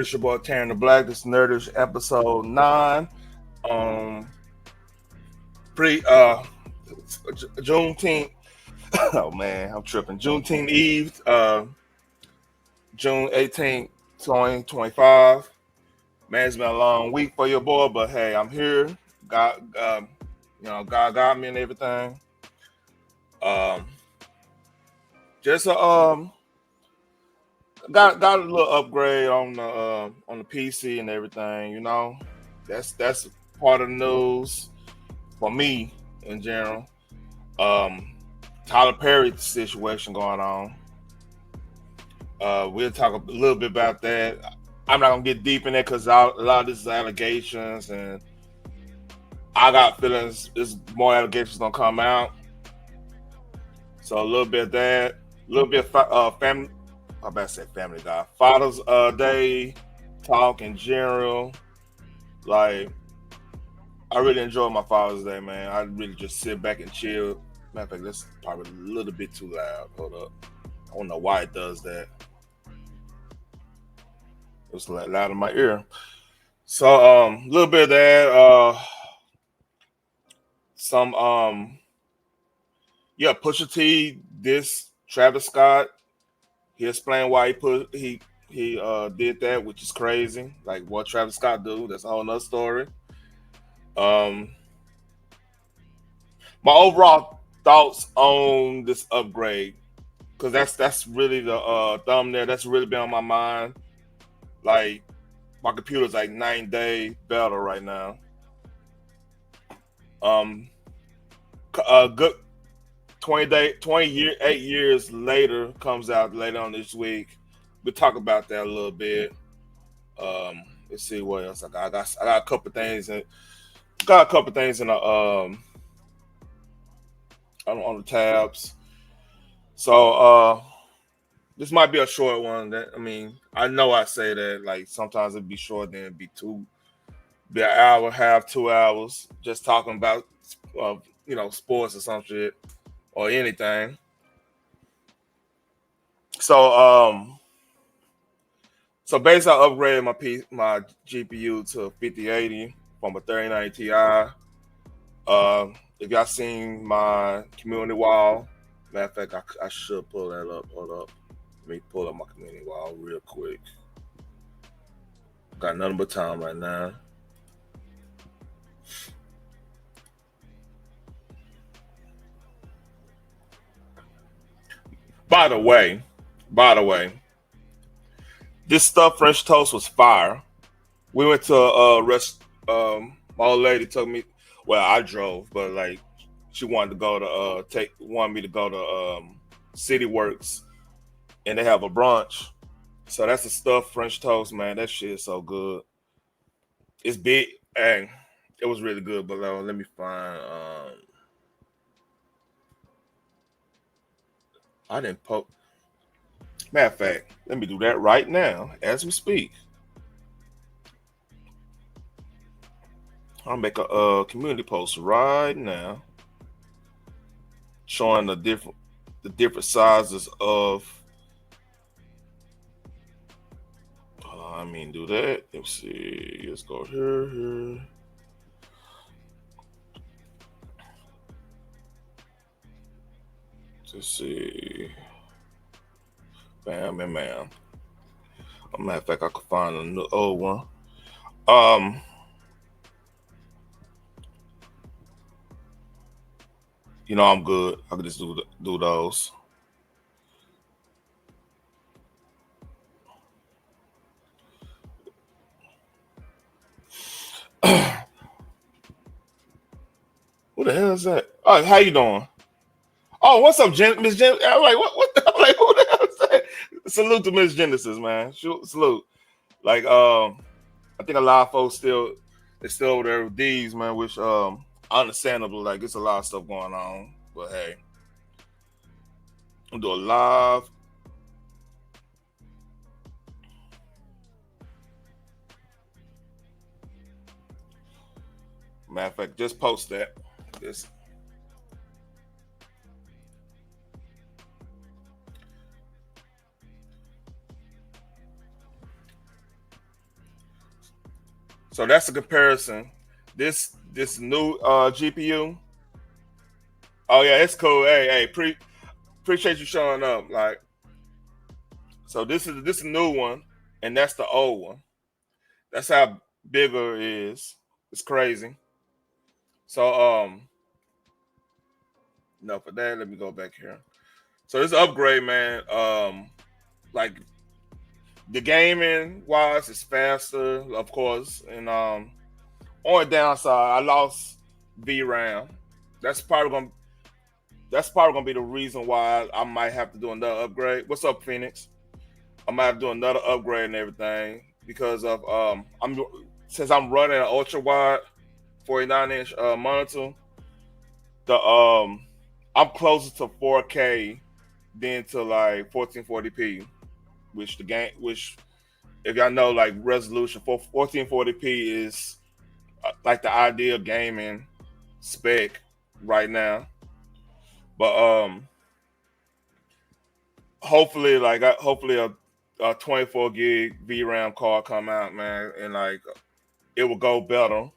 It's your boy Taryn the Black. This is Nerdish episode 9. Um pre Juneteenth. Oh man, I'm tripping. Juneteenth Eve, June 18th, 2025. Man, it's been a long week for your boy, but hey, I'm here. God God got me and everything. Um just got a little upgrade on the PC and everything, you know. That's part of the news for me in general. Um, Tyler Perry situation going on. We'll talk a little bit about that. I'm not gonna get deep in it because a lot of this is allegations, and I got feelings. There's more allegations gonna come out. So a little bit of that, a little bit of family. I better say Family Guy. Father's Day talk in general. Like I really enjoy my Father's Day, man. I really just sit back and chill. Matter of fact, that's probably a little bit too loud. Hold up. I don't know why it does that. It's like loud in my ear. So a little bit of that. Some yeah, Pusha T this Travis Scott. He explained why he did that, which is crazy. Like what Travis Scott do, that's a whole nother story. Um my overall thoughts on this upgrade, because that's really the thumbnail that's really been on my mind. Like my computer's like 9-day battle right now. Um, a good 8 years later comes out later on this week. We'll talk about that a little bit. Let's see what else I got. I got a couple things and got a couple things in the on the tabs. So this might be a short one. That I mean, I know I say that like sometimes it'd be short, then it'd be an hour, half 2 hours, just talking about uh, sports or some shit or anything. So so basically, I upgraded my GPU to 5080 from a 3090 Ti. If y'all seen my community wall, matter of fact, I should pull that up. Hold up, let me pull up my community wall real quick. Got nothing but time right now. By the way, by the way, this stuffed French toast was fire. We went to a rest. My old lady took me. Well, I drove, but like she wanted to go to wanted me to go to City Works, and they have a brunch. So that's the stuffed French toast, man. That shit is so good. It's big, and it was really good. But let me find. I didn't post. Matter of fact, let me do that right now as we speak. I'll make a community post right now showing the different sizes of. I mean, do that. Let's see. Let's go here. Let's see. Bam, bam, bam. Matter of fact, I could find a new old one. Um, I'm good. I could just do those. Who the hell is that? Oh, how you doing? Oh, what's up, Miss Jen? I'm like, what? I'm like, who the hell is that? Salute to Miss Genesis, man. Salute. Like, I think a lot of folks still over there with these, man, which understandable. Like, it's a lot of stuff going on, but hey, I'm doing live. Matter of fact, just post that. This. So that's a comparison. This new GPU. Oh yeah, it's cool. Hey, appreciate you showing up. Like, so this is a new one, and that's the old one. That's how bigger it is. It's crazy. So no, for that, let me go back here. So this upgrade, man. Like the gaming wise, is faster, of course, and only downside, I lost VRAM. That's probably gonna that's probably gonna be the reason why I might have to do another upgrade. What's up, Phoenix? I might have to do another upgrade and everything because of I'm since I'm running an ultra wide 49-inch monitor. The I'm closer to 4K than to like 1440p, which if y'all know like resolution for 1440p is like the ideal gaming spec right now. But hopefully hopefully a 24 gig VRAM card come out, man, and like it will go better.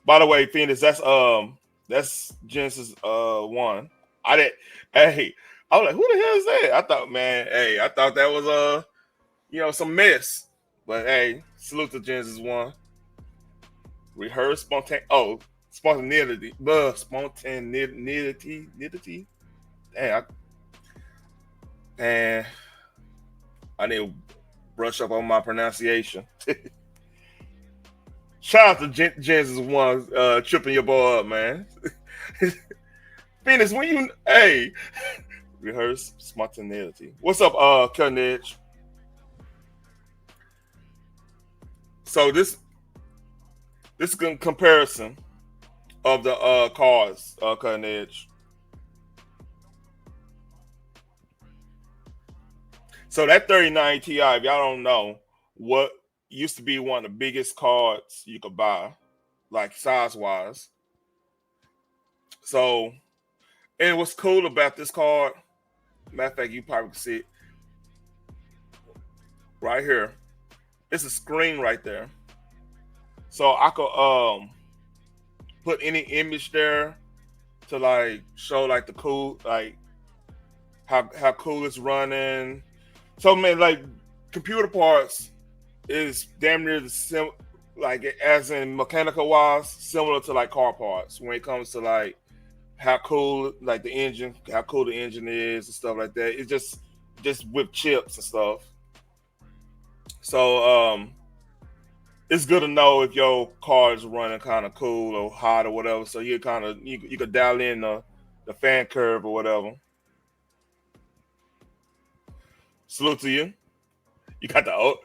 By the way, Phoenix, that's Genesis 1. I did Hey, I was like, who the hell is that? I thought, man, hey, I thought that was some mess. But hey, salute to Genesis 1. Rehearse spontaneity. Spontaneity. Damn, man, I need to brush up on my pronunciation. Shout out to Genesis 1 tripping your boy up, man. Phoenix, when you hey rehearse spontaneity. What's up, Cutting Edge? So this is a comparison of the cars, Cutting Edge. So that 39 Ti, if y'all don't know, what used to be one of the biggest cards you could buy, like size wise. So, and what's cool about this card, matter of fact, you probably can see it right here. It's a screen right there. So I could put any image there to like show like the cool like how cool it's running. So man, like computer parts is damn near the like as in mechanical wise similar to like car parts when it comes to like how cool like the engine, how cool the engine is and stuff like that. It's just with chips and stuff. So it's good to know if your car is running kind of cool or hot or whatever. So you kind of you could dial in the fan curve or whatever. Salute to you. You got the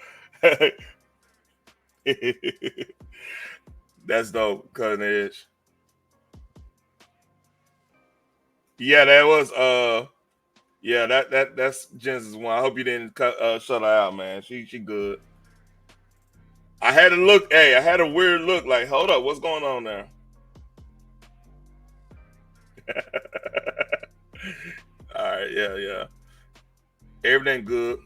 That's dope, Cutting Edge. Yeah, that was yeah, that's Genesis 1. I hope you didn't shut her out, man. She good. I had a look, hey, I had a weird look like, hold up, what's going on there? All right, yeah. Everything good.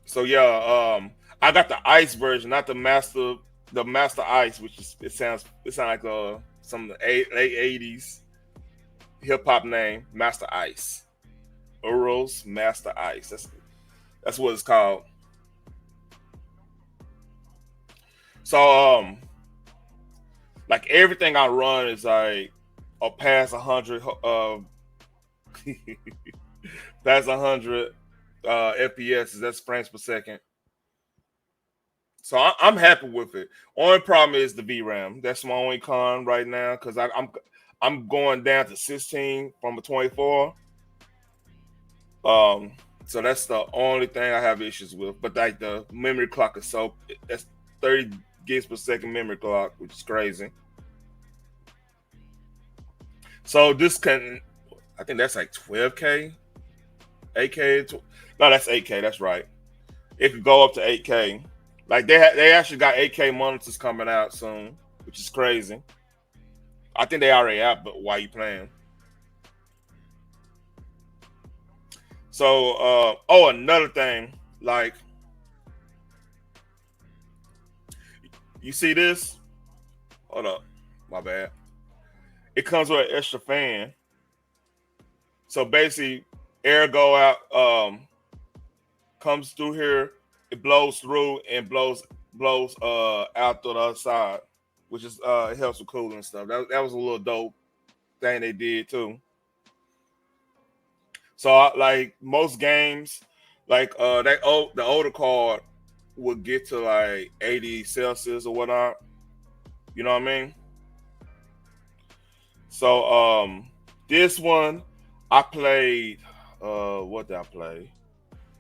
So yeah, I got the ice version, not the master ice, which is it sounds like some of the late 80s hip hop name, Master Ice. Uros Master Ice. That's what it's called. So like everything I run is like a past 100 past 100 FPS. That's frames per second. So I'm happy with it. Only problem is the VRAM. That's my only con right now because I'm going down to 16 from a 24. Um, so that's the only thing I have issues with. But like the memory clock is that's 30 gigs per second memory clock, which is crazy. So this can, I think that's like 12K, 8K. No, that's 8K. That's right. It could go up to 8K. Like they actually got 8K monitors coming out soon, which is crazy. I think they already out, but why you playing? So another thing, like You see this? Hold up, my bad. It comes with an extra fan, so basically, air go out, comes through here, it blows through and blows out to the other side, which is it helps with cooling and stuff. That was a little dope thing they did too. So like most games, like the older card would get to like 80 Celsius or whatnot. You know what I mean? So this one I played what did I play?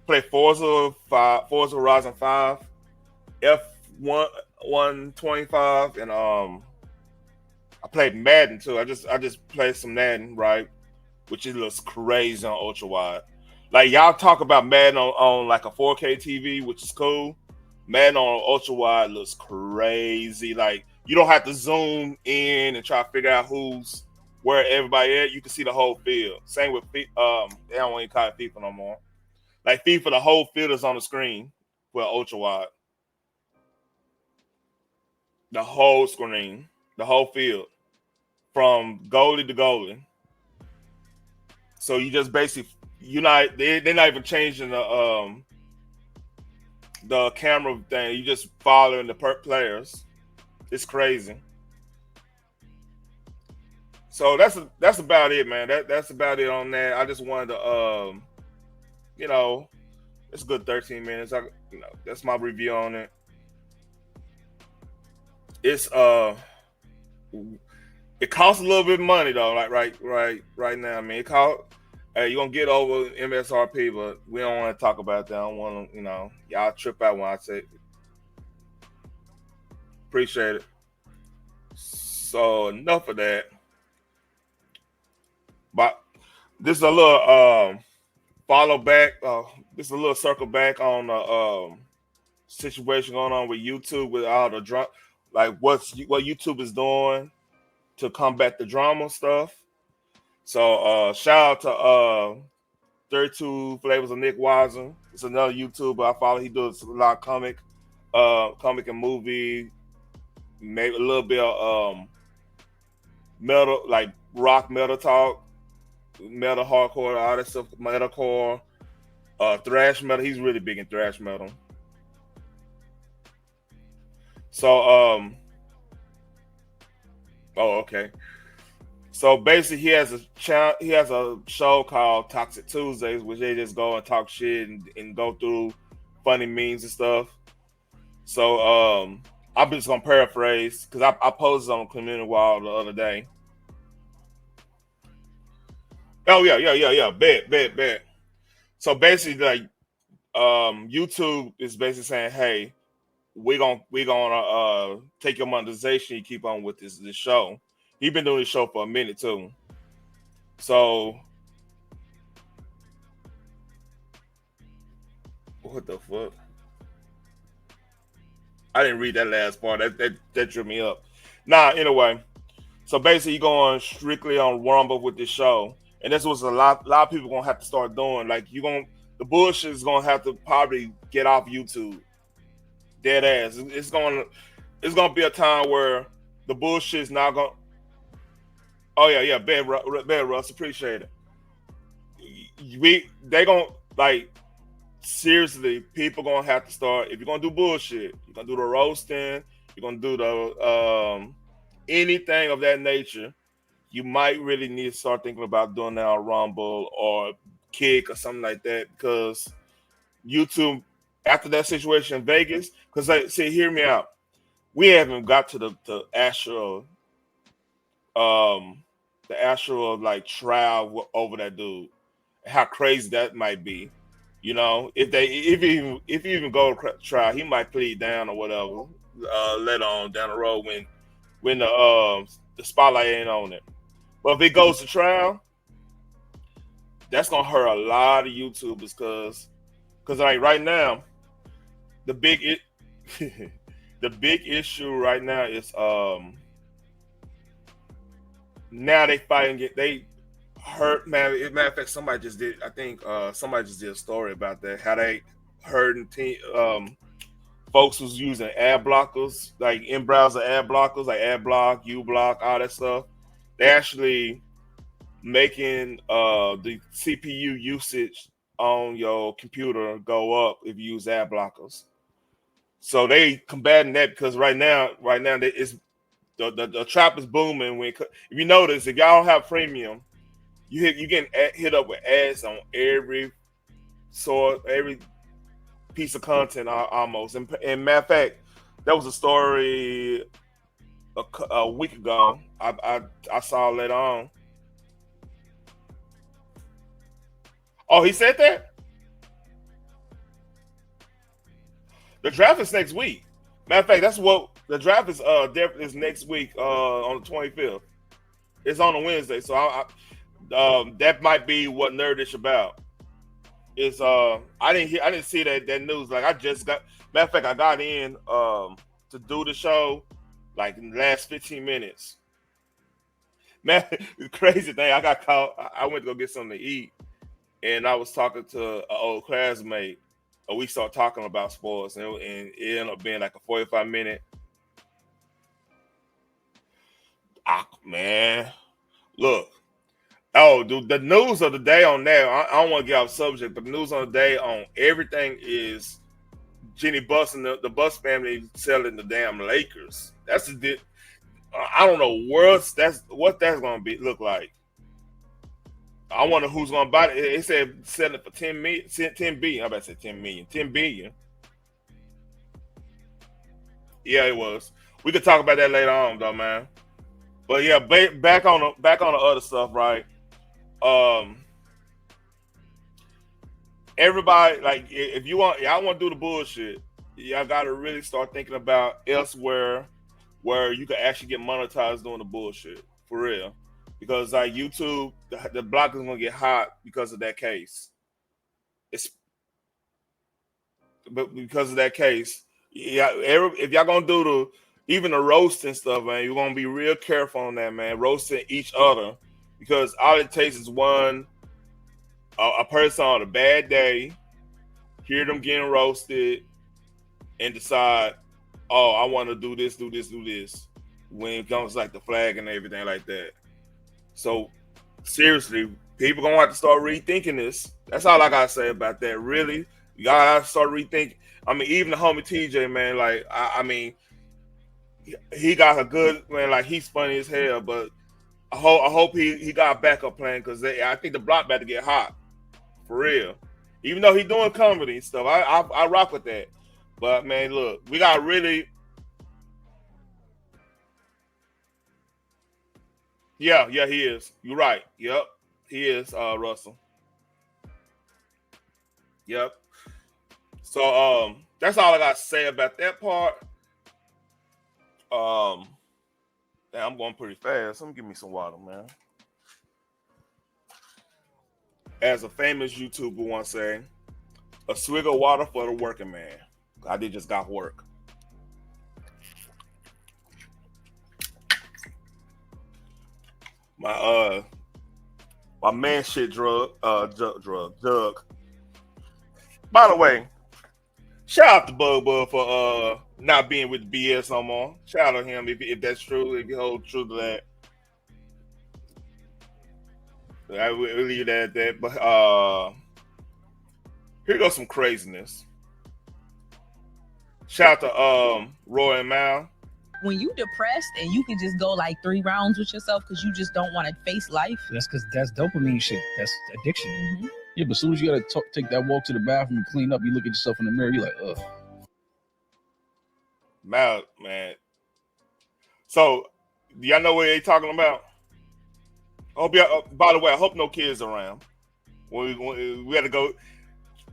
Played Forza Horizon 5, F125, and I played Madden too. I just played some Madden, right? Which it looks crazy on ultra wide. Like y'all talk about Madden on like a 4K TV, which is cool. Madden on ultra wide looks crazy. Like you don't have to zoom in and try to figure out who's where everybody at. You can see the whole field. Same with they don't want to call it FIFA no more. Like FIFA, the whole field is on the screen with ultra wide. The whole screen, the whole field, from goalie to goalie. So you just basically they're not even changing the camera thing. You just following the players. It's crazy. So that's about it, man. That's about it on that. I just wanted to you know, it's a good 13 minutes. That's my review on it. It's it costs a little bit of money though. Like right now, I mean, it cost. Hey, you're gonna get over MSRP, but we don't want to talk about that. I don't want to, y'all trip out when I say appreciate it. So enough of that. But this is a little follow back. This is a little circle back on the situation going on with YouTube with all the drama, like what YouTube is doing to combat the drama stuff. So shout out to 32 Flavors of Nick Wiser. It's another YouTuber I follow. He does a lot of comic and movie, maybe a little bit of metal, like rock metal talk, metal hardcore, all that stuff, metalcore, thrash metal. He's really big in thrash metal. So oh okay. So basically, he has a show called Toxic Tuesdays, which they just go and talk shit and go through funny memes and stuff. So I'm just gonna paraphrase because I posted on Community Wall the other day. Oh yeah. Bet. So basically, like YouTube is basically saying, hey, we gonna take your monetization. You keep on with this show. He's been doing this show for a minute too. So what the fuck? I didn't read that last part. That drew me up. Nah, anyway. So basically, you're going strictly on Rumble with this show, and that's what a lot of people gonna have to start doing. Like the bullshit is gonna have to probably get off YouTube. Dead ass. It's gonna be a time where the bullshit is not gonna. Oh yeah. Bad Russ, appreciate it. They gonna like seriously. People gonna have to start. If you're gonna do bullshit, you're gonna do the roasting. You're gonna do the anything of that nature. You might really need to start thinking about doing that on Rumble or Kick or something like that because YouTube after that situation in Vegas. Because see, hear me out. We haven't got to um the actual like trial over that dude. How crazy that might be. If you even go to trial, he might plead down or whatever. Later on down the road when the spotlight ain't on it. But if it goes to trial, that's gonna hurt a lot of YouTubers because like right now, the big the big issue right now is now they fighting it. They hurt man. As a matter of fact, somebody just did. I think somebody just did a story about that. How they hurting folks was using ad blockers, like in browser ad blockers, like ad block, uBlock, all that stuff. They actually making the CPU usage on your computer go up if you use ad blockers. So they combating that because right now it's the trap is booming. If you notice, if y'all don't have premium, you getting hit up with ads on every piece of content almost. And matter of fact, that was a story a week ago. I saw later on. Oh, he said that the draft is next week. Matter of fact, that's what the draft is next week on the 25th. It's on a Wednesday, so that might be what Nerdish about. Is I didn't see that news. Like I just got matter of fact I got in to do the show like in the last 15 minutes. Man, the crazy thing, I got caught. I went to go get something to eat, and I was talking to an old classmate. And we started talking about sports, and it ended up being like a 45-minute. Man, look. Oh, the news of the day on that. I don't want to get off subject, but the news on the day on everything is Jenny Buss and the Buss family selling the damn Lakers. That's I don't know what that's gonna be look like. I wonder who's gonna buy it. It said selling it for 10 million, 10 billion. I about to say 10 million, 10 billion. Yeah, it was. We could talk about that later on, though, man. But yeah, back on the other stuff, right? Um, Everybody like if y'all want to do the bullshit, y'all got to really start thinking about elsewhere where you can actually get monetized doing the bullshit for real. Because like YouTube, the block is gonna get hot because of that case. It's but because of that case, yeah. If y'all gonna do even the roasting stuff, man, you're gonna be real careful on that, man. Roasting each other because all it takes is one a person on a bad day, hear them getting roasted, and decide, oh, I want to do this, do this, do this. When it comes like the flag and everything like that. So seriously, people gonna have to start rethinking this. That's all I gotta say about that. Really, you gotta start rethinking. I mean, even the homie TJ, man, like I mean, he got a good man. Like he's funny as hell, but I hope he got a backup plan because I think the block about to get hot for real. Even though he doing comedy and stuff, I rock with that. But man, look, we got really, yeah, he is. You're right. Yep, he is. Russell. Yep. So that's all I got to say about that part. Um, damn, I'm going pretty fast. Let me give me some water, man. As a famous YouTuber once said, a swig of water for the working man. I did just got work. My my man shit drug. By the way, shout out to Bug for not being with the BS no more. Shout out to him if that's true, if you hold true to that. I will leave that at that. But here goes some craziness. Shout out to Roy and Mal. When you depressed and you can just go like 3 rounds with yourself because you just don't want to face life. That's because that's dopamine shit. That's addiction. Mm-hmm. Yeah, but as soon as you gotta take that walk to the bathroom and clean up, you look at yourself in the mirror, you're like, ugh. Mal, man. So, do y'all know what they talking about? I hope by the way, I hope no kids around. We had to go.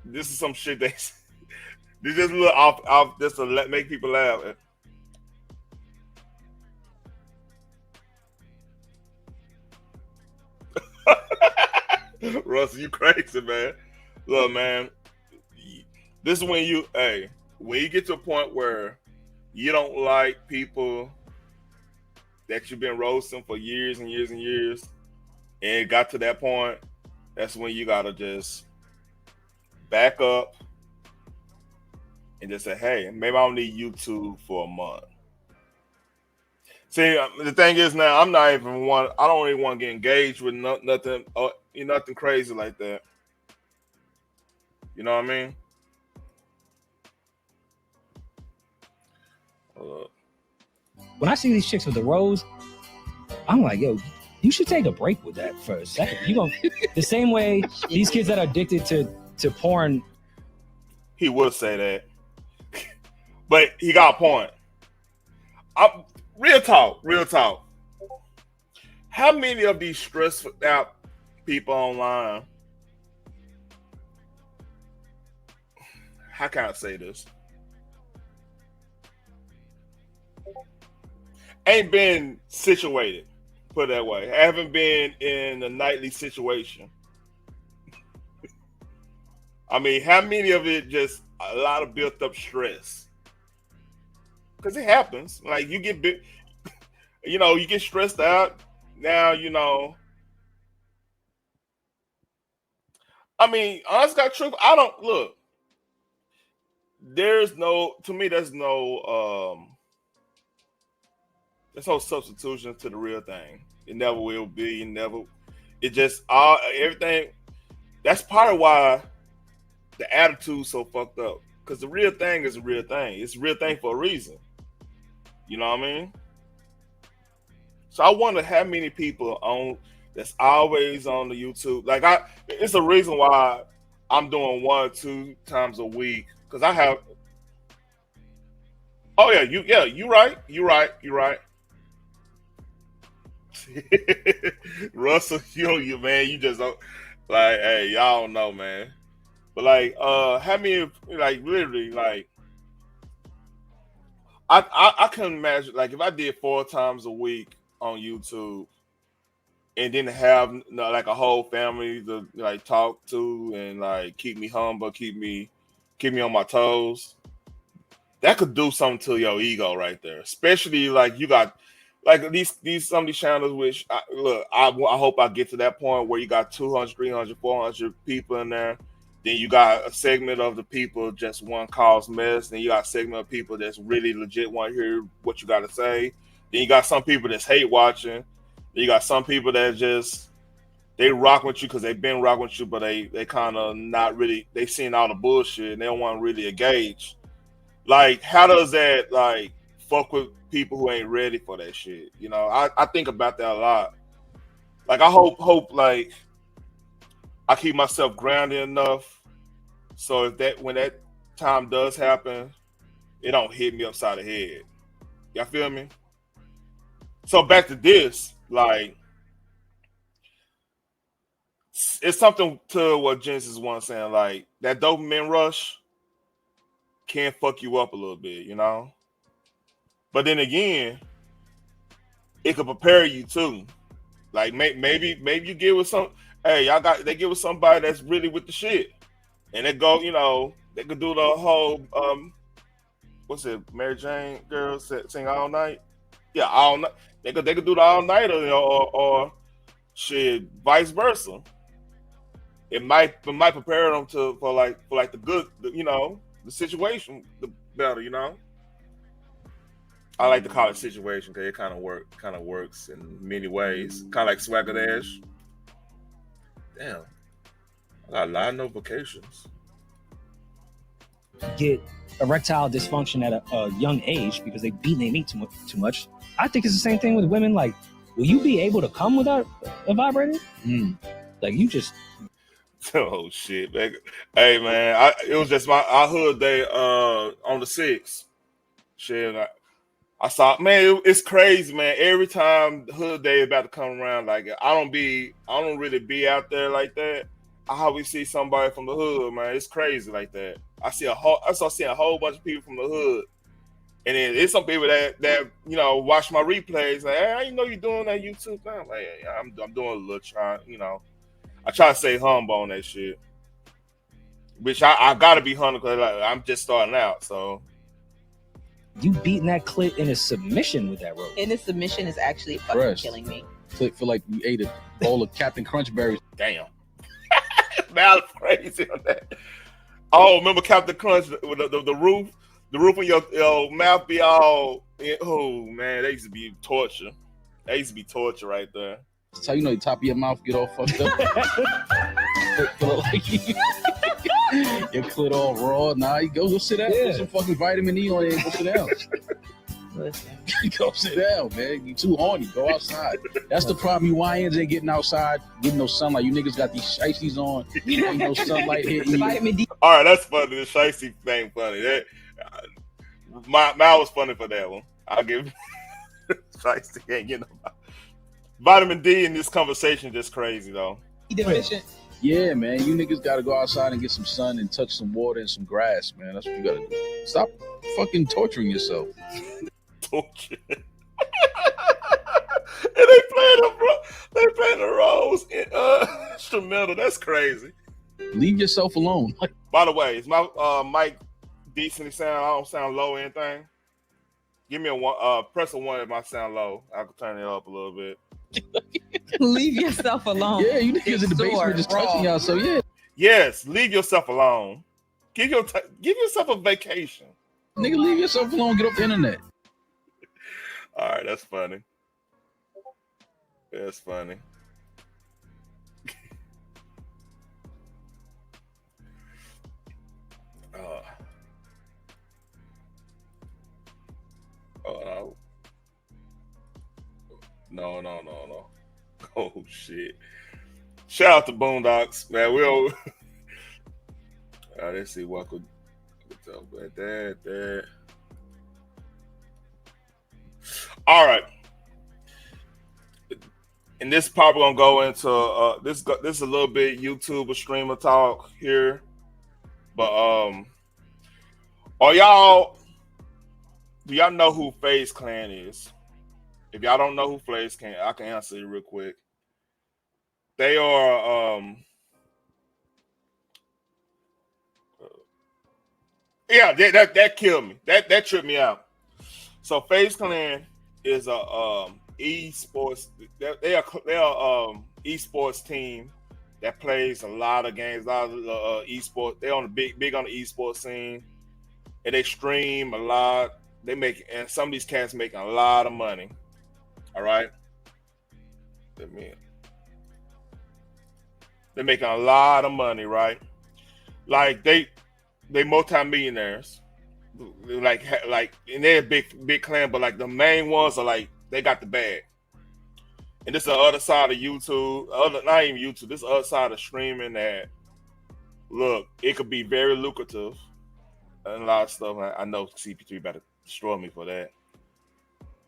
This is some shit they. This just look off just to make people laugh. Russ, you crazy, man. Look, man. This is when you get to a point where you don't like people that you've been roasting for years and years and years, and it got to that point, that's when you gotta just back up and just say, hey, maybe I don't need YouTube for a month. See, the thing is now I'm not even one. I don't even want to get engaged with nothing, nothing crazy like that. You know what I mean? When I see these chicks with the rose, I'm like, yo, you should take a break with that for a second. You gonna the same way these kids that are addicted to porn. He would say that, but he got a point. Real talk. How many of these stressed out people online? How can I say this? Ain't been situated, put it that way. Haven't been in a nightly situation. I mean, how many of it just a lot of built up stress? Because it happens. Like you get you get stressed out. Now, I mean, honest got truth. I don't look. There's no, to me, there's no substitution to the real thing. It never will be. It just everything. That's part of why the attitude's so fucked up. Because the real thing is a real thing. It's a real thing for a reason. You know what I mean? So I wonder how many people that's always on the YouTube. Like it's a reason why I'm doing 1 or 2 times a week. Because I have. Oh yeah, you right. Russell, you man, you just don't like, hey, y'all don't know, man. But like, how many, like, literally, like, I can imagine, like, if I did 4 times a week on YouTube and didn't have like a whole family to like talk to and like keep me humble, keep me on my toes, that could do something to your ego right there. Especially like you got like some of these channels, which I hope I get to that point where you got 200, 300, 400 people in there. Then you got a segment of the people just want to cause mess. Then you got a segment of people that's really legit want to hear what you got to say. Then you got some people that's hate watching. Then you got some people that just they rock with you because they've been rocking with you, but they kind of not really. They seen all the bullshit and they don't want to really engage. Like, how does that like fuck with people who ain't ready for that shit? You know, I think about that a lot. Like, I hope like I keep myself grounded enough so when that time does happen, it don't hit me upside the head. Y'all feel me? So back to this, like, it's something to what Genesis was saying, like that dopamine rush can fuck you up a little bit, you know? But then again, it could prepare you too. Like maybe you get with they get with somebody that's really with the shit. And they go, they could do the whole what's it, Mary Jane girl sing all night? Yeah, all night. They could do the all nighter, or shit, vice versa. It might prepare them for the good, the situation, the better, I like to call it situation because it kind of works in many ways. Kind of like Swagger Dash. Damn, I got a lot of notifications. Get erectile dysfunction at a young age because they beat their meat too much. I think it's the same thing with women. Like, will you be able to come without a vibrator? Like, you just. Oh shit, man. Hey man, it was just our hood day on the 6th. Shit, I saw, man, it's crazy, man. Every time hood day is about to come around, like I don't really be out there like that. I always see somebody from the hood, man. It's crazy like that. I start seeing a whole bunch of people from the hood, and then it's some people that watch my replays. Like, hey, I didn't know you doing that YouTube thing. I'm like, hey, I'm doing a little try, I try to stay humble on that shit, which I gotta be humble because I'm just starting out. So you beating that clit in a submission with that rope. In a submission is actually fucking killing me. Clit feel like you ate a bowl of Captain Crunch berries. Damn. Man, I'm crazy on that. Oh, remember Captain Crunch with the roof? The roof of your mouth be all. Oh man, that used to be torture. That used to be torture right there. That's how you know the top of your mouth get all fucked up. Feel like your clit all raw. Nah, you go sit down. Yeah. Put some fucking vitamin E on it and go sit down. Listen. Go sit down, man. You too horny. Go outside. That's the problem. You YNs ain't getting outside, getting no sunlight. You niggas got these shiesties on. Ain't no sunlight hitting you. Vitamin D. All right, that's funny. The shicey thing funny. That my was funny for that one. I'll give shicey ain't getting no vitamin D in this conversation. Just crazy though. Deficient. Yeah, man. You niggas gotta go outside and get some sun and touch some water and some grass, man. That's what you gotta do. Stop fucking torturing yourself. Torture. And they playing the roles in instrumental. That's crazy. Leave yourself alone. By the way, is my mic decently sound? I don't sound low or anything. Give me a one. Press a one if I sound low. I can turn it up a little bit. Leave yourself alone. Yeah, you niggas in the basement just touching y'all. So yeah, Yes, leave yourself alone. Give yourself a vacation. nigga, leave yourself alone. Get off the internet. All right, that's funny. That's funny. Oh no. Oh shit. Shout out to Boondocks, man. We'll let's see what could talk about that. All right. And this probably gonna go into this is a little bit YouTube or streamer talk here. But do y'all know who FaZe Clan is? If y'all don't know who FaZe Clan, I can answer it real quick. They are yeah, that killed me. That tripped me out. So FaZe Clan is a esports. They are esports team that plays a lot of games, a lot of esports. They're on the big on the esports scene, and they stream a lot. And some of these cats making a lot of money. All right, they're making a lot of money, right? Like they multi-millionaires. Like, and they're a big clan, but like the main ones are like they got the bag. And this is the other side of YouTube, not even YouTube. This is the other side of streaming that look, it could be very lucrative and a lot of stuff. I know CP3 about to destroy me for that,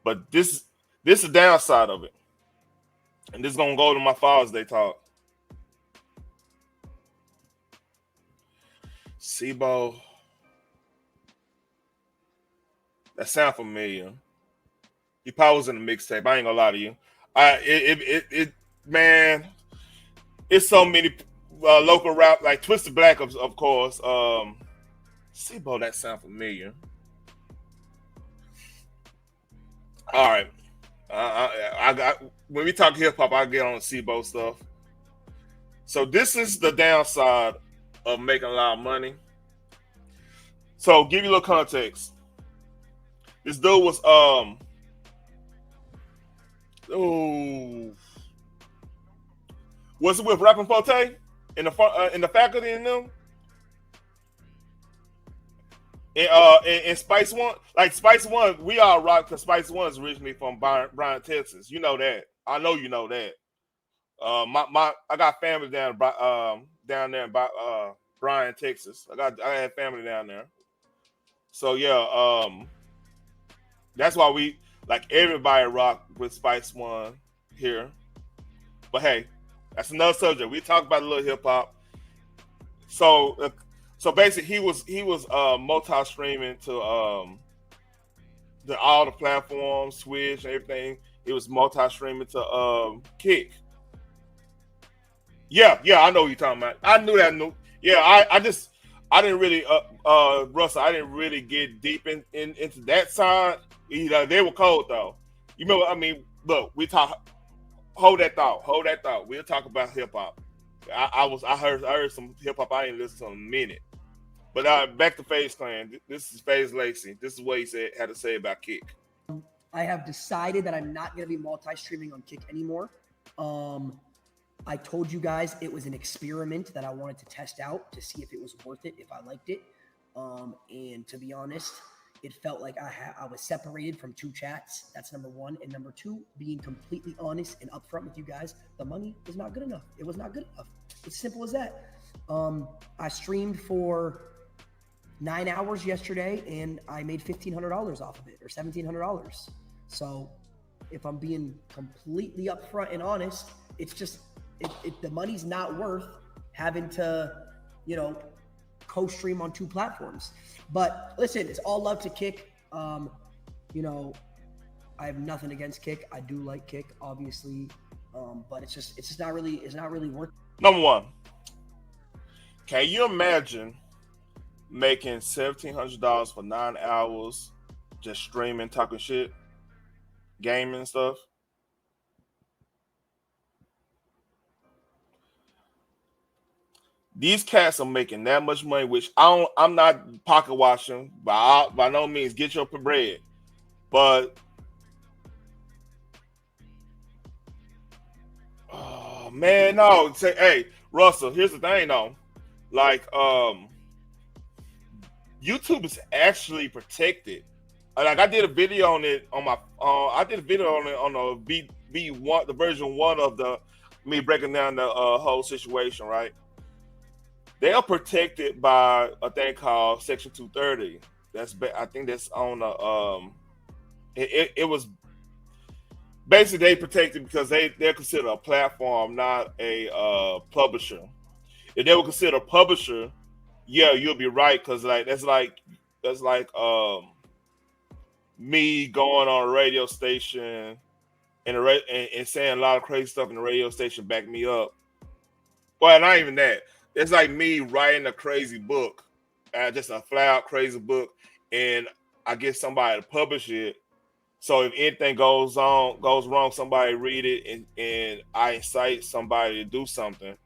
but this is the downside of it, and this is gonna go to my Father's Day talk. Sibo. That sound familiar. He probably was in the mixtape. I ain't gonna lie to you. Man, it's so many local rap like Twisted Black, of course. Sibo, that sound familiar. All right, I got when we talk hip hop, I get on Sibo stuff. So this is the downside of making a lot of money. So give you a little context. This dude was was it with Rappin' Forte in the faculty and them? And Spice One, like Spice One, we all rock because Spice One is originally from Bryan, Texas. You know that. I know you know that. I got family down there in Bryan, Texas. I had family down there. So yeah, that's why we like everybody rock with Spice One here. But hey, that's another subject. We talk about a little hip hop. So basically, he was multi-streaming to all the platforms, Switch, and everything. It was multi-streaming to Kick. Yeah, I know what you're talking about. I knew that. Yeah, I didn't really Russell. I didn't really get deep into that side. They were cold though. You remember? I mean, look, we talk. Hold that thought. We'll talk about hip hop. I heard some hip hop I ain't listened to in a minute. But back to FaZe Clan. This is fazelacy. This is what he had to say about Kick. I have decided that I'm not going to be multi-streaming on Kick anymore. I told you guys it was an experiment that I wanted to test out to see if it was worth it, if I liked it. And to be honest, it felt like I was separated from two chats. That's number one. And number two, being completely honest and upfront with you guys, the money was not good enough. It was not good enough. It's simple as that. I streamed for 9 hours yesterday and I made $1,500 off of it, or $1,700. So if I'm being completely upfront and honest, it's just, the money's not worth having to, co-stream on two platforms. But listen, it's all love to Kick. I have nothing against Kick. I do like Kick, obviously. But it's just not really worth it. Number one, can you imagine making $1,700 for 9 hours just streaming, talking shit, gaming and stuff? These cats are making that much money, which I'm not pocket watching by no means. Get your bread, but oh man, no. Say, hey, Russell. Here's the thing, though. Like, YouTube is actually protected. Like, I did a video on it on my. I did a video on it on the V1, the version 1 of me breaking down the whole situation, right? They are protected by a thing called Section 230. I think that's on the it was basically they protected because they're considered a platform, not a publisher. If they were considered a publisher, yeah, you'll be right, because that's like me going on a radio station and saying a lot of crazy stuff in the radio station back me up. Well, not even that. It's like me writing a crazy book, just a flat out crazy book, and I get somebody to publish it. So if anything goes wrong, somebody read it, and I incite somebody to do something,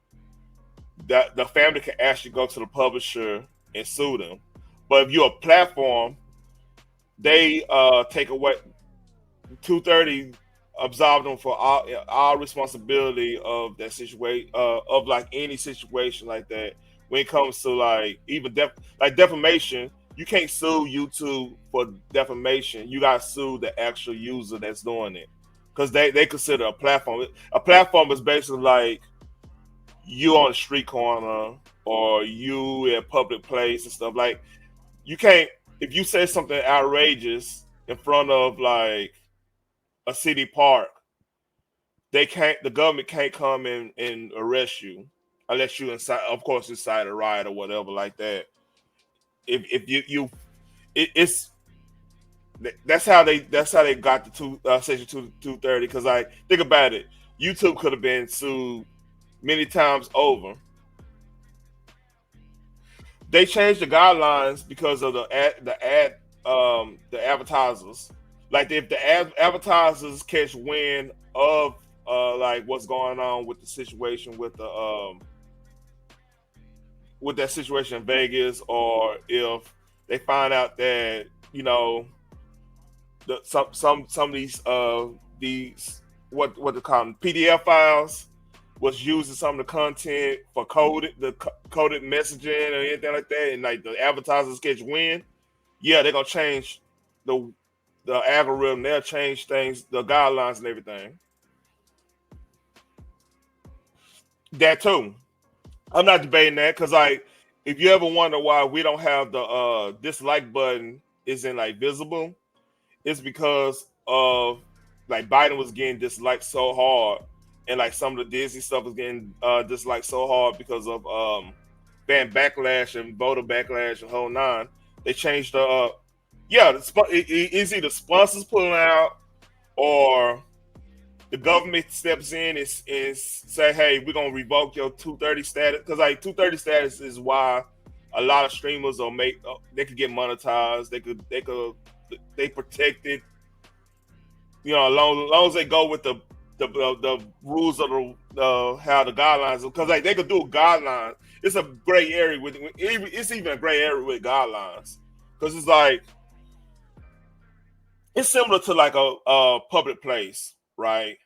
that the family can actually go to the publisher and sue them. But if you're a platform, they take away 230. Absolve them for all responsibility of that situation, of like any situation like that. When it comes to like even defamation, you can't sue YouTube for defamation. You got to sue the actual user that's doing it, because they consider a platform. A platform is basically like you on a street corner or you in a public place and stuff. Like, you can't, if you say something outrageous in front of like a city park, the government can't come and arrest you unless you incite a riot or whatever like that. That's how they got the Section 230, because like, think about it, YouTube could have been sued many times over. They changed the guidelines because of the advertisers. Like, if the advertisers catch wind of like what's going on with the situation with that situation in Vegas, or if they find out that some of these what they call them, PDF files was using some of the content for coded messaging or anything like that, and like the advertisers catch wind, yeah, they're gonna change the algorithm. They'll change things, the guidelines and everything. That too. I'm not debating that, because like, if you ever wonder why we don't have the dislike button isn't like visible, it's because of like Biden was getting disliked so hard, and like some of the Disney stuff was getting disliked so hard because of fan backlash and voter backlash and whole nine. They changed the it's either sponsors pulling out or the government steps in and say, hey, we're gonna revoke your 230 status, because like 230 status is why a lot of streamers they could get monetized. They protected, as long as they go with the rules of how the guidelines, because like they could do a guideline. it's a gray area with it's even a gray area with guidelines because it's like it's similar to like a public place, right?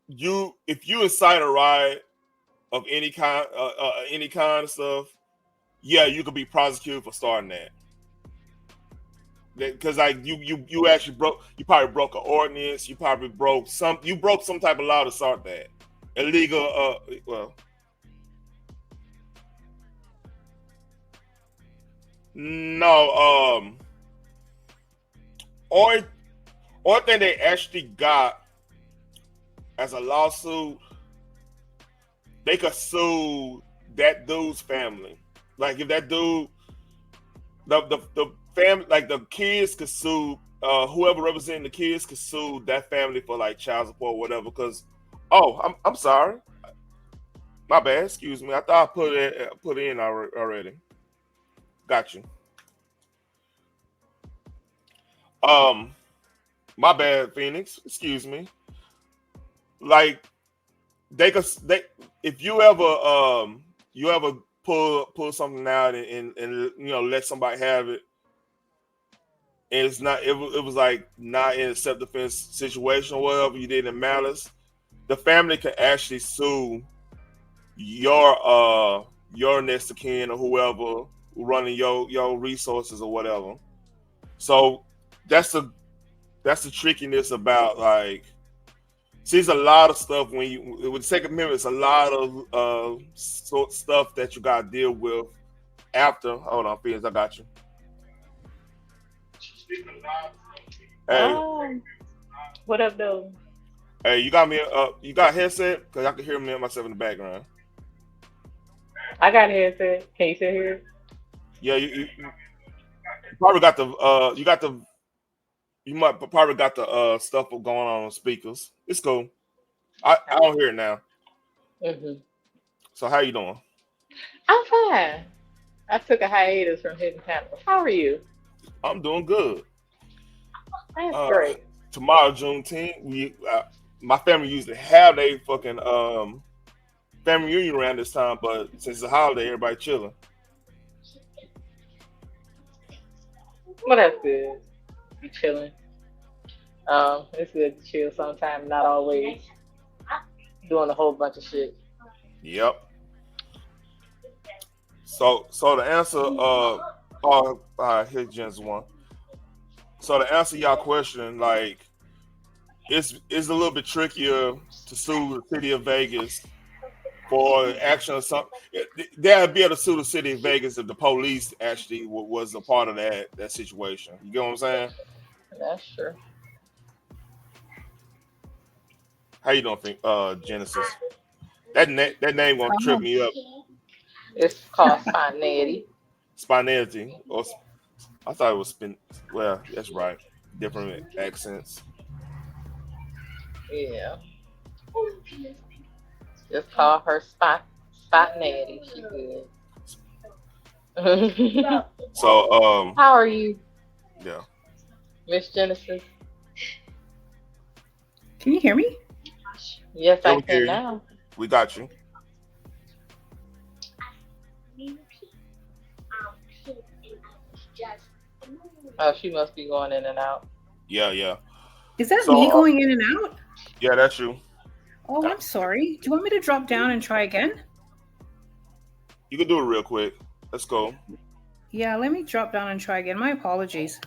If you incite a riot of any kind of stuff, yeah, you could be prosecuted for starting that. Because like you actually you probably broke an ordinance, you probably broke some type of law to start that illegal. Well, no, or thing they actually got as a lawsuit, they could sue that dude's family. Like if that dude, the family, like the kids could sue whoever representing the kids could sue that family for like child support or whatever. Because I'm sorry, my bad. Excuse me. I thought I put it in already. Got you. My bad, Phoenix. Excuse me. Like they if you ever pull something out and let somebody have it, and it's not it was like not in a self-defense situation or whatever you did in malice, the family can actually sue your next of kin or whoever running your resources or whatever. So that's the trickiness about like. See, it's a lot of stuff when you with the Second Amendment. It's a lot of stuff that you got to deal with after. Hold on, Phoenix, I got you. Hey, what up, though? Hey, you got me? You got a headset? Because I can hear me and myself in the background. I got a headset. Can you still hear it? Yeah, you probably got the. You might probably got the stuff going on speakers. It's cool. I don't hear it now. Mm-hmm. So how you doing? I'm fine. I took a hiatus from hitting panels. How are you? I'm doing good. That's great. Tomorrow, Juneteenth, my family usually have a fucking family reunion around this time, but since it's a holiday, everybody chilling. Well, that's good. You chilling. It's good to chill sometime, not always doing a whole bunch of shit. Yep. So the answer, here's Jen's one. So to answer y'all question, like, it's a little bit trickier to sue the city of Vegas for action or something. They'd be able to sue the city of Vegas if the police actually was a part of that situation. You get what I'm saying? That's true. How you doing, Genesis? That name gonna trip me up. It's called spontaneity. Spontaneity, or I thought it was spin. Well, that's right. Different accents. Yeah. Just call her spontaneity. She good. So how are you? Yeah. Miss Genesis? Can you hear me? Yes, I can now. We got you. Oh, she must be going in and out. Yeah. Is that me going in and out? Yeah, that's you. Oh, I'm sorry. Do you want me to drop down and try again? You can do it real quick. Let's go. Yeah, let me drop down and try again. My apologies.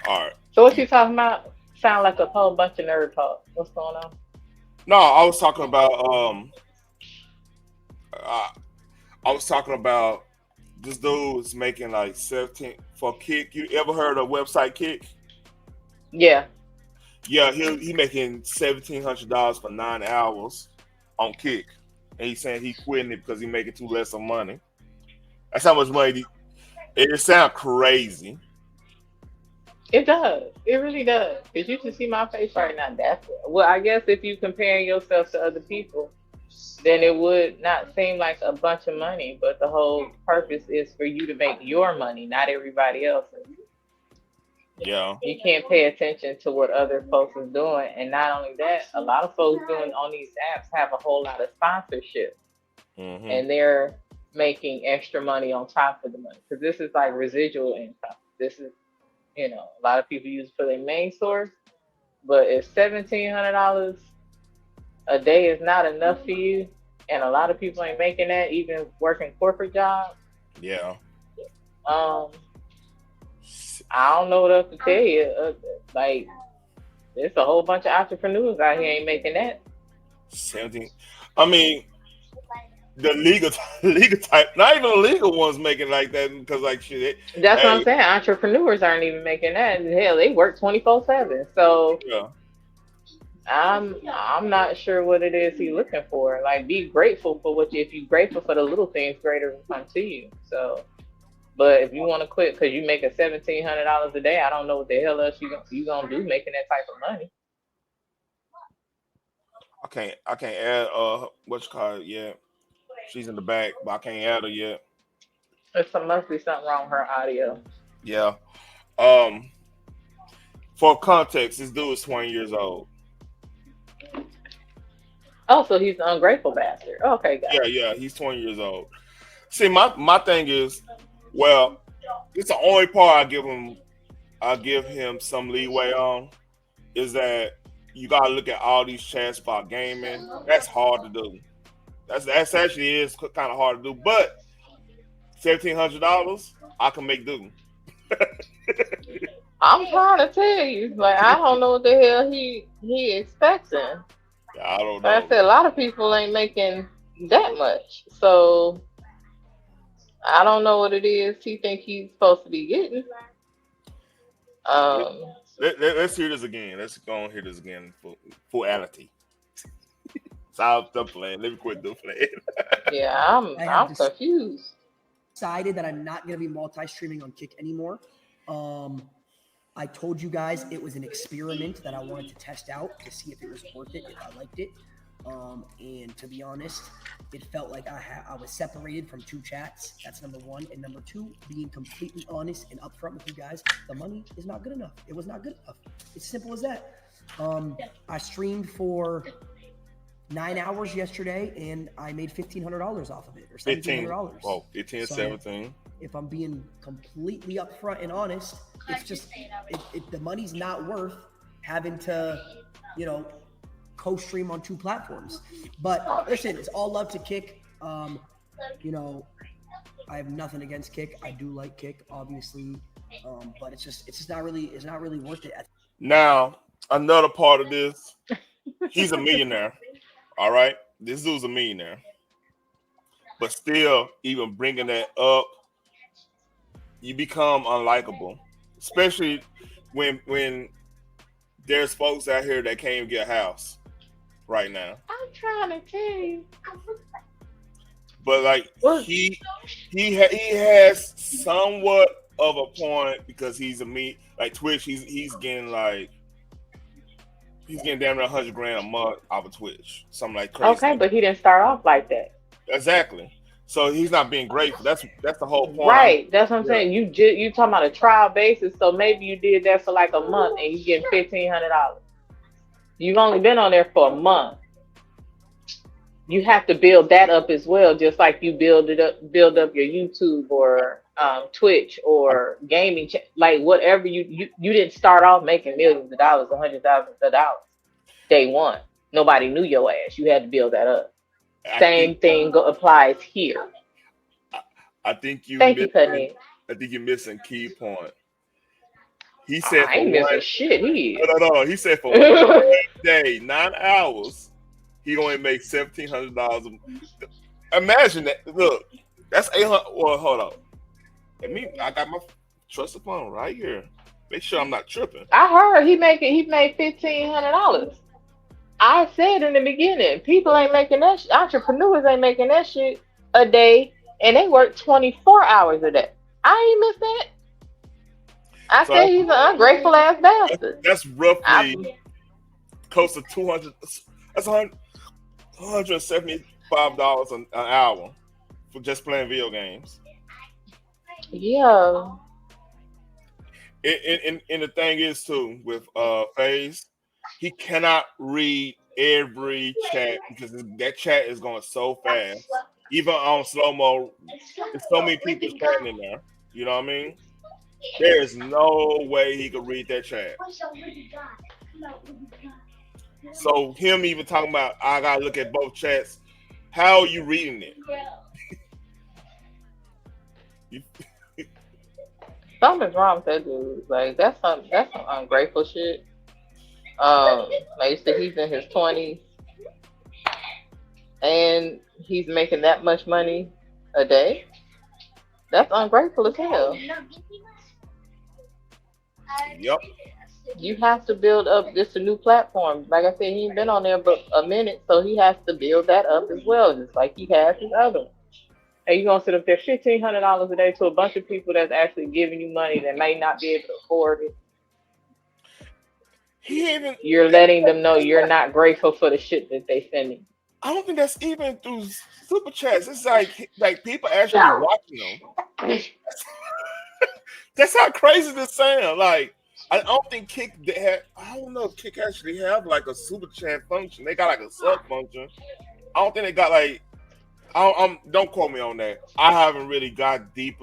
All right. So what you talking about? Sound like a whole bunch of nerd talk. What's going on? No, I was talking about this dude is making like 17 for Kick. You ever heard of website Kick? Yeah. Yeah, he making $1,700 for 9 hours on Kick, and he's saying he quitting it because he making too less of money. That's how much money. It sounds crazy. It does. It really does. Because you can see my face right now. That's well, I guess if you comparing yourself to other people, then it would not seem like a bunch of money. But the whole purpose is for you to make your money, not everybody else's. Yeah. You can't pay attention to what other folks is doing. And not only that, a lot of folks doing on these apps have a whole lot of sponsorship, Mm-hmm. and they're making extra money on top of the money. Because this is like residual income. This is, a lot of people use it for their main source. But if $1,700 a day is not enough for you, and a lot of people ain't making that, even working corporate jobs, Yeah. um, I don't know what else to tell you. Like, there's a whole bunch of entrepreneurs out here ain't making that. 17. I mean, the legal type, not even the legal ones making like that because like shit. That's what I'm saying. Entrepreneurs aren't even making that. Hell, they work 24/7. So Yeah. I'm not sure what it is he's looking for. Like, be grateful for if you're grateful for the little things, greater will come to you. So, but if you want to quit because you make a $1,700 a day, I don't know what the hell else you gonna do making that type of money. I can't add what's called yet. She's in the back, but I can't add her yet. Must be something wrong with her audio. Yeah. Um, for context, this dude is 20 years old. Oh, so he's an ungrateful bastard. Okay, guys. Yeah, he's 20 years old. See, my thing is, well, it's the only part I give him some leeway on is that you gotta look at all these chats about gaming. That's hard to do. That's actually is kind of hard to do, but $1,700 I can make do. I'm trying to tell you, like, I don't know what the hell he expecting. I don't know. Like I said, a lot of people ain't making that much, so I don't know what it is he think he's supposed to be getting. Let's hear this again. Let's go and hear this again for fullity. Stop playing. Let me quit the playing. Yeah, I'm confused. Decided that I'm not going to be multi-streaming on Kick anymore. I told you guys it was an experiment that I wanted to test out to see if it was worth it, if I liked it. And to be honest, it felt like I was separated from two chats. That's number one. And number two, being completely honest and upfront with you guys, the money is not good enough. It was not good enough. It's simple as that. I streamed for 9 hours yesterday and I made $1,500 off of it, or $1,700. Oh, 15 or 17. If I'm being completely upfront and honest, it's just the money's not worth having to, co-stream on two platforms. But listen, it's all love to Kick. I have nothing against Kick. I do like Kick, obviously, but it's just not really worth it. Now, another part of this, he's a millionaire. All right, this dude's a millionaire, but still, even bringing that up, you become unlikable, especially when there's folks out here that can't even get a house right now. I'm trying to tell you. But like he has somewhat of a point because he's like Twitch. He's getting damn near $100,000 a month off of Twitch, something like crazy. Okay, but he didn't start off like that. Exactly. So he's not being grateful. That's the whole point. Right. That's what I'm saying. You talking about a trial basis, so maybe you did that for like a month and you get $1,500. You've only been on there for a month. You have to build that up as well, just like you build up your YouTube or Twitch or gaming, like whatever you didn't start off making millions of dollars, $100,000 day one. Nobody knew your ass. You had to build that up. Same thing applies here. I think you. Thank you, Cudney. I think you're missing key point. He said I ain't missing shit. No. He said for one day, 9 hours, he only makes $1,700. Imagine that. Look, that's 800. Well, hold on. I got my trust fund right here. Make sure I'm not tripping. I heard he made $1,500. I said in the beginning, people ain't making that. Entrepreneurs ain't making that shit a day, and they work 24 hours a day. I ain't missed that. I said he's an ungrateful ass bastard. That's roughly close to 200. That's 100. $175 an hour for just playing video games. Yeah. And the thing is too with FaZe, he cannot read every chat because that chat is going so fast. Even on slow mo, there's so many people chatting in there. You know what I mean? There is no way he could read that chat. So him even talking about I gotta look at both chats. How are you reading it? You, Something's wrong with that dude. Like that's some ungrateful shit. Like you said, he's in his 20s and he's making that much money a day. That's ungrateful as hell. yep. You have to build up just a new platform. Like I said, he ain't been on there but a minute, so he has to build that up as well, just like he has his other one. And you're gonna sit up there $1,500 a day to a bunch of people that's actually giving you money that may not be able to afford it. He even You're letting them know you're not grateful for the shit that they sending. I don't think that's even through super chats. It's like people actually watching them. That's how crazy this sound. Like I don't think Kick had. I don't know if Kick actually have like a super chat function. They got like a sub function. I don't think they got like. Don't quote me on that. I haven't really got deep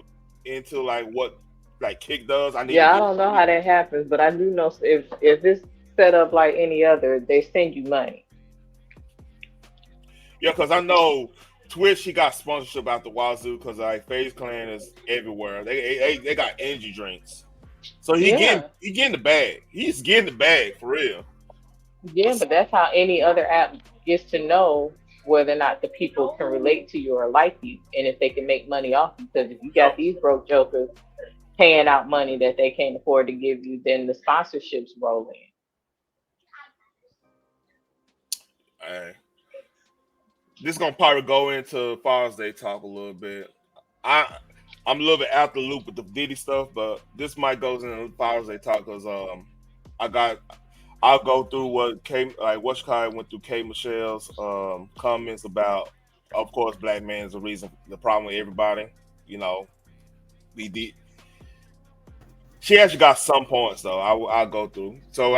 into like what like Kick does. I need to Yeah, I get. don't know how that happens, but I do know if it's set up like any other, they send you money. Yeah, because I know Twitch. He got sponsorship out the wazoo because like FaZe Clan is everywhere. They got energy drinks. So Yeah, he getting the bag. He's getting the bag for real. yeah, but that's how any other app gets to know whether or not the people can relate to you or like you, and if they can make money off you. Because if you got Yep. these broke jokers paying out money that they can't afford to give you, then the sponsorships roll in. Hey, this gonna probably go into Father's Day talk a little bit. I I'm a little bit out the loop with the Diddy stuff, but this might goes into Father's Day talk because I got I'll go through what K like What's went through K Michelle's comments about, of course, black man is the reason the problem with everybody. You know, we did. She actually got some points though. I'll go through. So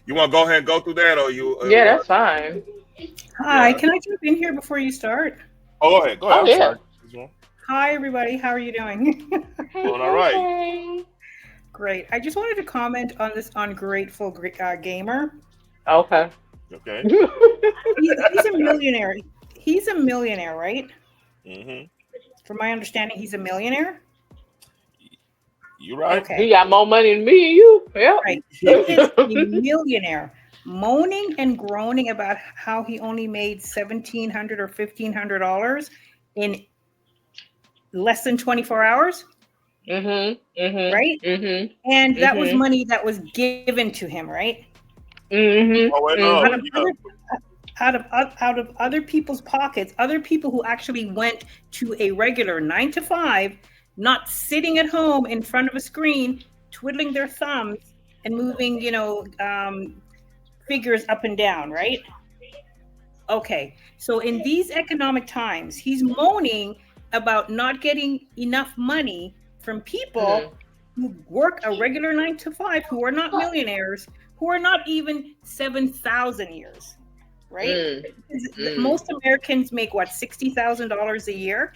you want to go ahead and go through that, or you Yeah, want? that's fine. Hi, Yeah. can I jump in here before you start? Oh, go ahead. Go ahead. Oh I'm yeah. sorry. This one. Hi, everybody. How are you doing? Hey, Doing all hey, right. hey. Great. I just wanted to comment on this ungrateful gamer. Okay. Okay. He's a millionaire. He's a millionaire, right? Mm-hmm. From my understanding, he's a millionaire. You right. Okay, He got more money than me and you. right. He is Yep. a millionaire, moaning and groaning about how he only made $1,700 or $1,500 in less than 24 hours, Mhm. Mhm. right? Mhm. And that was Mhm. money that was given to him, right? Mhm. Oh wait, no. Out Mhm. of Yeah. other people's pockets, other people who actually went to a regular 9 to 5, not sitting at home in front of a screen, twiddling their thumbs and moving, figures up and down, right? Okay, so in these economic times, he's moaning about not getting enough money from people Mhm. who work a regular 9 to 5, who are not millionaires, who are not even 7,000 years, right? Mm. Mm. Most Americans make what, $60,000 a year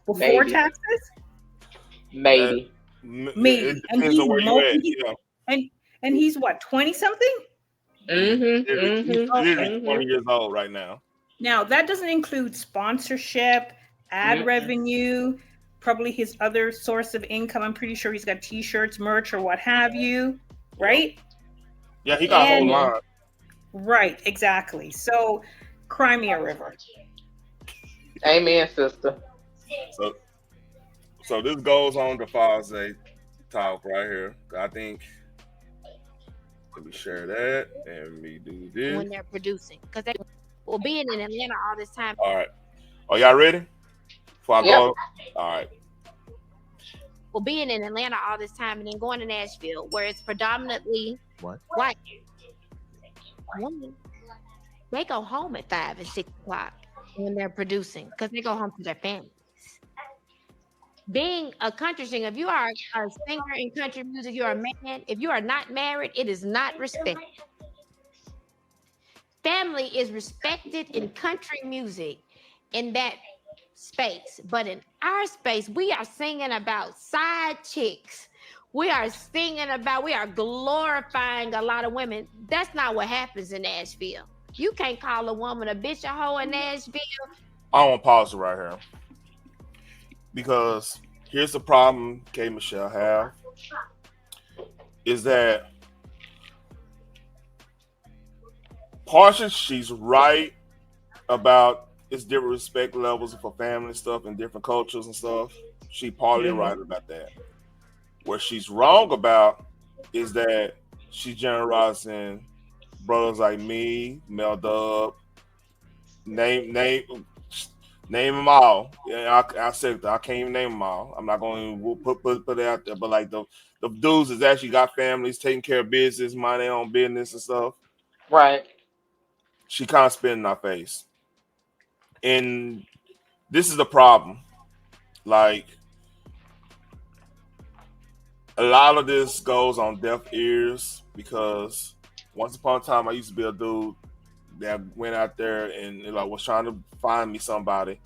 before Maybe. taxes, Uh, Maybe. it maybe, and depends on where you at. Yeah. and he's what, 20 something? Mhm. He's Mhm. literally Okay. 20 Mhm. years old right now. Now, that doesn't include sponsorship, ad Mm. revenue, probably his other source of income. I'm pretty sure he's got t-shirts, merch, or what have you, Yep. right? Yeah, he got a whole And Mhm. line. right, exactly. So, cry me a river. Amen, sister. So this goes on to Father's Day talk right here. I think let me share that and we do this. when they're producing because they well being in Atlanta all this time. All right. Are y'all ready? Before I Yep. go. All right. Well, being in Atlanta all this time and then going to Nashville where it's predominantly What? white women. They go home at 5 and 6 o'clock when they're producing because they go home to their families. Being a country singer, if you are a singer in country music, you're a man. If you are not married, it is not respected. Family is respected in country music in that space. But in our space, we are singing about side chicks. We are glorifying a lot of women. That's not what happens in Nashville. You can't call a woman a bitch, a hoe in Nashville. I want to pause it right here because here's the problem Michelle have is that partially she's right about it's different respect levels for family stuff and different cultures and stuff. She partly right about that. What she's wrong about is that she's generalizing brothers like me, Mel Dub, name them all. Yeah, I said I can't even name them all. I'm not going to put it out there, but like the dudes that actually got families, taking care of business, mind their own business and stuff. Right. She kind of spit in our face, and this is the problem. Like a lot of this goes on deaf ears because once upon a time I used to be a dude that went out there and like was trying to find me somebody.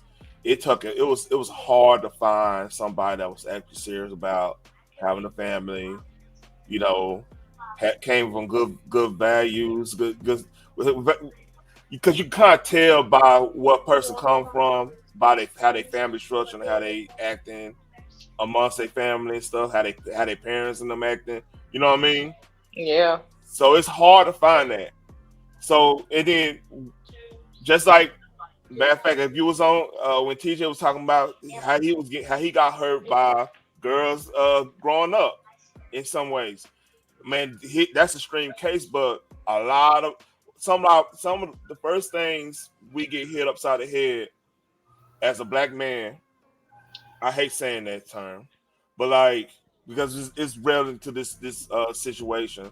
It was hard to find somebody that was actually serious about having a family, you know, came from good values, good because you can't tell by what person come from by how they family structure and how they acting amongst their family and stuff, how their parents and them acting. You know what I mean? Yeah. So it's hard to find that. So and then just like matter of fact, if you was on when TJ was talking about how he got hurt by girls growing up in some ways, man, that's a extreme case. But a lot of some of the first things we get hit upside the head as a black man. I hate saying that term, but like because it's relevant to this situation.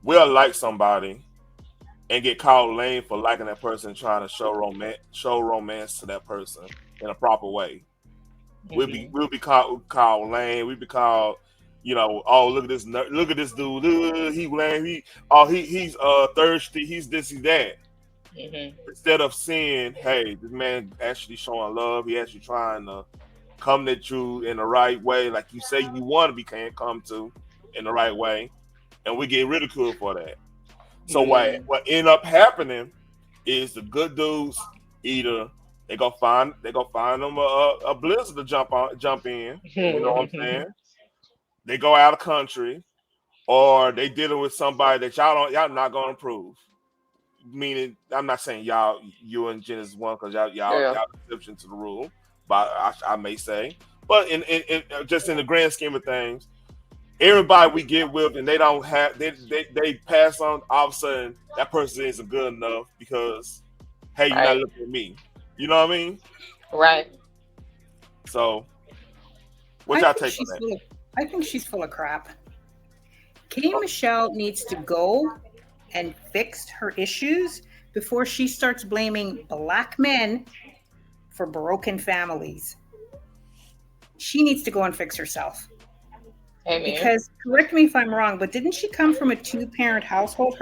We'll like somebody and get called lame for liking that person, trying to show romance to that person in a proper way. We'll be called lame. We'll be called, oh look at this dude, he lame. He's thirsty. He's this, he's that. Instead of seeing, hey, this man actually showing love. He actually trying to come at you in the right way, like you say you want to be can't come to in the right way, and we get ridiculed for that. So what end up happening is the good dudes either they go find them a blizzard to jump in. You know what I'm saying? They go out of country, or they dealing with somebody that y'all not gonna approve. Meaning, I'm not saying you and Genesis one because y'all exception to the rule, but I may say, but in just in the grand scheme of things, everybody we get with and they don't have they pass on, all of a sudden that person isn't good enough because hey, you're not looking at me. You know what I mean? Right. So what y'all take on that? I think she's full of crap. Michelle needs to go and fix her issues before she starts blaming black men for broken families. She needs to go and fix herself. Amen. Because correct me if I'm wrong, but didn't she come from a 2-parent household?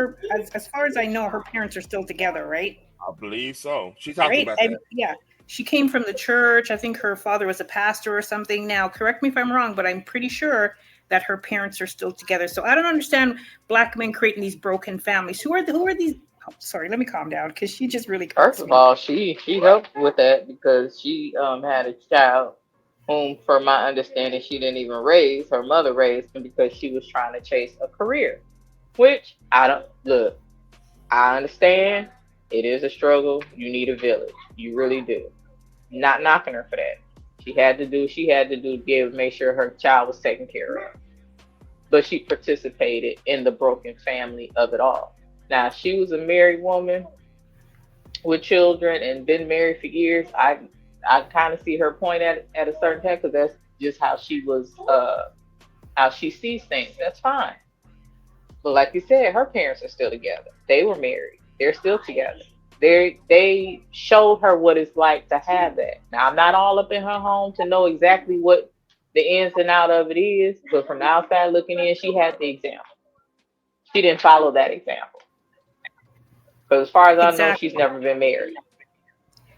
As far as I know, her parents are still together, right? I believe so. She talked about that. Yeah. She came from the church. I think her father was a pastor or something. Now, correct me if I'm wrong, but I'm pretty sure that her parents are still together. So I don't understand black men creating these broken families. Who are these? Oh, sorry, let me calm down because she just really. First of all, she helped with that because she had a child whom, for my understanding, she didn't even raise. Her mother raised him because she was trying to chase a career, which I understand. It is a struggle. You need a village. You really do. Not knocking her for that. She had to make sure her child was taken care of. But she participated in the broken family of it all. Now, if she was a married woman with children and been married for years, I kind of see her point at a certain time because that's just how she was, how she sees things. That's fine. But like you said, her parents are still together. They were married. They're still together. They showed her what it's like to have that. Now I'm not all up in her home to know exactly what the ins and out of it is, but from the outside looking in, she had the example. She didn't follow that example. But as far as I know, she's Exactly. never been married.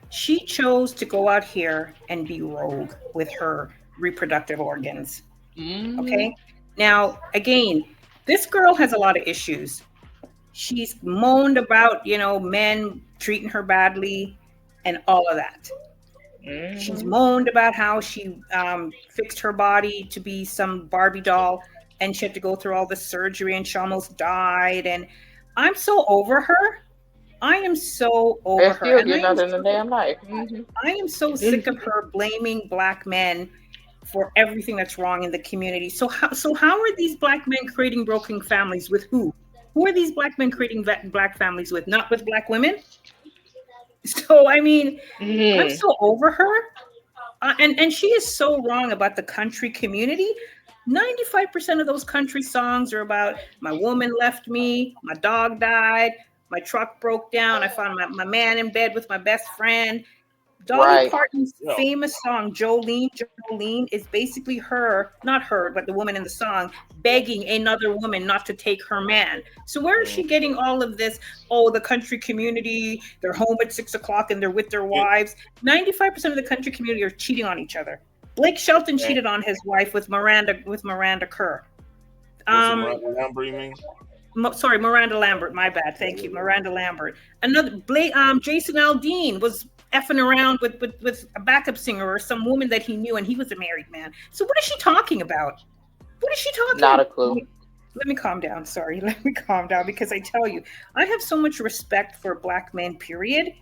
She chose to go out here and be rogue with her reproductive organs. Okay. Now, again, this girl has a lot of issues. She's moaned about, men treating her badly and all of that. She's moaned about how she fixed her body to be some Barbie doll and she had to go through all the surgery and she almost died. And I'm so over her. I am so over They're her. still And getting out in the damn life. I am so sick of her blaming black men for everything that's wrong in the community. So how are these black men creating broken families with who? Who are these black men creating black families with? Not with black women? So, I mean, I'm so over her. And she is so wrong about the country community. 95% of those country songs are about my woman left me, my dog died, my truck broke down, I found my man in bed with my best friend. Dolly Parton's famous song, Jolene, is basically her, not her, but the woman in the song, begging another woman not to take her man. So where is she getting all of this? Oh, the country community, they're home at 6:00 and they're with their wives. 95% of the country community are cheating on each other. Blake Shelton cheated on his wife with Miranda Kerr. Miranda Lambert, you mean? Sorry, Miranda Lambert. My bad. Thank you, Miranda Lambert. Another Jason Aldean was effing around with a backup singer or some woman that he knew, and he was a married man. So what is she talking about? What is she talking about? Not a clue. Let me calm down. Sorry, let me calm down because I tell you, I have so much respect for black men, period,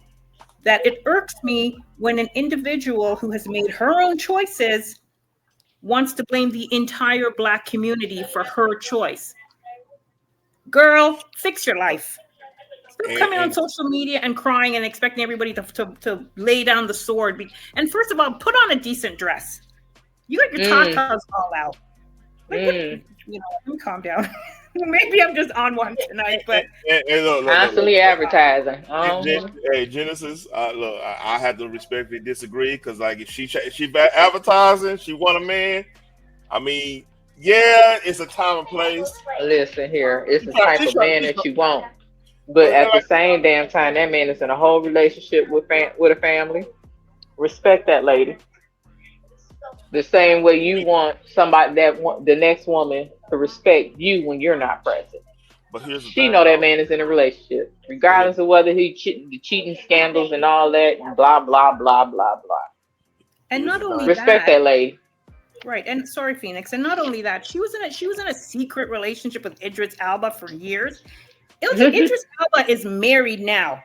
that it irks me when an individual who has made her own choices wants to blame the entire black community for her choice. Girl, fix your life. Stop coming on social media and crying and expecting everybody to lay down the sword. And first of all, put on a decent dress. You got your tatas all out. Like, let me calm down. Maybe I'm just on one tonight, but look, constantly advertising. Hey, Genesis, look, I have to respectfully disagree because, like, if she advertising, she want a man. I mean, yeah, it's a time and place. Listen here, it's the type of man that you want, but at the same damn time, that man is in a whole relationship with a family. Respect that lady. The same way you want somebody the next woman to respect you when you're not present. But here's the she thing. Know that man is in a relationship, regardless of whether the cheating scandals and all that, and blah blah blah blah blah. And not only respect that lady. Right, and sorry, Phoenix, and not only that, she was in a secret relationship with Idris Elba for years. Idris Elba is married now,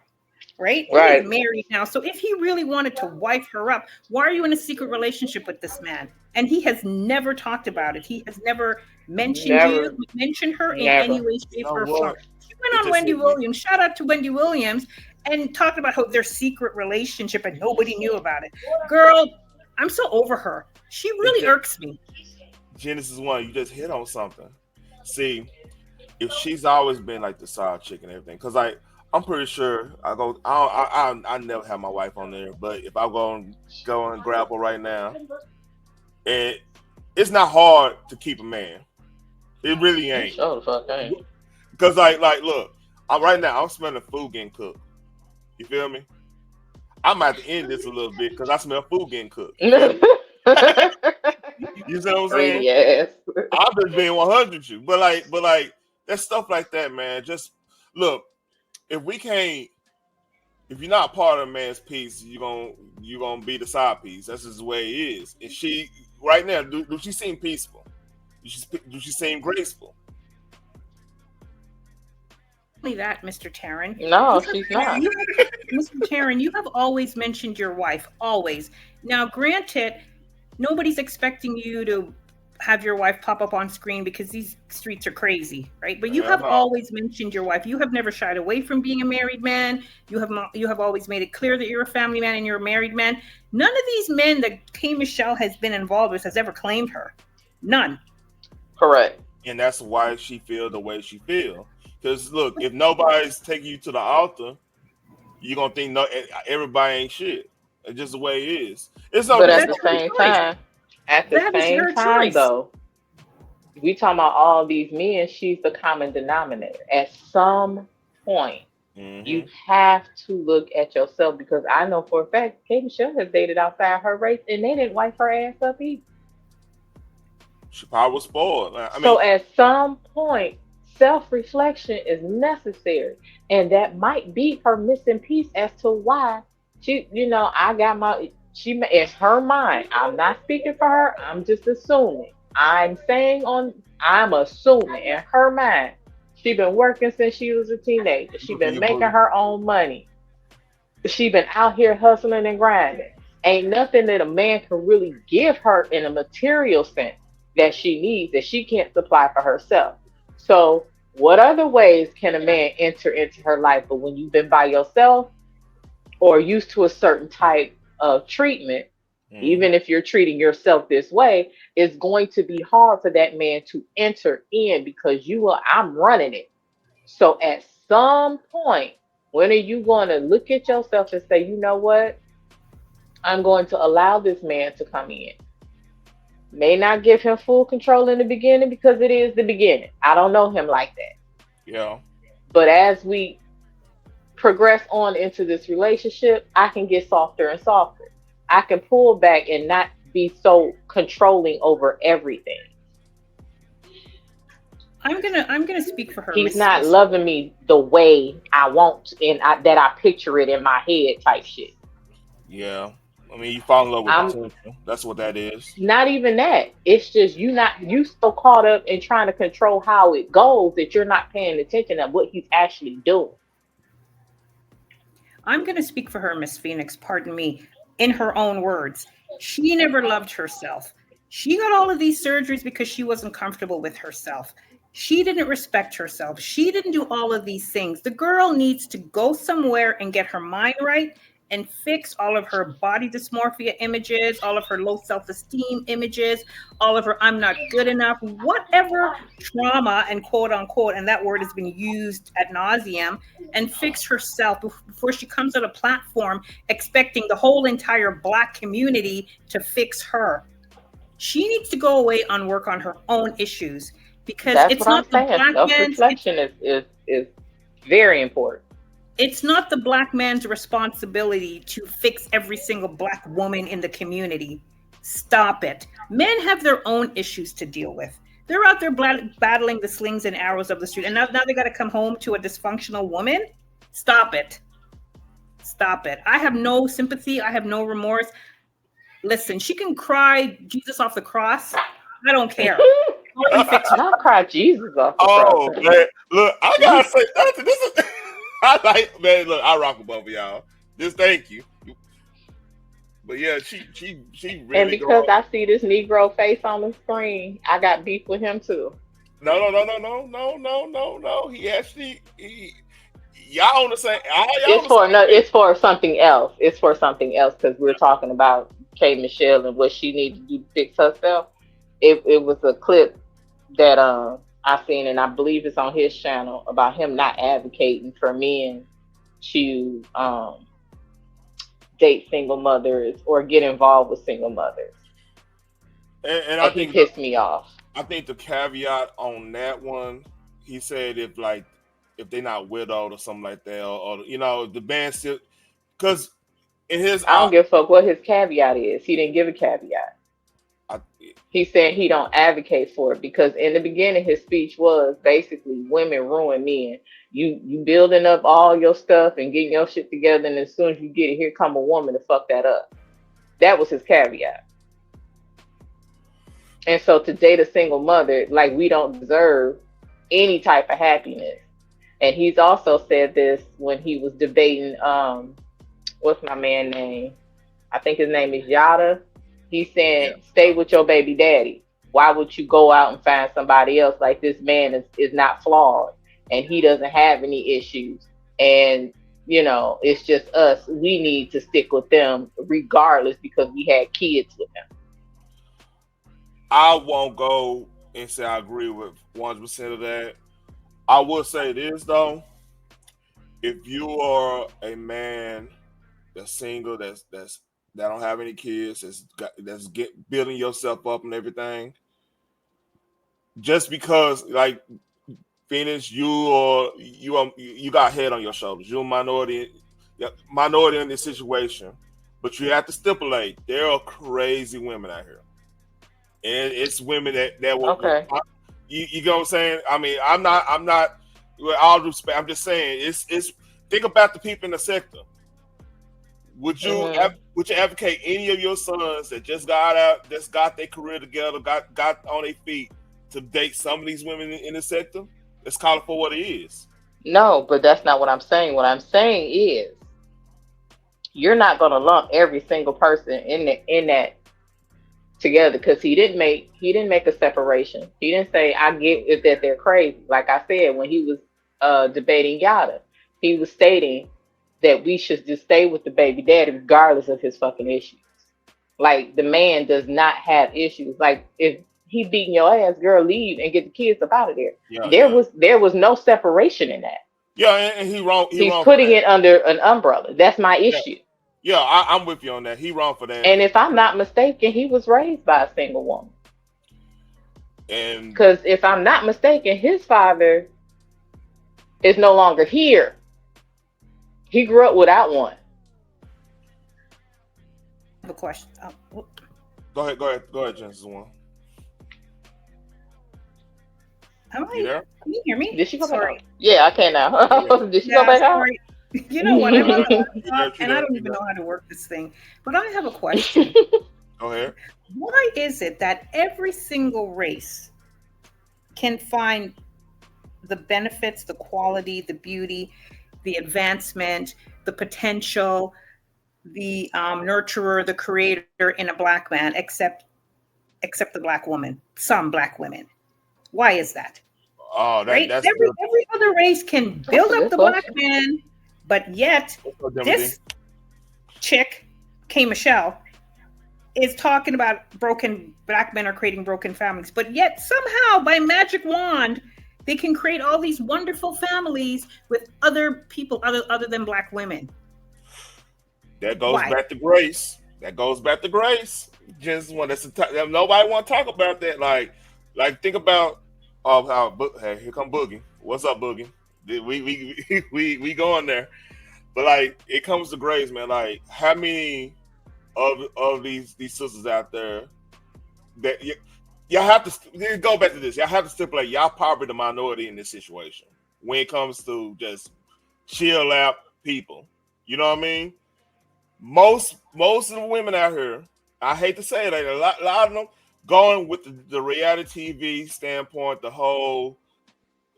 right? Right. He is married now. So if he really wanted to wife her up, why are you in a secret relationship with this man? And he has never talked about it. He has never mentioned her in any way, shape, or form. She went on Wendy Williams. Shout out to Wendy Williams, and talked about how their secret relationship and nobody knew about it. Girl, I'm so over her. She really irks me. Genesis 1, you just hit on something. See, if she's always been like the side chick and everything, because I'm pretty sure I never have my wife on there, but if I go and grab her right now, and it's not hard to keep a man. It really ain't. Oh, the fuck ain't. Because look, right now I'm smelling food getting cooked. You feel me? I'm about to end this a little bit because I smell food getting cooked. You see what I'm saying? Yes. I'm just being 100 with you. But like that stuff like that, man. Just look, if you're not part of a man's piece, you're gonna be the side piece. That's just the way it is. And she right now, do she seem peaceful? Do she seem graceful? Only that, Mr. Taryn. No, she's not. Mr. Taryn, you have always mentioned your wife, always. Now, granted, nobody's expecting you to have your wife pop up on screen because these streets are crazy, right? But you have always mentioned your wife. You have never shied away from being a married man. You have always made it clear that you're a family man and you're a married man. None of these men that Michelle has been involved with has ever claimed her. None. Correct. And that's why she feel the way she feel. Because look, if nobody's taking you to the altar, you're gonna think no, everybody ain't shit. It's just the way it is. It's no But at That's the her disrespect. same choice. time, That is her choice. though, we talking about all these men. She's the common denominator. At some point, you Mm-hmm. have to look at yourself because I know for a fact, Kate Michelle has dated outside her race, and they didn't wipe her ass up either. She probably was spoiled. I So mean, at some point, self-reflection is necessary. And that might be her missing piece as to why I got in her mind, I'm not speaking for her, I'm just assuming. I'm assuming in her mind, she been working since she was a teenager. She good for been you, making boo. her own money. She been out here hustling and grinding. Ain't nothing that a man can really give her in a material sense that she needs that she can't supply for herself. So, what other ways can a man enter into her life? But when you've been by yourself or used to a certain type of treatment, Mm-hmm. even if you're treating yourself this way, it's going to be hard for that man to enter in because I'm running it. So at some point, when are you going to look at yourself and say, you know what? I'm going to allow this man to come in. May not give him full control in the beginning because it is the beginning. I don't know him like that. Yeah. But as we progress on into this relationship, I can get softer and softer. I can pull back and not be so controlling over everything. I'm gonna speak for her, He's Miss not Miss. loving me the way I want and that I picture it in my head type shit. Yeah. I mean, you fall in love with I'm potential. That's what that is. not even that. It's just you so caught up in trying to control how it goes that you're not paying attention to what he's actually doing. I'm gonna speak for her, Miss Phoenix. Pardon me. In her own words, she never loved herself. She got all of these surgeries because she wasn't comfortable with herself. She didn't respect herself. She didn't do all of these things. The girl needs to go somewhere and get her mind right and fix all of her body dysmorphia images, all of her low self esteem images, all of her I'm not good enough, whatever trauma and quote unquote, and that word has been used ad nauseum, and fix herself before she comes on a platform expecting the whole entire Black community to fix her. She needs to go away and work on her own issues because That's it's what I'm not the saying. Black Self man's reflection is very important. it's not the Black man's responsibility to fix every single Black woman in the community. Stop it. Men have their own issues to deal with. They're out there battling the slings and arrows of the street, and now they got to come home to a dysfunctional woman. Stop it. Stop it. I have no sympathy. I have no remorse. Listen, she can cry Jesus off the cross. I don't care. Let me fix her. Not cry Jesus off the cross, Oh honey. man, look, I You gotta say something. This is I like man. Look, I rock with both of y'all. Just thank you. But yeah, she and really because go. I see this Negro face on the screen, I got beef with him too. No. He actually y'all on the same. Y'all on It's the for no, same page. it's for something else. It's for something else because we're talking about K Michelle and what she needs to do to fix herself. It was a clip that I seen and I believe it's on his channel about him not advocating for men to date single mothers or get involved with single mothers. And And he pissed me off. I think the caveat on that one, he said if they're not widowed or something like that, or the band still because in his I don't give a fuck what his caveat is. He didn't give a caveat. I, He said he don't advocate for it because in the beginning his speech was basically women ruin men. You building up all your stuff and getting your shit together, and as soon as you get it, here come a woman to fuck that up. That was his caveat. And so to date a single mother, like we don't deserve any type of happiness. And he's also said this when he was debating what's my man name? I think his name is Yada. He's saying, stay with your baby daddy. Why would you go out and find somebody else like this man is not flawed and he doesn't have any issues? And, it's just us. We need to stick with them regardless because we had kids with them. I won't go and say I agree with 100% of that. I will say this though: if you are a man that's single, that don't have any kids, that's building yourself up and everything, just because like Phoenix, you got head on your shoulders. You're a minority in this situation, but you have to stipulate there are crazy women out here, and it's women that will. Okay. You know what I'm saying? I mean, I'm not. With all due respect, I'm just saying it's. Think about the people in the sector. Would you advocate any of your sons that just got out, just got their career together, got on their feet to date some of these women in the sector? Let's call it for what it is. No, but that's not what I'm saying. What I'm saying is you're not going to lump every single person in that together, because he didn't make a separation. He didn't say I get it that they're crazy. Like I said, when he was debating Yada, he was stating that we should just stay with the baby daddy regardless of his fucking issues. Like, the man does not have issues. Like, if he beating your ass, girl, leave and get the kids up out of there. There was no separation in that. Yeah, and he wrong. He's putting it under an umbrella. That's my issue. Yeah, I'm with you on that. He wrong for that. And if I'm not mistaken, he was raised by a single woman. And because if I'm not mistaken, his father is no longer here. He grew up without one. I have a question. Go ahead, Genesis One. Am I? Can you hear me? Did she go Sorry. back out? Yeah, I can now. Did she go back out? You know what? I'm on the laptop, and I don't even know how to work this thing. But I have a question. Go ahead. Why is it that every single race can find the benefits, the quality, the beauty, the advancement, the potential, the nurturer, the creator in a black man, except the black woman, some black women? Why is that? Oh, right? Every other race can build up the black man, but yet this chick, kmichelle, is talking about broken black men are creating broken families, but yet somehow by magic wand they can create all these wonderful families with other people other than black women. That goes back to grace. Just one nobody want to talk about that. Like think about how hey, here come Boogie. What's up, Boogie? We going there. But like it comes to grace, man. Like how many of these sisters out there that y'all have to go back to this. Y'all have to stipulate y'all probably the minority in this situation when it comes to just chill out people. You know what I mean? Most of the women out here, I hate to say it, like a lot of them going with the reality TV standpoint, the whole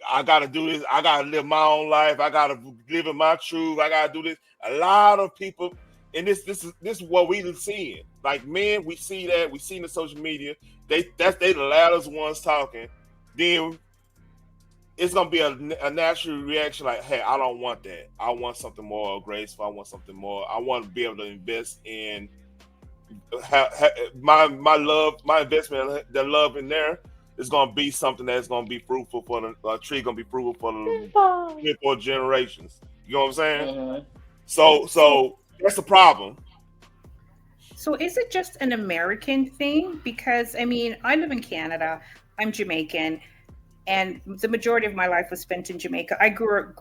I gotta do this, I gotta live my own life, I gotta live in my truth, I gotta do this. A lot of people, and this is what we seeing. Like men, we see that, we see in the social media, they the loudest ones talking. Then it's gonna be a natural reaction, like, hey, I don't want that. I want something more graceful. I want something more. I want to be able to invest in my love, my investment, the love in there is gonna be something that's gonna be fruitful for the tree, gonna be fruitful for the 3 or 4 generations. You know what I'm saying? Mm-hmm. So that's the problem. So is it just an American thing? Because I mean, I live in Canada. I'm Jamaican. And the majority of my life was spent in Jamaica. I grew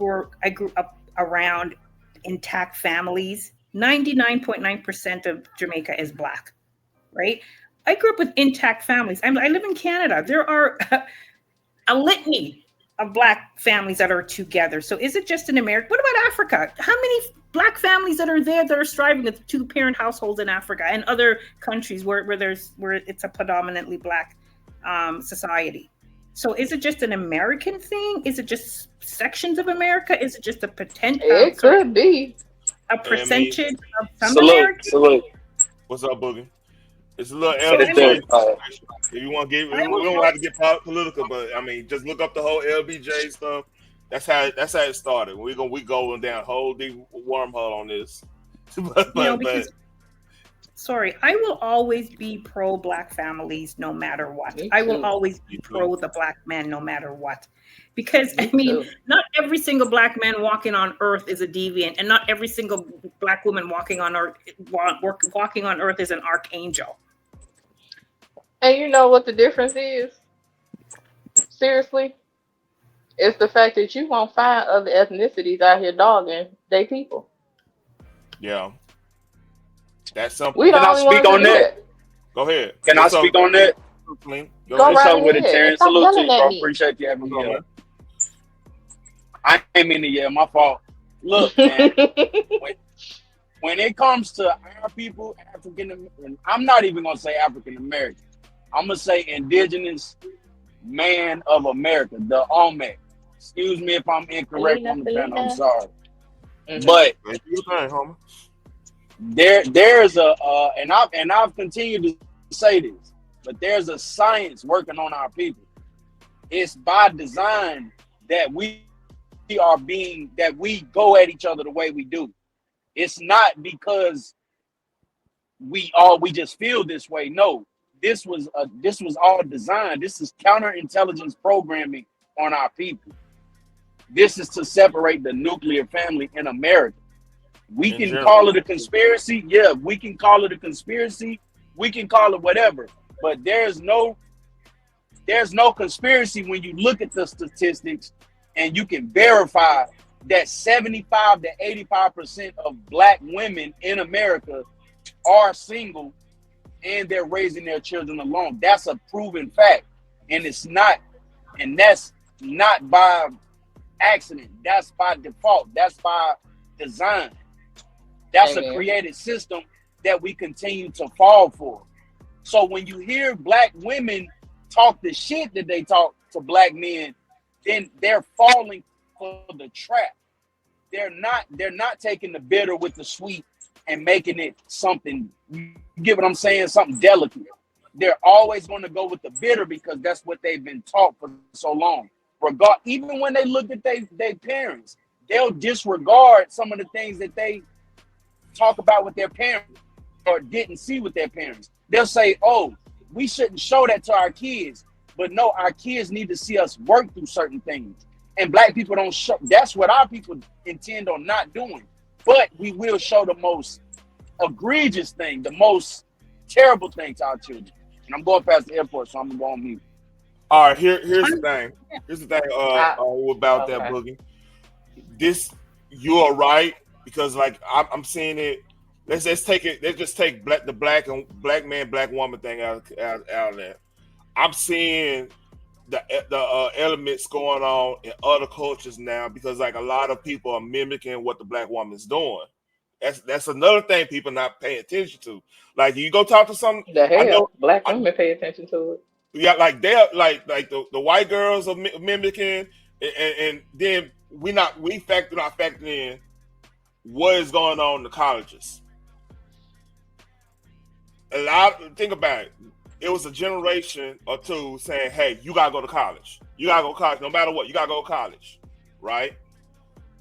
up around intact families. 99.9% of Jamaica is black, right? I grew up with intact families. I live in Canada. There are a litany of black families that are together. So is it just in America? What about Africa? How many black families that are there that are striving with 2-parent households in Africa and other countries where it's a predominantly black society? So is it just an American thing? Is it just sections of America? Is it just a potential? It could be a percentage of some Americans. What's up, Boogie? It's a little LBJ. If you want to get, we don't have to get political, but I mean, just look up the whole LBJ stuff. That's how it started. We going down a whole deep wormhole on this. but sorry, I will always be pro black families no matter what. I will always be pro the black man no matter what. Because Me I mean, too. not every single black man walking on earth is a deviant, and not every single black woman walking on earth is an archangel. And you know what the difference is? Seriously, it's the fact that you won't find other ethnicities out here dogging they people. Yeah, that's simple. We the Can I only speak ones that on do that? that. Go ahead. Can I What's up, speak on that? Clean? Go Go ahead. What's right up with it, ahead and Terrence? stop Salute to yelling you, at bro. me. Appreciate you having What's me up, here. man? I ain't mean to yell. My fault. Look, man. When it comes to our people, I'm not even gonna say African American. I'm gonna say indigenous man of America, the OMEC. Excuse me if I'm incorrect Selena, on the panel. I'm Selena. sorry, Mhm. but Let's do the thing, homie. there's a I've continued to say this, but there's a science working on our people. It's by design that we go at each other the way we do. It's not because we just feel this way. No, this was all designed. This is counterintelligence programming on our people. This is to separate the nuclear family in America. We In can general. call it a conspiracy. Yeah, we can call it a conspiracy. We can call it whatever. But there's no conspiracy when you look at the statistics and you can verify that 75 to 85% of black women in America are single and they're raising their children alone. That's a proven fact. And that's not by accident. That's by default. That's by design. That's a Amen. created system that we continue to fall for. So when you hear black women talk the shit that they talk to black men, then they're falling for the trap. They're not taking the bitter with the sweet and making it something, you get what I'm saying, something delicate. They're always going to go with the bitter because that's what they've been taught for so long. Even when they look at their parents, they'll disregard some of the things that they talk about with their parents or didn't see with their parents. They'll say, oh, we shouldn't show that to our kids. But no, our kids need to see us work through certain things. And black people don't show. That's what our people intend on not doing. But we will show the most egregious thing, the most terrible thing to our children. And I'm going past the airport, so I'm going to go on mute. All right, here's the thing. Here's the thing about that, Okay. Boogie. You are right, because like I'm seeing it. Let's just take it. Let's just take the black man, black woman thing out of there. I'm seeing the elements going on in other cultures now, because like a lot of people are mimicking what the black woman's doing. That's another thing people not paying attention to. Like you go talk to some, The I know, hell, black women pay attention to it. yeah, like they're like the white girls are mimicking, and then we not factoring in what is going on in the colleges. Think about it. It was a generation or two saying, "Hey, you gotta go to college. You gotta go to college, no matter what. You gotta go to college, right?"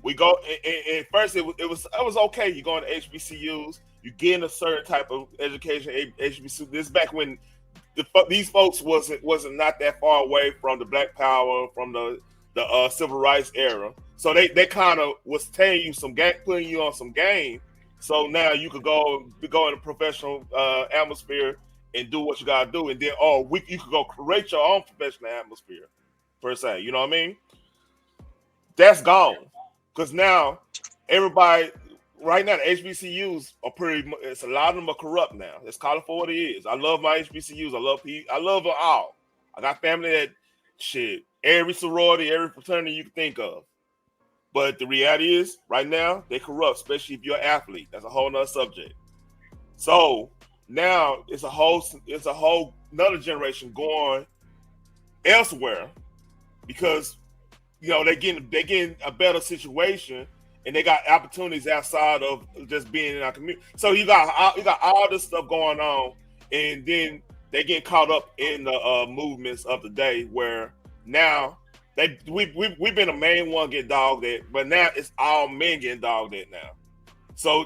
We go, and first it was okay. You going to HBCUs, you getting a certain type of education. HBCU. This is back when these folks wasn't not that far away from the Black Power, from the civil rights era. So they kind of was telling you putting you on some game. So now you could go in a professional atmosphere and do what you gotta do, and then you could go create your own professional atmosphere per se. You know what I mean? That's gone, because now everybody right now the HBCUs are it's a lot of them are corrupt now. Let's call it for what it is. I love my HBCUs. I love them all. I got family that every sorority, every fraternity you can think of. But the reality is, right now, they corrupt, especially if you're an athlete. That's a whole nother subject. So now it's a whole another generation going elsewhere, because they're getting a better situation, and they got opportunities outside of just being in our community. So you got all this stuff going on, and then they get caught up in the movements of the day, where now we've been a main one get dogged at, but now it's all men getting dogged at now. So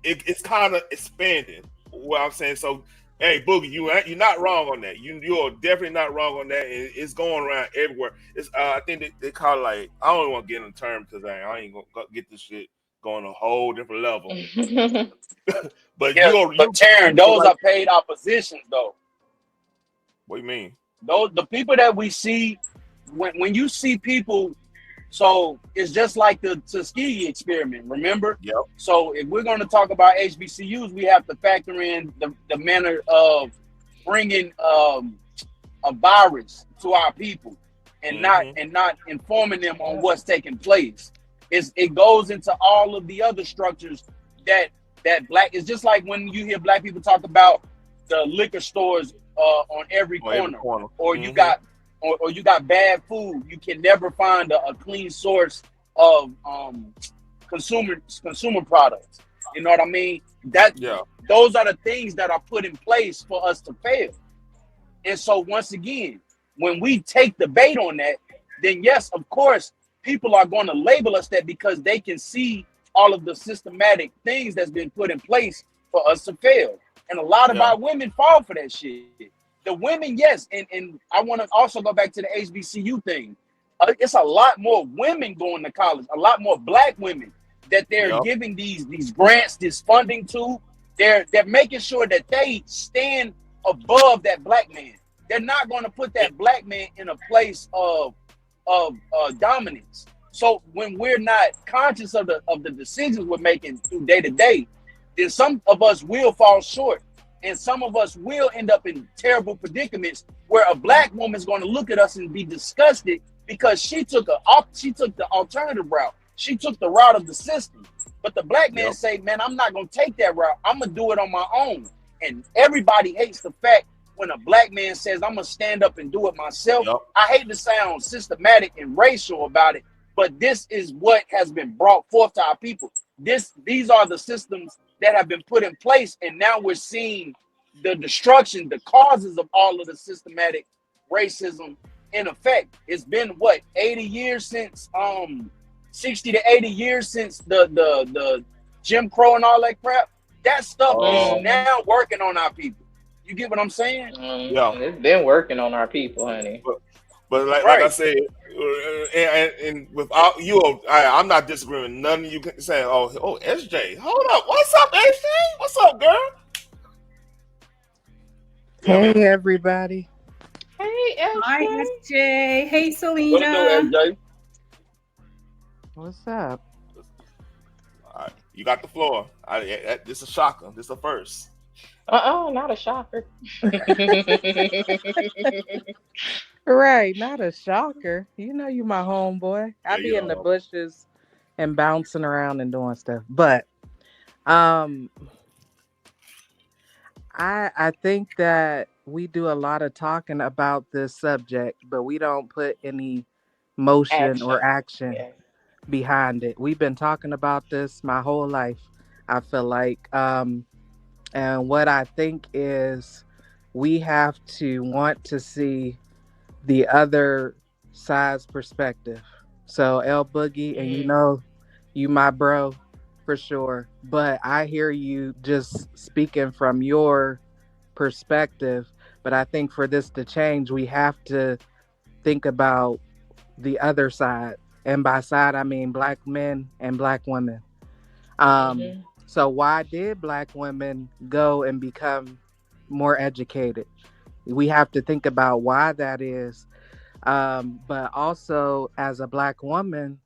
it's kind of expanding. What I'm saying, so Hey, Boogie, you're not wrong on that. You're definitely not wrong on that. It's going around everywhere. It's I think they call it like, I don't want to get in the term because I ain't gonna get this shit going a whole different level. But Yeah, but Taryn, those are paid oppositions though. What do you mean? Those the people that we see when you see people. So it's just like the Tuskegee experiment, remember? Yep. So if we're going to talk about HBCUs, we have to factor in the manner of bringing a virus to our people and not informing them on what's taking place. It goes into all of the other structures that black. It's just like when you hear black people talk about the liquor stores on every corner. Or you got. Or you got bad food. You can never find a clean source of consumer products. You know what I mean? Those are the things that are put in place for us to fail. And so once again, when we take the bait on that, then yes, of course, people are going to label us that because they can see all of the systematic things that's been put in place for us to fail. And a lot of our women fall for that shit. The women, yes, and I want to also go back to the HBCU thing. It's a lot more women going to college, a lot more black women that they're giving these grants, this funding to. They're making sure that they stand above that black man. They're not going to put that black man in a place of dominance. So when we're not conscious of the decisions we're making through day to day, then some of us will fall short. And some of us will end up in terrible predicaments where a black woman's going to look at us and be disgusted because she took the alternative route. She took the route of the system. But the black man say, man, I'm not going to take that route. I'm going to do it on my own. And everybody hates the fact when a black man says, I'm going to stand up and do it myself. I hate to sound systematic and racial about it, but this is what has been brought forth to our people. These are the systems that have been put in place, and now we're seeing the destruction, the causes of all of the systematic racism in effect. It's been 80 years since 60 to 80 years since the Jim Crow and all that crap. That stuff is now working on our people. You get what I'm saying? It's been working on our people, honey. But like I said, and without you, I'm not disagreeing with none of you saying, oh, SJ, hold up. What's up, SJ? What's up, girl? Hey, everybody. Hey, SJ. Hi, SJ. Hey, Selena. What do, SJ? What's up? All right, you got the floor. This is a shocker. This is a first. Not a shocker. Right, not a shocker. You know you my homeboy. I be in the bushes and bouncing around and doing stuff. But I think that we do a lot of talking about this subject, but we don't put any motion or action behind it. We've been talking about this my whole life, I feel like. And what I think is we have to want to see the other side's perspective. So L Boogie, and you know, you my bro for sure. But I hear you just speaking from your perspective. But I think for this to change, we have to think about the other side. And by side, I mean black men and black women. So why did black women go and become more educated? We have to think about why that is. But also as a black woman,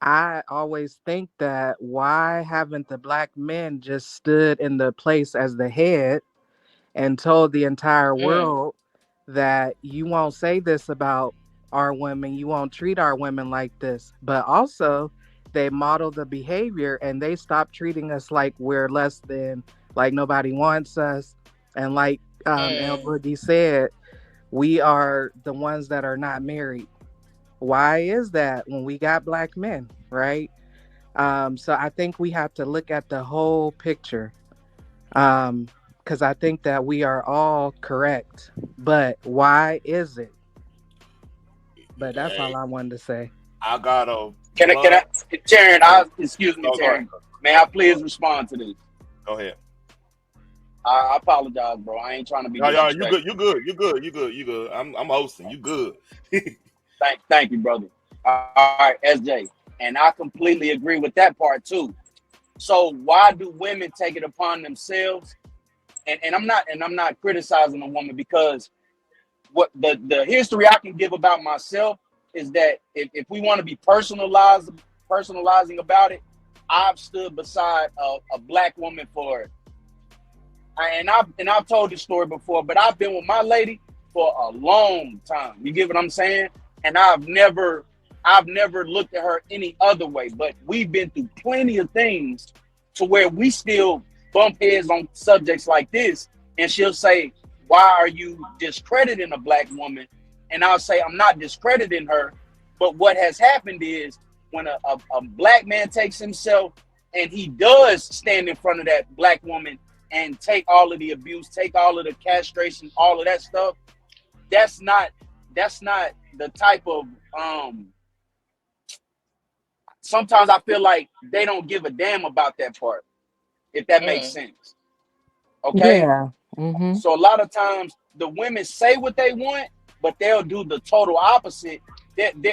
I always think that why haven't the black men just stood in the place as the head and told the entire world that you won't say this about our women, you won't treat our women like this, but also they model the behavior and they stop treating us like we're less than, like nobody wants us. And like El Boogie said, we are the ones that are not married. Why is that when we got black men, right? So I think we have to look at the whole picture. Because I think that we are all correct. But why is it? But that's all I wanted to say. I got a... Can I, Taryn, excuse me, Taryn. May I please respond to this? Go ahead. I apologize, bro. I ain't trying to be No, you disrespectful. good. You good. I'm hosting. You good. Thank you, brother. All right, SJ, and I completely agree with that part too. So why do women take it upon themselves? And I'm not criticizing a woman, because what the history I can give about myself is that if we want to be personalizing about it, I've stood beside a black woman for, and I've told this story before, but I've been with my lady for a long time. You get what I'm saying? And I've never looked at her any other way. But we've been through plenty of things to where we still bump heads on subjects like this. And she'll say, "Why are you discrediting a black woman?" And I'll say, "I'm not discrediting her. But what has happened is when a black man takes himself and he does stand in front of that black woman and take all of the abuse, take all of the castration, all of that stuff, that's not the type of sometimes I feel like they don't give a damn about that part, if that makes sense. Okay? Yeah. Mm-hmm. So a lot of times the women say what they want, but they'll do the total opposite.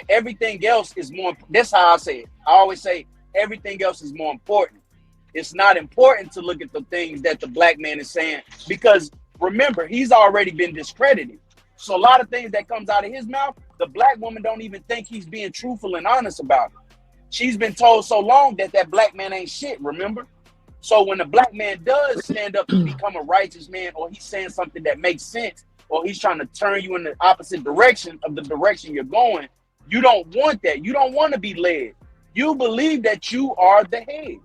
Everything else is more. That's how I say it. I always say everything else is more important. It's not important to look at the things that the black man is saying, because remember, he's already been discredited. So a lot of things that comes out of his mouth, the black woman don't even think he's being truthful and honest about it. She's been told so long that black man ain't shit, remember? So when the black man does stand up to become a righteous man, or he's saying something that makes sense, or he's trying to turn you in the opposite direction of the direction you're going, you don't want that. You don't want to be led. You believe that you are the head.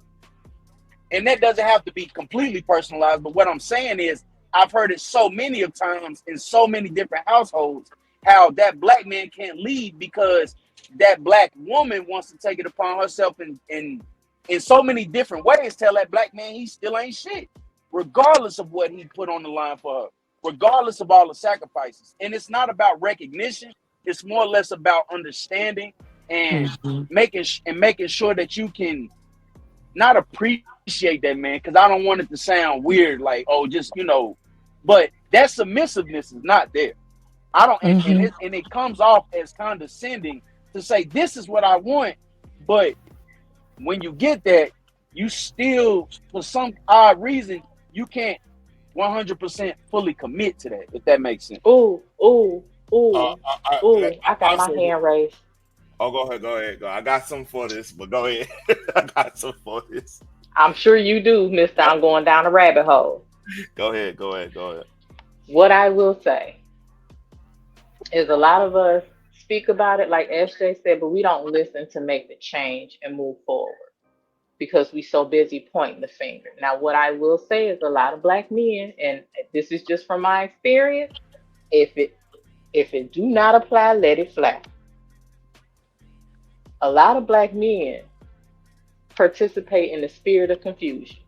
And that doesn't have to be completely personalized, but what I'm saying is I've heard it so many of times in so many different households, how that black man can't lead because that black woman wants to take it upon herself in so many different ways, tell that black man he still ain't shit, regardless of what he put on the line for her, regardless of all the sacrifices. And it's not about recognition. It's more or less about understanding and making sure that you can not appreciate that man, because I don't want it to sound weird, like, oh, just, but that submissiveness is not there. I don't, and it comes off as condescending to say, this is what I want, but when you get that, you still, for some odd reason, you can't 100% fully commit to that, if that makes sense. Ooh. I got my hand raised. Oh, go ahead. I got some for this, but go ahead. I got some for this. I'm sure you do, mister. I'm going down a rabbit hole. Go ahead. What I will say is a lot of us speak about it, like SJ said, but we don't listen to make the change and move forward because we so busy pointing the finger. Now, what I will say is a lot of black men, and this is just from my experience, if it do not apply, let it fly. A lot of black men participate in the spirit of confusion.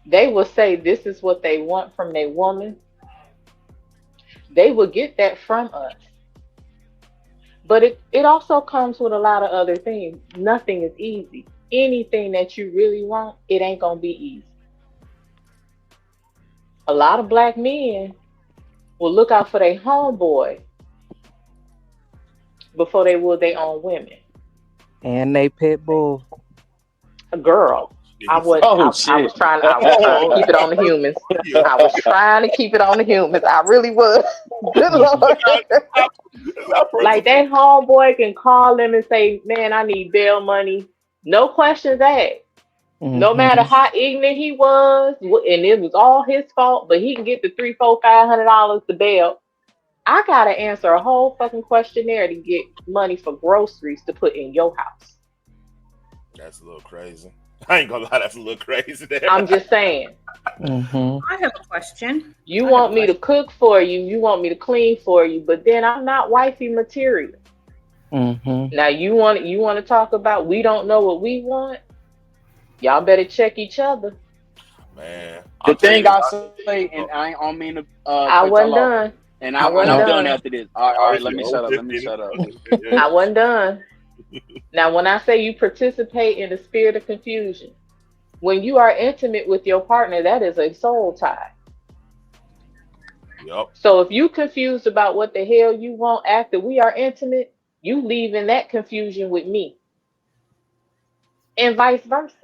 They will say this is what they want from their woman. They will get that from us. But it also comes with a lot of other things. Nothing is easy. Anything that you really want, it ain't going to be easy. A lot of black men will look out for their homeboy before they would their own women. And they pit bull. A girl. I was trying to keep it on the humans. I was trying to keep it on the humans. I really was. Good Lord. Like that homeboy can call them and say, man, I need bail money. No questions asked. No matter how ignorant he was, and it was all his fault, but he can get the $300, $400, $500 to bail. I gotta answer a whole fucking questionnaire to get money for groceries to put in your house. That's a little crazy. I ain't gonna lie, that's a little crazy there. I'm just saying. I have a question. You want me to cook for you, you want me to clean for you, but then I'm not wifey material. Now you want to talk about we don't know what we want? Y'all better check each other. Man, the thing I say, and I don't mean to. I wasn't done. And I'm done after this. All right, let me shut up. I wasn't done. Now, when I say you participate in the spirit of confusion, When you are intimate with your partner, that is a soul tie. Yep. So if you confused about what the hell you want after we are intimate, you leave in that confusion with me, and vice versa.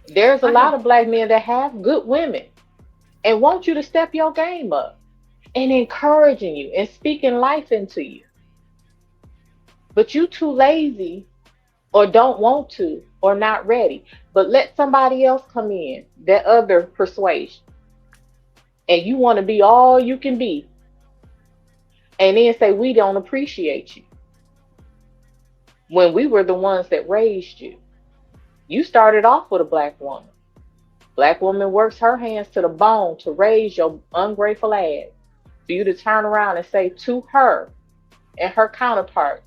There's a I have lot of black men that have good women and want you to step your game up and encouraging you and speaking life into you. But you too lazy or don't want to or not ready. But let somebody else come in, that other persuasion, and you want to be all you can be, and then say we don't appreciate you when we were the ones that raised you. You started off with a black woman. Black woman works her hands to the bone to raise your ungrateful ass. For you to turn around and say to her and her counterparts,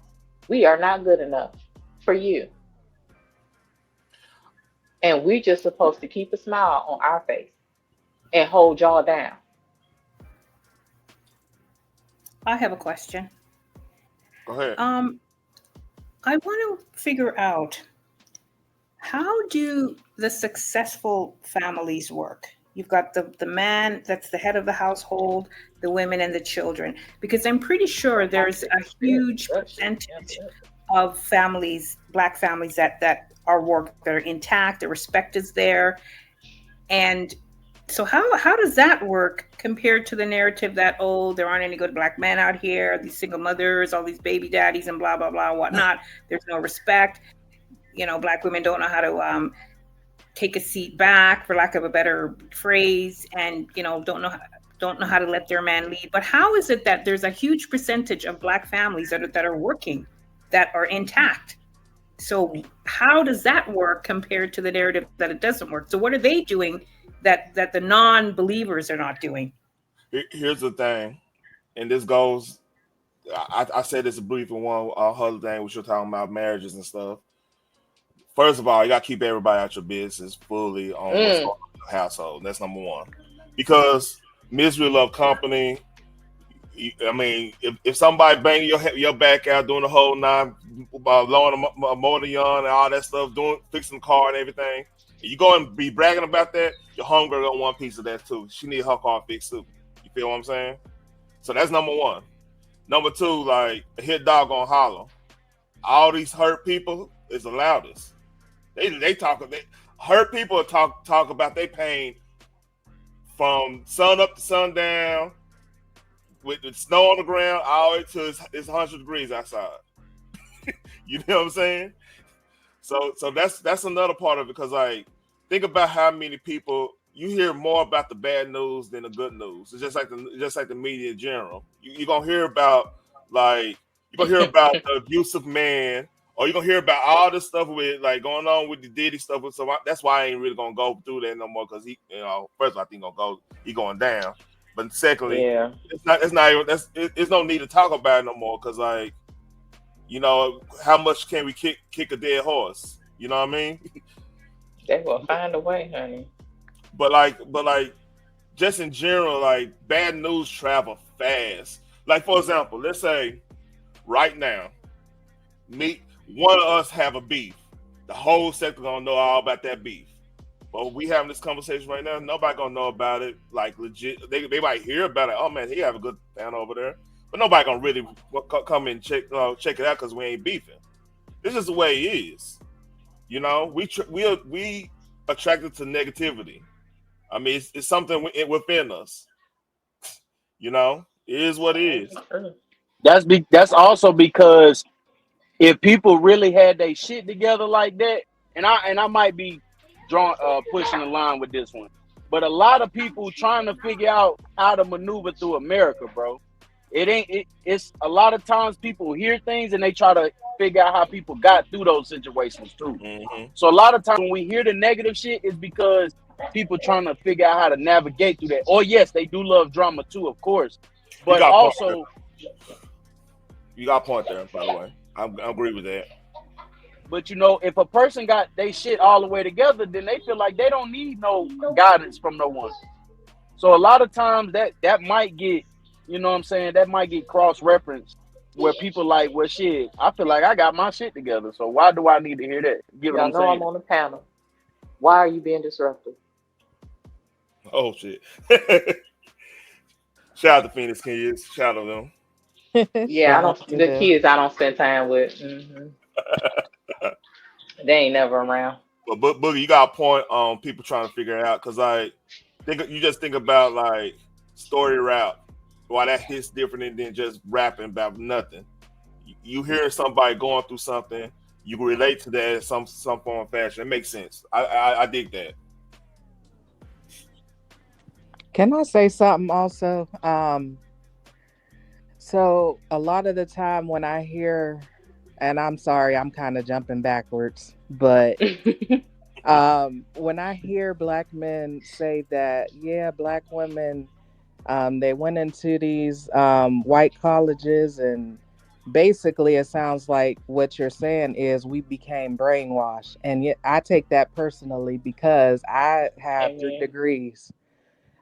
we are not good enough for you. And we just supposed to keep a smile on our face and hold y'all down. I have a question. Go ahead. I want to figure out, how do the successful families work? You've got the man that's the head of the household, the women, and the children. Because I'm pretty sure there's a huge percentage of families, black families, that are that are intact, the respect is there. And so how does that work compared to the narrative that, oh, there aren't any good black men out here, these single mothers, all these baby daddies, and blah blah blah, whatnot. There's no respect. Black women don't know how to take a seat back, for lack of a better phrase, and don't know how to let their man lead. But how is it that there's a huge percentage of black families that are working, that are intact? So how does that work compared to the narrative that it doesn't work? So what are they doing that the non-believers are not doing? Here's the thing, and this goes. I said this brief in one other thing, which you're talking about marriages and stuff. First of all, you got to keep everybody out your business fully on what's going on in your household. That's number one. Because misery love company. I mean, if somebody banging your back out doing the whole nine, blowing a motor on and all that stuff, fixing the car and everything, and you go and be bragging about that, your homegirl got one piece of that too. She need her car fixed too. You feel what I'm saying? So that's number one. Number two, like a hit dog gonna holler. All these hurt people is the loudest. They hurt people talk about their pain from sun up to sundown, with the snow on the ground all the way to it's 100 degrees outside. You know what I'm saying? So that's another part of it, because like, think about how many people you hear more about the bad news than the good news. It's just like the media in general. You're gonna hear about the abusive man, or you're gonna hear about all this stuff with like going on with the Diddy stuff. So that's why I ain't really gonna go through that no more, because first of all, I think he going down. But secondly, it's no need to talk about it no more, because like, how much can we kick a dead horse? You know what I mean? They will find a way, honey. But like, just in general, like, bad news travel fast. Like, for example, let's say right now, one of us have a beef. The whole sector gonna know all about that beef. But we having this conversation right now, nobody gonna know about it. Like, legit, they might hear about it. Oh man, he have a good fan over there, but nobody gonna really come and check it out, because we ain't beefing. This is the way it is. We attracted to negativity. I mean, it's something within us. It is what it is. That's also because if people really had their shit together like that, and I might be pushing the line with this one, but a lot of people trying to figure out how to maneuver through America, bro. It's a lot of times people hear things and they try to figure out how people got through those situations too. Mm-hmm. So a lot of times when we hear the negative shit, it's because people trying to figure out how to navigate through that. Or yes, they do love drama too, of course, but also you got a point there, by the way. I agree with that. But if a person got they shit all the way together, then they feel like they don't need no guidance from no one. So a lot of times that might get, that might get cross-referenced where people like, well, shit, I feel like I got my shit together, so why do I need to hear that? Get what Y'all I'm know I'm saying? on the panel. Why are you being disruptive? Oh shit! Shout out to Phoenix Kids. Shout out to them. Yeah, I Shout out don't. to The them. kids I don't spend time with. They ain't never around. But Boogie, you got a point on people trying to figure it out because like you just think about like story rap, why that hits different than just rapping about nothing. You hear somebody going through something, you can relate to that in some form of fashion. It makes sense. I dig that. Can I say something also? So a lot of the time when I hear, and I'm sorry, I'm kind of jumping backwards, but when I hear black men say that, yeah, black women, they went into these white colleges, and basically it sounds like what you're saying is we became brainwashed. And yet I take that personally because I have three Amen. degrees.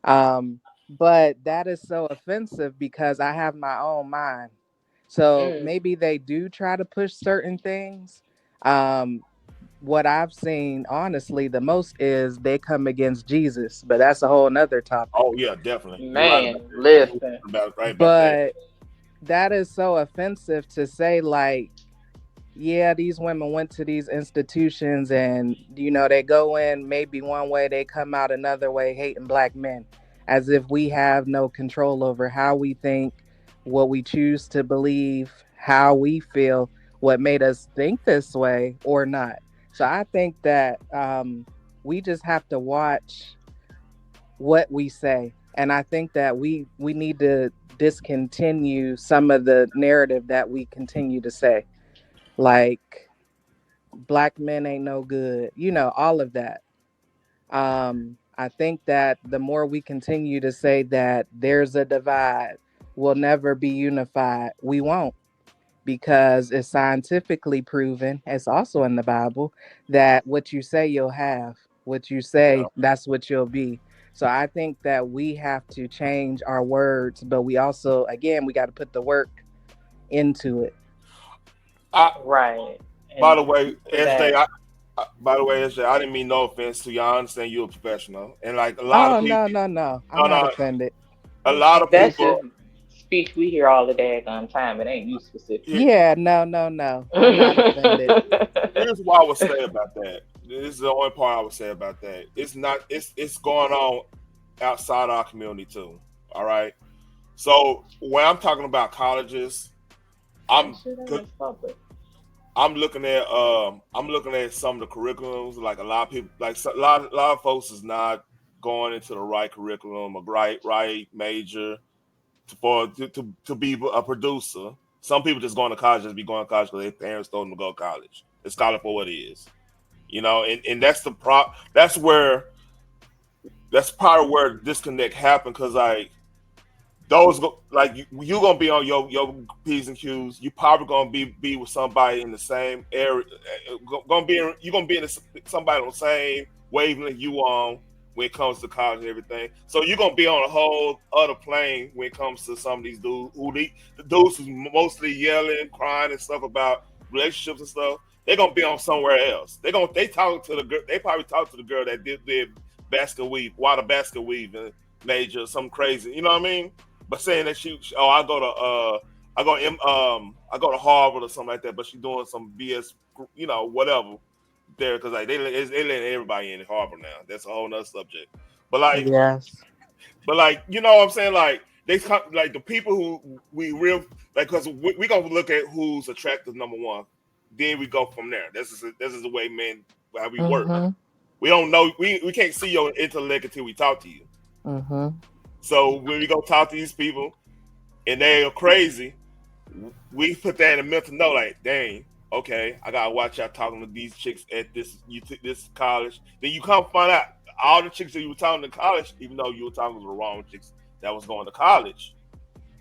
Um, but that is so offensive because I have my own mind. So Mm. maybe they do try to push certain things. Um, what I've seen, honestly, the most is they come against Jesus, but that's a whole nother topic. Oh yeah, definitely. You're right about Man, that. You're listen. right about that. But that is so offensive to say, like, yeah, these women went to these institutions and, they go in maybe one way, they come out another way, hating black men, as if we have no control over how we think, what we choose to believe, how we feel, what made us think this way or not. So I think that we just have to watch what we say. And I think that we need to discontinue some of the narrative that we continue to say. Like, black men ain't no good, all of that. I think that the more we continue to say that there's a divide, we'll never be unified, we won't, because it's scientifically proven, it's also in the Bible, that what you say you'll have, what you Yeah. say, that's what you'll be. So I think that we have to change our words, but we also, again, we got to put the work into it. I, Right. by the And way, SJ, that. by the way, SJ, I didn't mean no offense to you. I understand you're a professional, and like a lot of Oh, people, no, no, no, I'm no, not no, offended. a lot of That's people. just speech we hear all the daggone time. It ain't you Here, specifically. Yeah, no, no, no. I'm not offended. here's what I would say about that. This is the only part I would say about that. It's not. It's going on outside our community too. All right. So when I'm talking about colleges, That I'm shit ain't in public. I'm looking at some of the curriculums. Like a lot of people, like a lot of folks is not going into the right curriculum or right major to be a producer. Some people just going to college just be going to college because their parents told them to go to college. It's college for what it is, and that's the that's part of where disconnect happened because like like you gonna be on your p's and q's. You probably gonna be with somebody in the same area. You gonna be in somebody on the same wavelength you on when it comes to college and everything. So you're gonna be on a whole other plane when it comes to some of these dudes the dudes who's mostly yelling, crying, and stuff about relationships and stuff. They're gonna be on somewhere else. They talk to the girl. They probably talk to the girl that did basket weave, water basket weave, and major something crazy. You know what I mean? But saying that oh, I go to Harvard or something like that, but she's doing some BS, whatever there because like they letting everybody in at Harvard now. That's a whole nother subject. But like, Yes. you know what I'm saying? Like like the people who we real like because we gonna look at who's attractive number one, then we go from there. This is the way men how we work. Mm-hmm. We don't know we can't see your intellect until we talk to you. Mm-hmm. So when we go talk to these people and they are crazy, we put that in a mental note like, dang, okay, I gotta watch out talking to these chicks at this college. Then you come find out all the chicks that you were talking to college, even though you were talking to the wrong chicks that was going to college.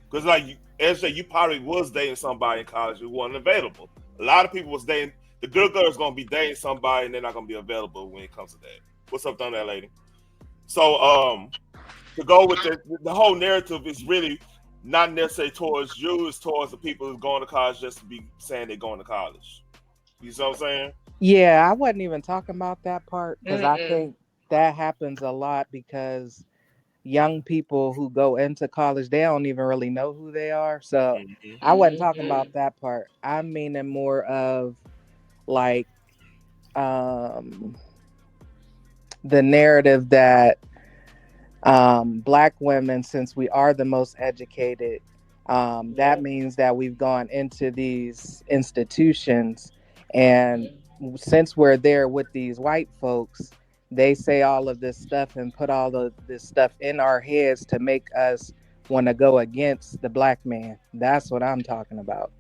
Because like SJ, you probably was dating somebody in college who wasn't available. A lot of people was dating the good girl is gonna be dating somebody and they're not gonna be available when it comes to that. What's up, down there, lady? So to go with the whole narrative is really not necessarily towards you, it's towards the people who's going to college just to be saying they're going to college. You see what I'm saying? Yeah, I wasn't even talking about that part because I Mm-mm. think that happens a lot because young people who go into college, they don't even really know who they are. So Mm-hmm. I wasn't talking Mm-hmm. about that part. I mean it more of like um the narrative that black women, since we are the most educated, that Yep. means that we've gone into these institutions, and since we're there with these white folks, they say all of this stuff and put all of this stuff in our heads to make us want to go against the black man. That's what I'm talking about.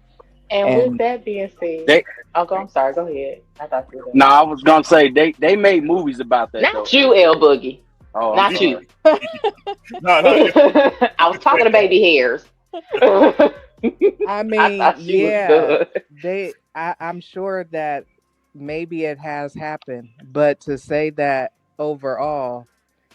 And with And that being said, They I'm sorry. Go ahead. I thought you were no, done. I was gonna say they made movies about that Not though. you, L Boogie. Oh, I'm Not you. sorry. No, you I was talking to baby hairs. I I mean, thought she was yeah, good. I'm sure that maybe it has happened, but to say that overall,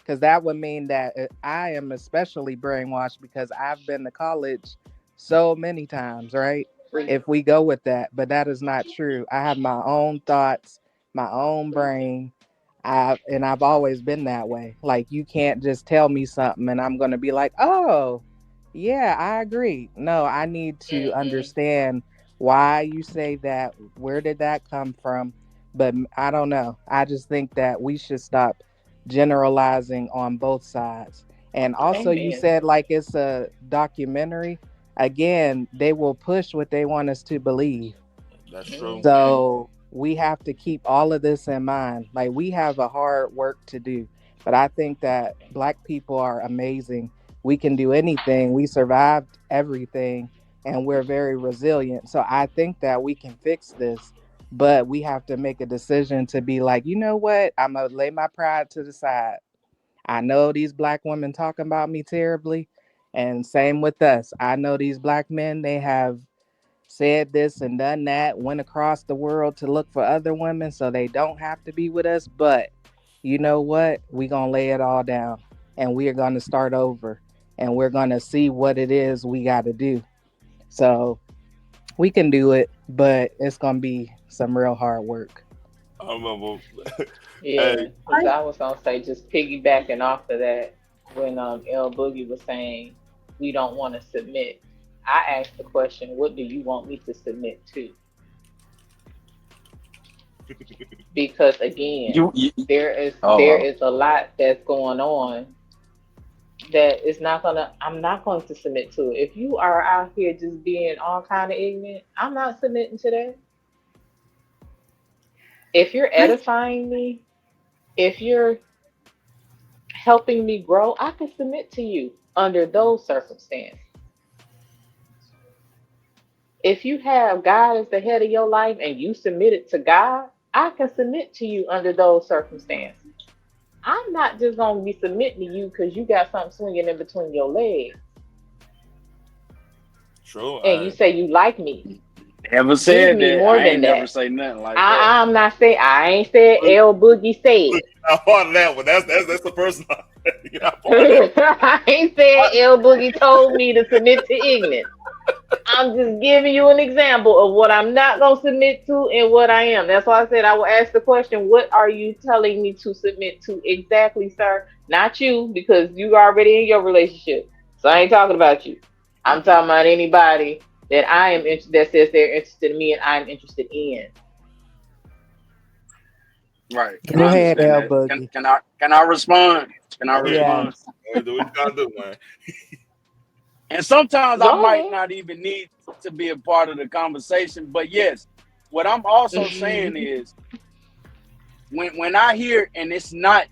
because that would mean that I am especially brainwashed because I've been to college so many times, right? If we go with that, but that is not true. I have my own thoughts, my own brain. I've always been that way. Like you can't just tell me something and I'm gonna be like, oh, yeah, I agree. No, I need to Mm-hmm. understand why you say that. Where did that come from? But I don't know. I just think that we should stop generalizing on both sides. And also, you Amen. said like it's a documentary. Again, they will push what they want us to believe. that's true. Mm-hmm. So we have to keep all of this in mind. Like we have a hard work to do, but I think that black people are amazing. We can do anything. We survived everything and we're very resilient. So I think that we can fix this, but we have to make a decision to be like, you know what? I'm going to lay my pride to the side. I know these black women talking about me terribly, and same with us. I know these black men, they have said this and done that, went across the world to look for other women so they don't have to be with us. But you know what? We're going to lay it all down and we are going to start over and we're going to see what it is we got to do. So we can do it, but it's going to be some real hard work. I remember. Yeah, Hey, because I was gonna say just piggybacking off of that when L Boogie was saying we don't want to submit. I asked the question, what do you want me to submit to? Because again, You there oh is a lot that's going on that is not gonna I'm not going to submit to it. If you are out here just being all kind of ignorant, I'm not submitting to that. If you're I edifying me, if you're helping me grow, I can submit to you under those circumstances. If you have God as the head of your life and you submit it to God, I can submit to you under those circumstances. I'm not just gonna be submitting to you because you got something swinging in between your legs true. and you say you like me. never Give said me that. more I than ain't never that. say nothing like that. I'm not saying I ain't said Look, L Boogie said. I'm part of that one. That's the person. You're not part of that. I ain't said L Boogie told me to submit to ignorance. I'm just giving you an example of what I'm not going to submit to and what I am. That's why I said I will ask the question, what are you telling me to submit to exactly, sir? Not you, because you already in your relationship. So I ain't talking about you. I'm talking about anybody that that says they're interested in me and I'm interested in. Right. can Go I I ahead, understand L that. Boogie. Can I respond? Can I Go ahead. respond? Yes. Go ahead. Do what you gotta do, man. And sometimes I Go might ahead. not even need to be a part of the conversation. But yes, what I'm also saying Mhm. is when I hear and it's not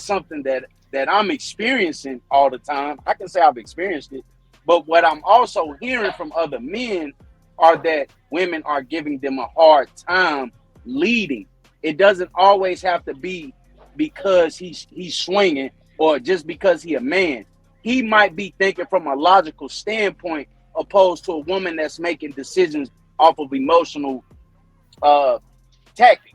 something that I'm experiencing all the time. I can say I've experienced it, but what I'm also hearing from other men are that women are giving them a hard time leading. It doesn't always have to be because he's swinging or just because he a man. He might be thinking from a logical standpoint opposed to a woman that's making decisions off of emotional uh tactic,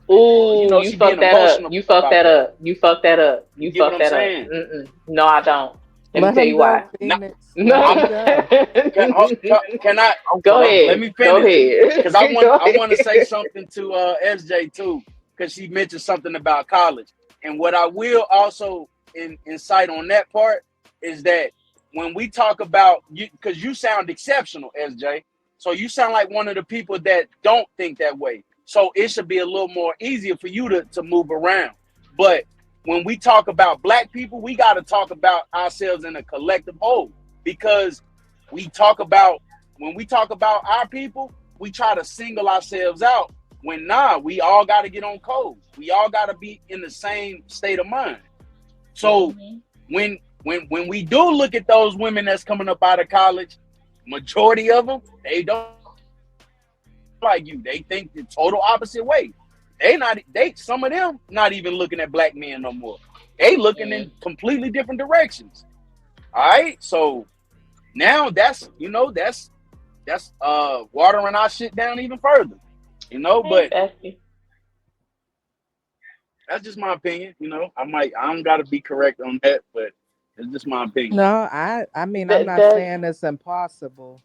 or Ooh, you she being fucked that up. emotional You fucked about that that. up. You fucked that up. You You get what fucked I'm that up. saying? Mm-mm. No, I don't. Let me Let tell him you go, why. Phoenix. Let him No. go. Can I Go let ahead. me Go finish? ahead. Because I want to say something to SJ too, because she mentioned something about college. And what I will also incite on that part is that when we talk about you, because you sound exceptional, SJ. So you sound like one of the people that don't think that way. So it should be a little more easier for you to move around. But when we talk about black people, we got to talk about ourselves in a collective whole, because we talk about when we talk about our people, we try to single ourselves out. When we all got to get on code. We all got to be in the same state of mind. So when we do look at those women that's coming up out of college, majority of them, they don't like you. They think the total opposite way. Some of them not even looking at black men no more. They looking in completely different directions. All right. So now that's watering our shit down even further. But that's just my opinion. I don't gotta be correct on that, but it's just my opinion. No, I mean, I'm not saying it's impossible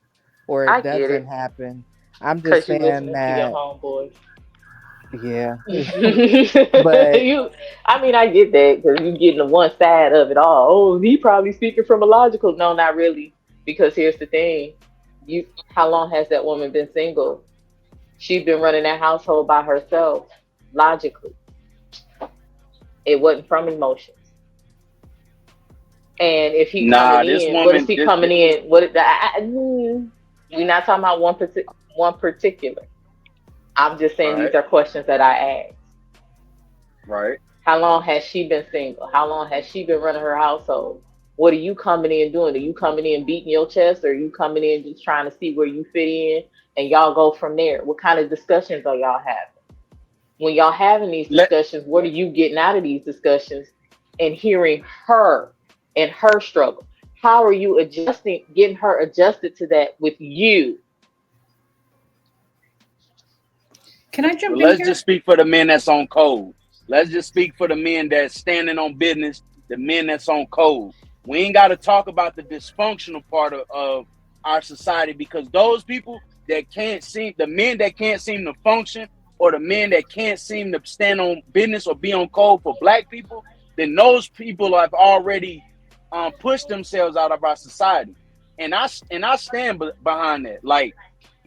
or I it get doesn't it. happen. I'm just Because you saying listening to your that, homeboys. yeah. But I mean, I get that because you getting the one side of it all. Oh, he probably speaking from a logical. No, not really. Because here's the thing: how long has that woman been single? She's been running that household by herself, logically. It wasn't from emotions. And if he coming This in, what is woman, he coming in? We're not talking about one particular. I'm just saying these are questions that I ask. Right. How long has she been single? How long has she been running her household? What are you coming in doing? Are you coming in beating your chest, or are you coming in just trying to see where you fit in, and y'all go from there? What kind of discussions are y'all having? When y'all having these discussions, what are you getting out of these discussions and hearing her and her struggle? How are you getting her adjusted to that with you? Can I jump in Let's here? just speak for the men that's on code. Let's just speak for the men that's standing on business, the men that's on code. We ain't got to talk about the dysfunctional part of our society, because those people that the men that can't seem to function, or the men that can't seem to stand on business or be on code for black people, then those people have already pushed themselves out of our society. And I stand behind that. Like,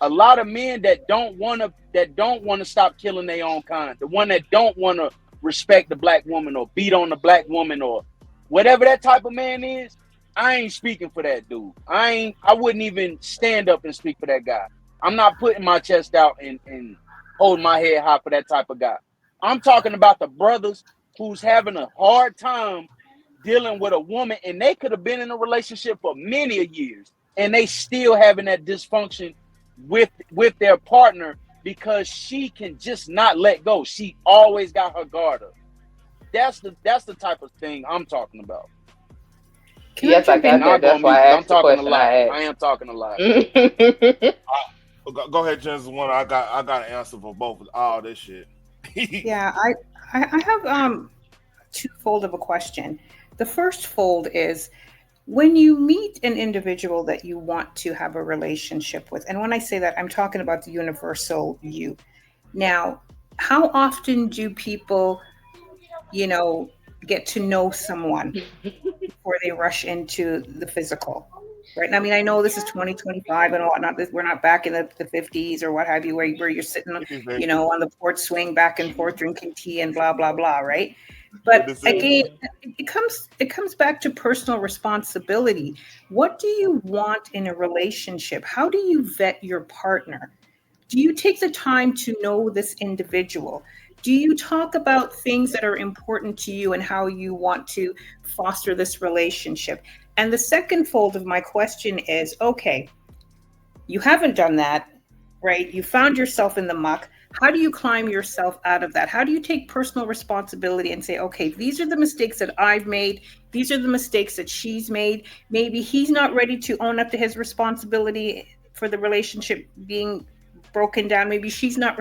a lot of men that don't want to stop killing their own kind, the one that don't want to respect the black woman or beat on the black woman or whatever that type of man is, I ain't speaking for that dude. I wouldn't even stand up and speak for that guy. I'm not putting my chest out and holding my head high for that type of guy. I'm talking about the brothers who's having a hard time dealing with a woman, and they could have been in a relationship for many years, and they still having that dysfunction with their partner because she can just not let go. She always got her guard up. That's the type of thing I'm talking about. Yes, I got that. That's why I asked the question I asked. I am talking a lot. Go ahead, Genesis. One, I got an answer for both of all this shit. Yeah, I have twofold of a question. The first fold is, when you meet an individual that you want to have a relationship with, and when I say that, I'm talking about the universal you. Now, how often do people, get to know someone before they rush into the physical? Right. I mean, I know this is 2025 and whatnot. We're not back in the 50s or what have you, where you're sitting, on the porch swing back and forth drinking tea and blah, blah, blah. Right. But again, it comes back to personal responsibility. What do you want in a relationship? How do you vet your partner? Do you take the time to know this individual? Do you talk about things that are important to you and how you want to foster this relationship? And the second fold of my question is, okay, you haven't done that, right? You found yourself in the muck. How do you climb yourself out of that? How do you take personal responsibility and say, okay, these are the mistakes that I've made. These are the mistakes that she's made. Maybe he's not ready to own up to his responsibility for the relationship being broken down. Maybe she's not,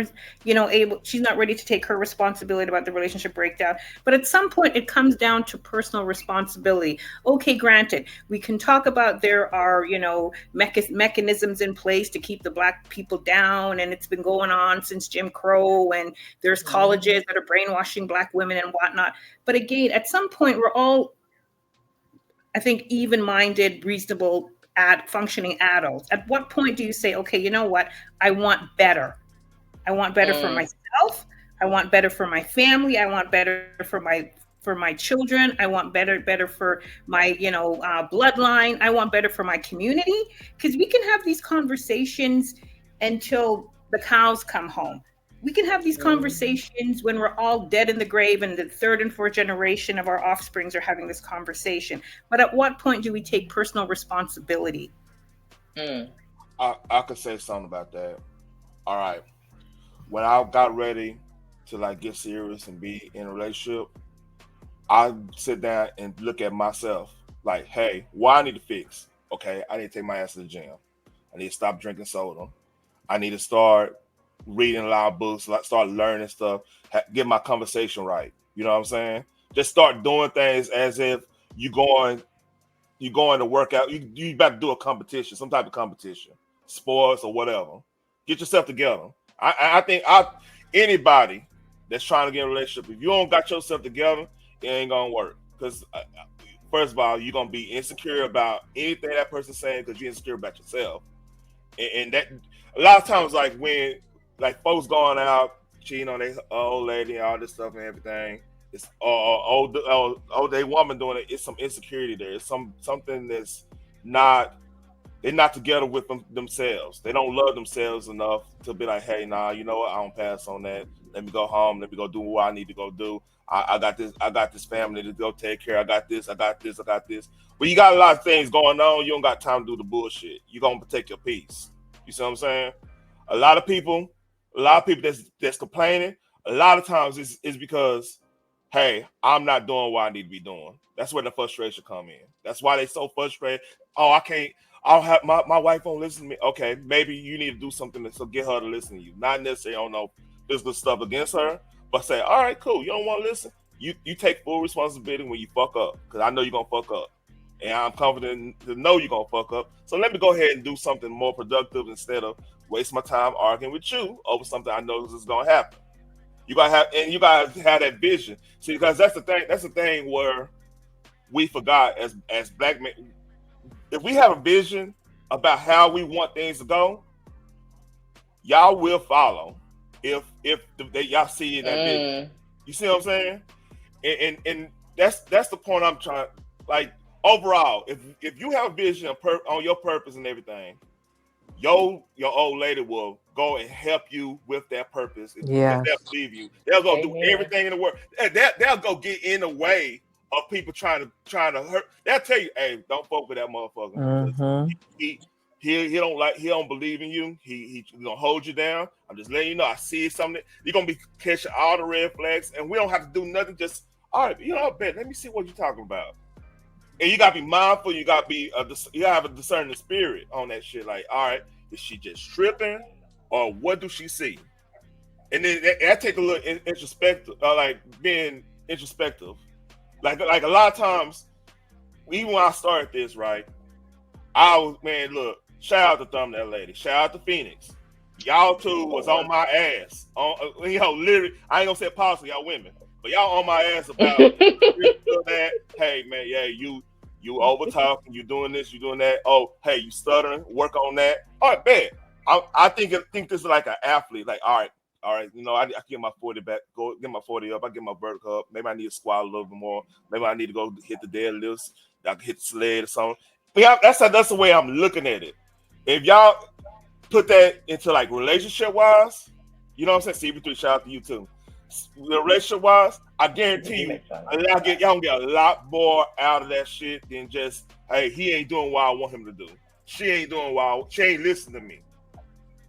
she's not ready to take her responsibility about the relationship breakdown. But at some point, it comes down to personal responsibility. Okay, granted, we can talk about there are, mechanisms in place to keep the Black people down, and it's been going on since Jim Crow, and there's colleges that are brainwashing Black women and whatnot. But again, at some point, we're all, I think, even-minded, reasonable, functioning adults. At what point do you say, okay, you know what? I want better. I want better for myself. I want better for my family. I want better for my children. I want better for my bloodline. I want better for my community. Because we can have these conversations until the cows come home. We can have these conversations when we're all dead in the grave and the third and fourth generation of our offsprings are having this conversation. But at what point do we take personal responsibility? I could say something about that. All right. When I got ready to like get serious and be in a relationship, I sit down and look at myself like, hey, what I need to fix? Okay, I need to take my ass to the gym. I need to stop drinking soda. I need to start reading a lot of books, start learning stuff, get my conversation right. You know what I'm saying? Just start doing things as if you're going to work out. You about to do a competition, some type of competition, sports or whatever. Get yourself together. I think anybody that's trying to get in a relationship, if you don't got yourself together, it ain't gonna work. Because first of all, you're gonna be insecure about anything that person's saying because you're insecure about yourself. And that a lot of times, like when like folks going out cheating on their old lady and all this stuff and everything, it's old day woman doing it. It's some insecurity there. It's something that's not. They're not together with themselves. They don't love themselves enough to be like, hey, nah, you know what? I don't pass on that. Let me go home. Let me go do what I need to go do. I got this. I got this family to go take care. I got this. But you got a lot of things going on. You don't got time to do the bullshit. You're gonna protect your peace. You see what I'm saying? A lot of people that's complaining, a lot of times is because, hey, I'm not doing what I need to be doing. That's where the frustration come in. That's why they so frustrated. Oh, I can't. I'll have my wife won't listen to me. Okay, maybe you need to do something to get her to listen to you. Not necessarily on no physical stuff against her, but say, all right, cool. You don't want to listen. You take full responsibility when you fuck up, because I know you're gonna fuck up, and I'm confident to know you're gonna fuck up. So let me go ahead and do something more productive instead of waste my time arguing with you over something I know is gonna happen. You gotta have that vision. See, because that's the thing. That's the thing where we forgot as Black men. If we have a vision about how we want things to go, y'all will follow. If y'all see that vision, you see what I'm saying? And that's the point I'm trying. Like overall, if you have a vision on your purpose and everything, your old lady will go and help you with that purpose. Yes. They'll believe you. They'll go do everything in the world. They'll go get in the way of people trying to hurt. They'll tell you, hey, don't fuck with that motherfucker. Mm-hmm. He don't believe in you. He gonna hold you down. I'm just letting you know. I see something. You're gonna be catching all the red flags, and we don't have to do nothing. Just all right, bet. Let me see what you're talking about. And you gotta be mindful. You gotta have a discerning spirit on that shit. Like, all right, is she just tripping, or what do she see? And then I take a look introspective, like being introspective. Like a lot of times, even when I started this, right, look, shout out to Thumbnail Lady, shout out to Phoenix. Y'all two was on my ass. Literally, I ain't gonna say possibly y'all women, but y'all on my ass about that. Hey man, yeah, you over talking, you doing this, you doing that. Oh, hey, you stuttering, work on that. All right, bet. I think this is like an athlete. Like, all right, I get my 40 back, go get my 40 up, I get my vertical up. Maybe I need to squat a little bit more. Maybe I need to go hit the deadlifts. I can hit the sled or something. But yeah, that's the way I'm looking at it. If y'all put that into like relationship wise, you know what I'm saying? CB3, shout out to you too. Relationship wise, I guarantee you, y'all gonna get a lot more out of that shit than just, hey, he ain't doing what I want him to do. She ain't listening to me.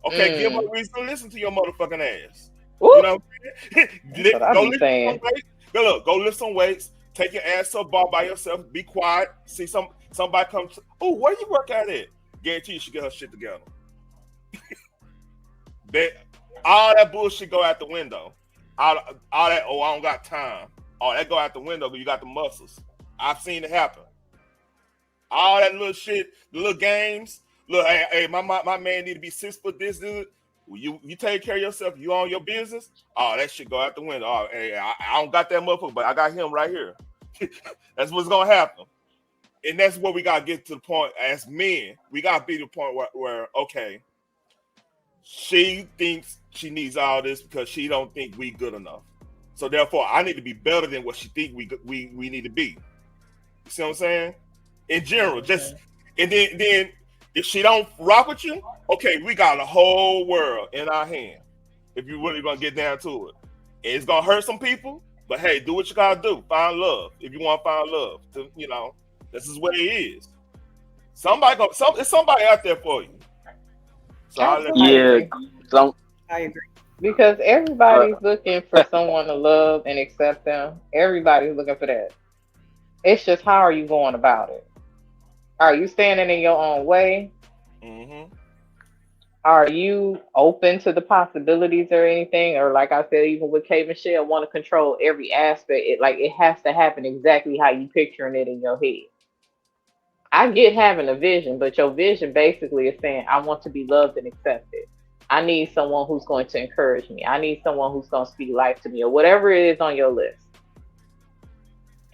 Okay, give her a reason to listen to your motherfucking ass. Ooh. You know what I'm saying? Go lift some weights. Take your ass up bar by yourself. Be quiet. See somebody come. Where you work out at? Guarantee you she get her shit together. all that bullshit go out the window. All that, oh, I don't got time. All that go out the window because you got the muscles. I've seen it happen. All that little shit, the little games. Look, hey, my man need to be 6 foot this, dude. You take care of yourself. You on your business. Oh, that shit go out the window. Oh, hey, I don't got that motherfucker, but I got him right here. That's what's gonna happen. And that's what we gotta get to the point as men. We gotta be to the point where okay, she thinks she needs all this because she don't think we good enough. So therefore, I need to be better than what she think we need to be. You see what I'm saying? In general, just and then if she don't rock with you, okay, we got a whole world in our hand. If you really gonna get down to it, and it's gonna hurt some people, but hey, do what you gotta do. Find love if you want to find love. This is what it is. It's somebody out there for you. So I agree. Because everybody's looking for someone to love and accept them. Everybody's looking for that. It's just how are you going about it? Are you standing in your own way? Mm-hmm. Are you open to the possibilities or anything? Or like I said, even with kmichelle, want to control every aspect. It has to happen exactly how you picturing it in your head. I get having a vision, but your vision basically is saying, I want to be loved and accepted. I need someone who's going to encourage me. I need someone who's going to speak life to me, or whatever it is on your list.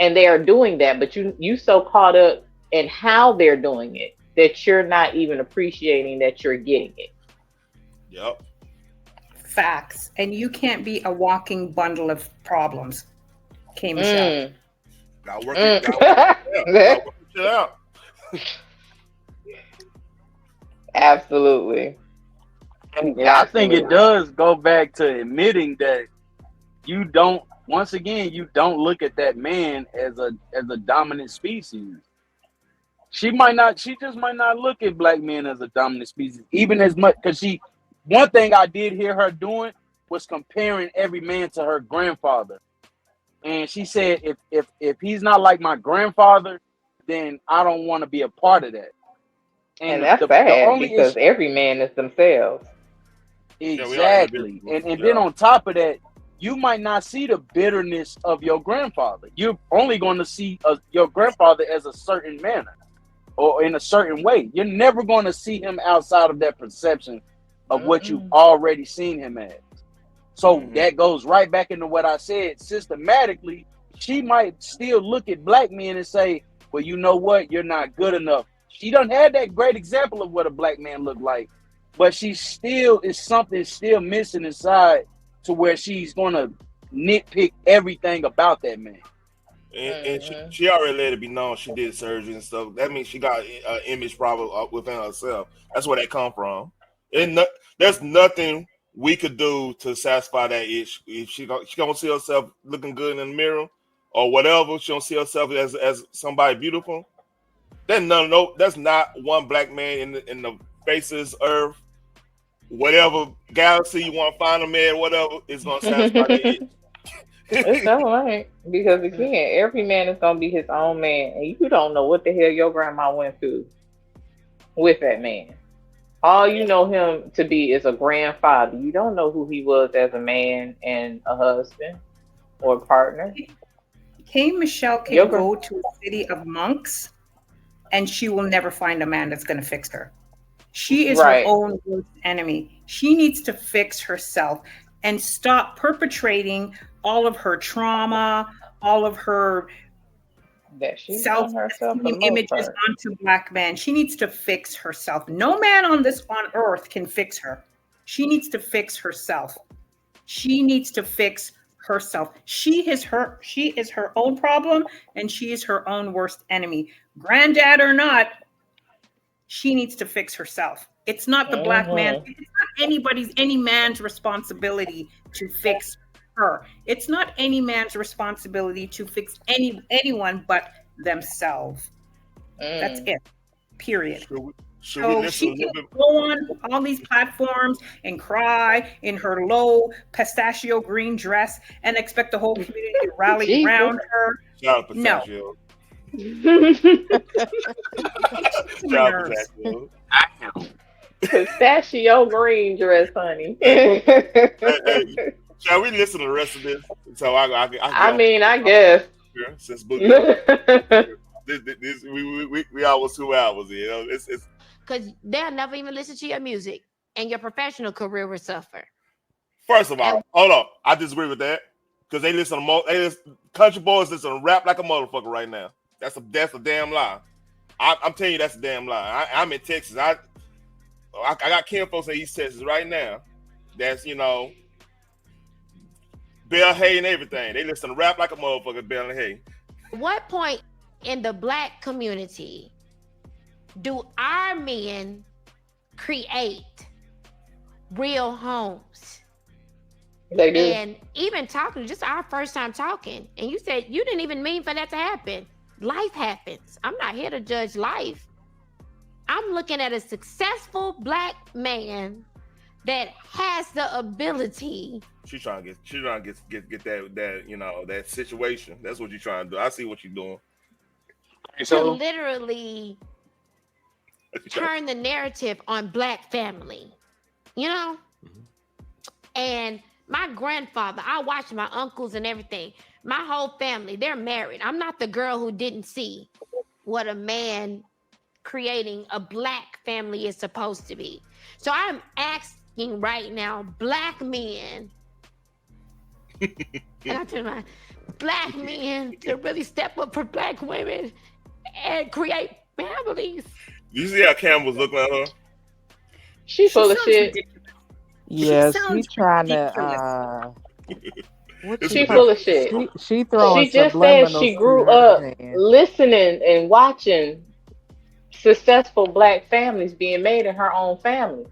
And they are doing that, but you so caught up in how they're doing it that you're not even appreciating that you're getting it. Yep. Facts. And you can't be a walking bundle of problems. kmichelle. Gotta work it out. Absolutely. And I think it does go back to admitting that you don't look at that man as a dominant species. She just might not look at black men as a dominant species, even as much, because one thing I did hear her doing was comparing every man to her grandfather. And she said, if he's not like my grandfather, then I don't want to be a part of that. And that's sad because every man is themselves. Exactly. And then on top of that, you might not see the bitterness of your grandfather. You're only going to see your grandfather as a certain manner or in a certain way. You're never going to see him outside of that perception of what you've already seen him as. So that goes right back into what I said. Systematically, she might still look at black men and say, well, you know what? You're not good enough. She done had that great example of what a black man looked like, but something still missing inside to where she's going to nitpick everything about that man. And she already let it be known she did surgery and stuff. That means she got an image problem within herself. That's where that come from. And there's nothing we could do to satisfy that itch. If she gonna see herself looking good in the mirror or whatever, she don't see herself as somebody beautiful. Then that's not one black man in the face of this earth, whatever galaxy you want to find him in, whatever, is gonna satisfy that itch. It's all right. Because again, every man is gonna be his own man, and you don't know what the hell your grandma went through with that man. All you know him to be is a grandfather. You don't know who he was as a man and a husband or a partner. kmichelle can go to a city of monks and she will never find a man that's going to fix her. She is her own worst enemy. She needs to fix herself and stop perpetrating all of her trauma, all of her self-esteem images onto black men. She needs to fix herself. No man on earth can fix her. She needs to fix herself. She needs to fix herself. She is her own problem, and she is her own worst enemy. Granddad or not, she needs to fix herself. It's not the black man. It's not any man's responsibility to fix her. It's not any man's responsibility to fix anyone but themselves. That's it. Period. So she can go on all these platforms and cry in her low pistachio green dress and expect the whole community to rally around her. No. Damn. Pistachio green dress, honey. Hey, shall we listen to the rest of this? So I get I off mean, I guess. here since Boogie. We almost 2 hours. You know, it's Because they'll never even listen to your music, and your professional career will suffer. First of all, hold on. I disagree with that because they listen to country boys listen to rap like a motherfucker right now. That's a damn lie. I'm telling you, that's a damn lie. I'm in Texas. I got kin folks in East Texas right now. That's Bell Hay and everything. They listen to rap like a motherfucker. Bell and Hay. What point in the Black community do our men create real homes? They do. And even talking, just our first time talking, and you said you didn't even mean for that to happen. Life happens. I'm not here to judge life. I'm looking at a successful Black man that has the ability. She's trying to get that situation. That's what you're trying to do. I see what you're doing. To literally turn the narrative on Black family, and my grandfather, I watched my uncles and everything. My whole family, they're married. I'm not the girl who didn't see what a man creating a Black family is supposed to be. So I'm asking right now, Black men, and I turn my Black men to really step up for Black women and create families. You see how Cam was looking at her? She full of shit. Ridiculous. Yeah, She she trying ridiculous. to. She full of shit. She throwing She just said subliminals she to grew her up man. listening and watching successful Black families being made in her own family,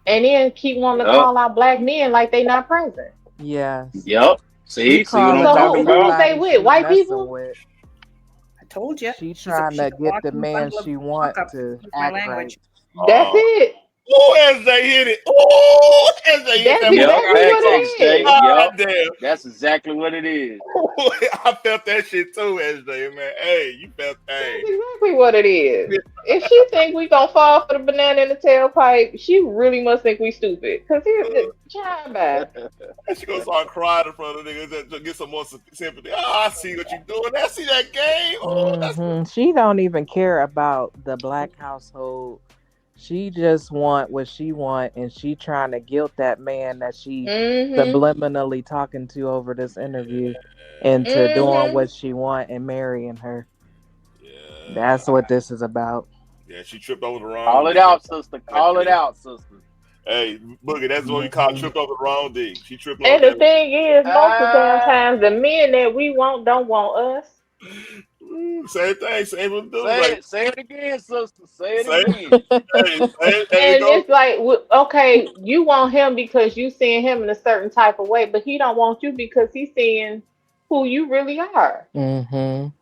and then keep wanting to call out Black men like they not present. Yes. Yep. See what I'm So talking who about? they with? White people? With. I told you. She trying to get the man she want to act right. That's it. Oh, SJ hit it. Oh, SJ hit that. Yep. Damn. That's exactly what it is. I felt that shit too, SJ, man. Hey, you felt That's exactly what it is. If she think we gonna fall for the banana in the tailpipe, she really must think we stupid. Cause child back. She gonna start crying in front of niggas to get some more sympathy. Oh, I see what you doing. I see that game. Oh, She don't even care about the Black household. She just want what she want, and she trying to guilt that man that she subliminally talking to over this interview into doing what she want and marrying her. Yeah. That's what this is about. Yeah, she tripped over the wrong. Call it out, sister. Call it out, sister. Hey, Boogie, that's what we call tripped over the wrong D. She tripped over. And the thing is, most of the damn times, the men that we want don't want us. Same thing. Same with say it again, sister. Say it again. And it's like, okay, you want him because you seeing him in a certain type of way, but he don't want you because he's seeing who you really are. And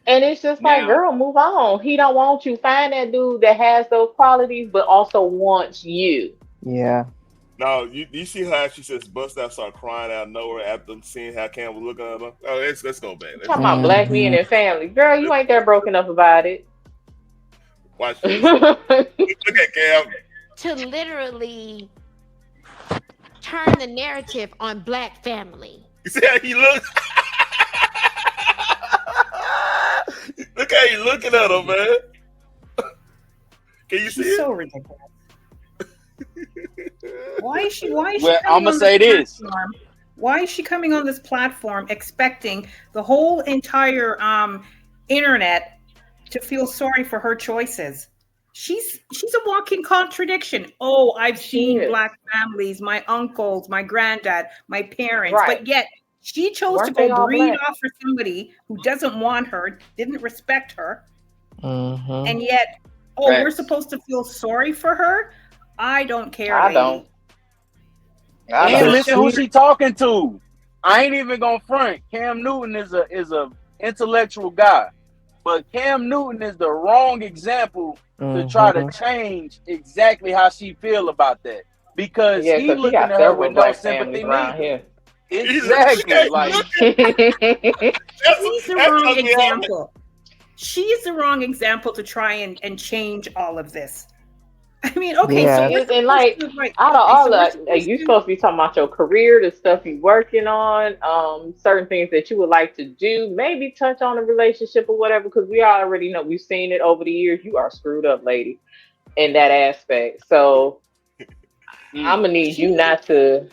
it's just like, girl, move on. He don't want you. Find that dude that has those qualities, but also wants you. Yeah. No, you see how she says bust out, start crying out of nowhere after seeing how Cam was looking at her. Oh, let's go back. Talking about Black men and family, girl. You ain't that broken up about it. Watch this. Look at Cam. To literally turn the narrative on Black family. You see how he looks? Look how he looking at her, man. Can you see it? So ridiculous. Why is she? Well, I'm gonna say this. Why is she coming on this platform expecting the whole entire internet to feel sorry for her choices? She's a walking contradiction. Oh, I've seen Black families, my uncles, my granddad, my parents, but yet she chose to go breed off for somebody who doesn't want her, didn't respect her, and yet, we're supposed to feel sorry for her. I don't care. I don't. And listen who she talking to. I ain't even gonna front. Cam Newton is a intellectual guy, but Cam Newton is the wrong example to try to change exactly how she feel about that, because he looking at her with no sympathy neither. Exactly. Like she's the wrong example. She's the wrong example to try and change all of this. I mean, okay, Yeah. so we're And supposed like to, right? out of Okay, all so we're that, supposed you to. supposed to be talking about your career, the stuff you're working on, certain things that you would like to do, maybe touch on a relationship or whatever, because we already know we've seen it over the years. You are screwed up, lady, in that aspect. So I'm gonna need you She not to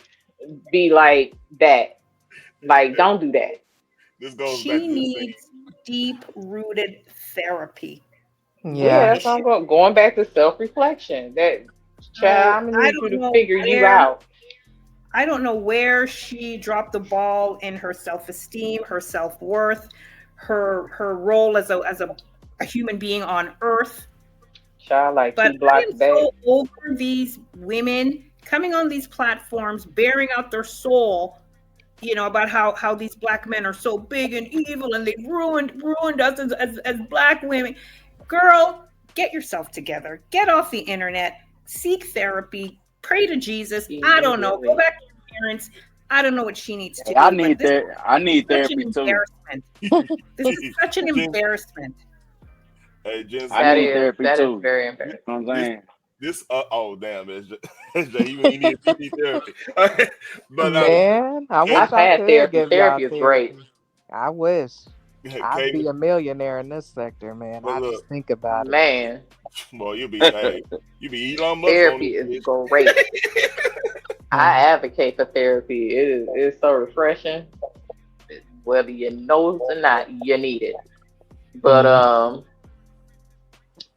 be like that. Like, don't do that. This goes back she to the scene. needs deep rooted therapy for her Yeah, Yeah. that's what I'm issue. going back to self reflection. That So child, I'm gonna I need you don't to know figure you where out. I don't know where she dropped the ball in her self-esteem, her self-worth, her role as a human being on earth. Child, like But two I blocks am back. so over these women coming on these platforms, bearing out their soul, about how these black men are so big and evil and they ruined us as black women. Girl, get yourself together. Get off the internet. Seek therapy. Pray to Jesus. I don't know. Go Immediately. back to your parents. I don't know what she needs to Hey, I do, but need this is that. I need such an therapy too. embarrassment. This is such an Jen, embarrassment. hey, Jen I That said, need is therapy that is too. very You embarrassing. know what I'm this, saying? oh, damn, he need CP therapy. But Man, I K, wish I've I had could therapy. give y'all Therapy is great. therapy. I wish. I'd K, be a millionaire in this sector, man. but I look, just think about it. Man, boy, you be Elon Musk on therapy this is bitch. great. Hmm. I advocate for therapy. It's so refreshing. Whether you know it or not, you need it. But Mhm.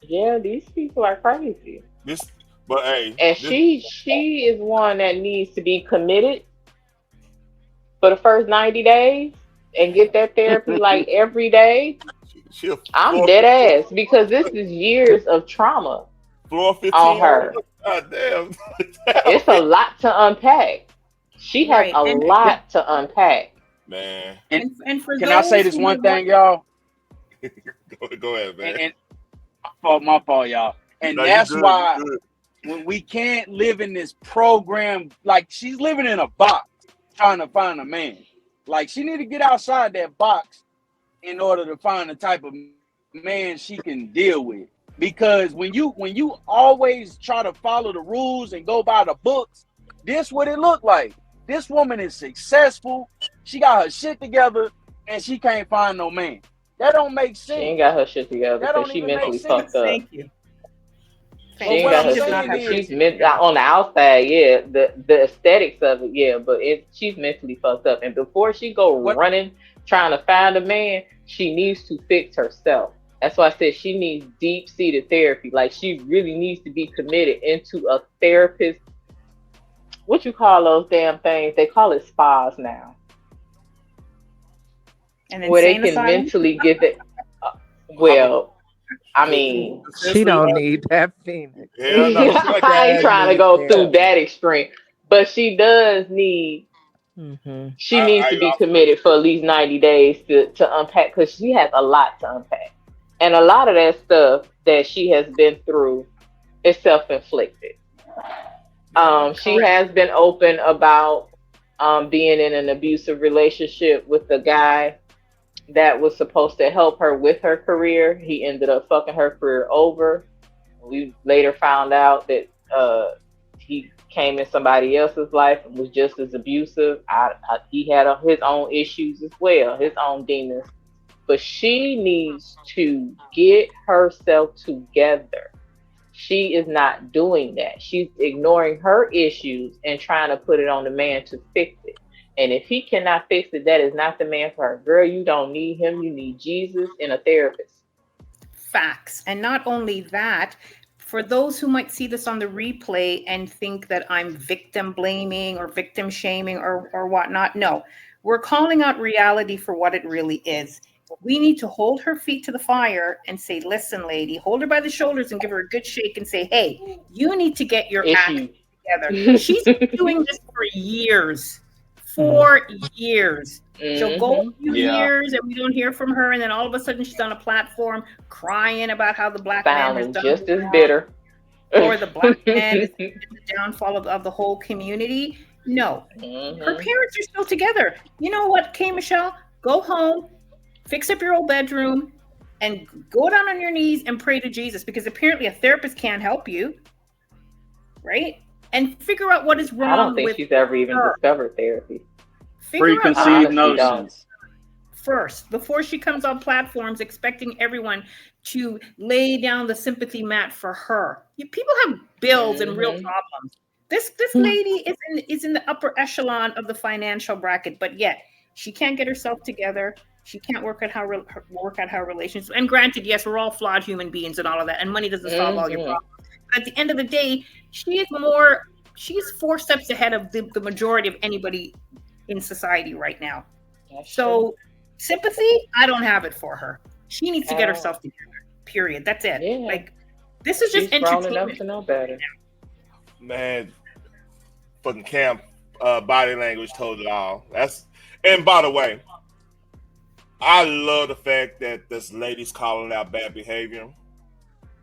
yeah, these people are crazy. This, but hey, And this she is one that needs to be committed for the first 90 days and get that therapy like every day. she a I'm floor dead 15, ass because this is years of trauma floor on 15 owner. her. God damn. It's a lot to unpack. She has Right. a And lot to unpack. Man, and and for can I say those this who one may want thing, y'all? go ahead, man. And my fault, y'all. And No, you that's good. why You good. when we can't live in this program, like she's living in a box trying to find a man. Like she need to get outside that box in order to find the type of man she can deal with. Because when you always try to follow the rules and go by the books, this what it looked like. This woman is successful. She got her shit together, and she can't find no man. That don't make She ain't sense. got her shit together That because don't she even make mentally sense. fucked up. thank you. She But Thank ain't you. what got I'm She her does not saying have her is, she's shit together. on the outside, yeah, the aesthetics of it, yeah, but she's mentally fucked up. And before she go what running trying to find a man, she needs to fix herself. That's why I said she needs deep seated therapy. Like she really needs to be committed into a therapist. What you call those damn things? They call it spas now, An where they insane can asylum. mentally get that. How Well, I mean, She essentially, don't need that Phoenix. hell no. She like I ain't That trying to need go through therapy. that extreme, but she does need. Hmm. She needs to be I committed for at least 90 days to unpack because she has a lot to unpack, and a lot of that stuff that she has been through is self-inflicted. man. She Correct. has been open about being in an abusive relationship with the guy that was supposed to help her with her career. He ended up fucking her career over. We later found out that he came in somebody else's life and was just as abusive. He had his own issues as well, his own demons. But she needs to get herself together. She is not doing that. She's ignoring her issues and trying to put it on the man to fix it. And if he cannot fix it, that is not the man for her. Girl, you don't need him. You need Jesus and a therapist. Facts. And not only that, for those who might see this on the replay and think that I'm victim blaming or victim shaming or whatnot, no, we're calling out reality for what it really is. We need to hold her feet to the fire and say, listen, lady, hold her by the shoulders and give her a good shake and say, hey, you need to get your act Issue. together. She's been doing this for years. Hmm. 4 years. She'll go a few yeah. years and we don't hear from her, and then all of a sudden she's on a platform crying about how the black man has Sounding done her just as wrong, bitter. or the black man is the downfall of the whole community. No, her Hmm. parents are still together. You know what, Michelle? Go home, fix up your old bedroom, and go down on your knees and pray to Jesus, because apparently a therapist can't help you. right? And figure out what is I don't wrong think with she's ever even her. discovered therapy. Figure out what Preconceived Honestly, don't. notions. first before she comes on platforms expecting everyone to lay down the sympathy mat for her. People have bills and real problems. This lady is in the upper echelon of the financial bracket, but yet she can't get herself together. She can't work out her relations. And granted, yes, we're all flawed human beings and all of that, and money doesn't solve all your problems. But at the end of the day, she's 4 steps ahead of the majority of anybody in society right now. That's So sympathy, I don't have it for her. She needs to get herself together. Period. That's it. Yeah. Like, this is just She's grown entertainment. enough to know better. Man, fucking Cam body language told it all. And by the way, I love the fact that this lady's calling out bad behavior.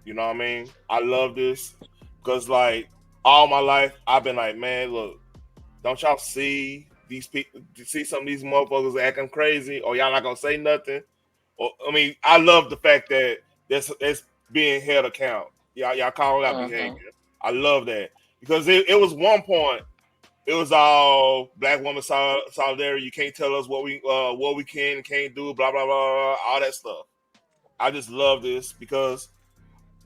You know what I mean? I love this because like all my life I've been like, man, look, don't y'all see these people? See some of these motherfuckers acting crazy, or y'all not gonna say nothing? Or I mean, I love the fact that it's being held account. Y'all calling out behavior. I love that because it was one point. It was all black woman solidarity. You can't tell us what we can and can't do. Blah blah blah blah. All that stuff. I just love this because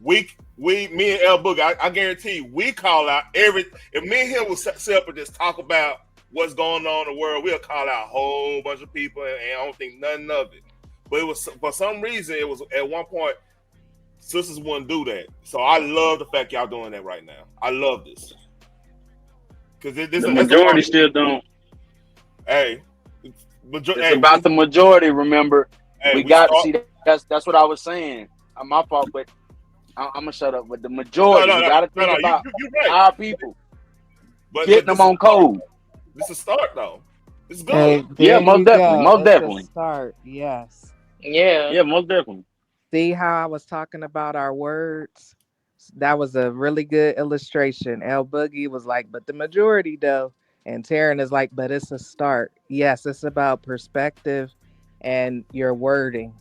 me and El Boogie, I guarantee you, we call out every. If me and him was set up and just talk about what's going on in the world, we'll call out a whole bunch of people, and I don't think nothing of it. But it was for some reason it was at one point sisters wouldn't do that. So I love the fact y'all doing that right now. I love this because the majority still don't. Hey, it's about the majority. Remember, we got see. That's what I was saying. My fault, but I'm gonna shut up. But the majority, we gotta think about right. our people. But getting them on code. This is a start, though. It's good. Hey, yeah, most definitely. Most it's definitely. A start, yes. Yeah, most definitely. See how I was talking about our words? That was a really good illustration. El Boogie was like, but the majority though. And Taryn is like, but it's a start. Yes, it's about perspective and your wording.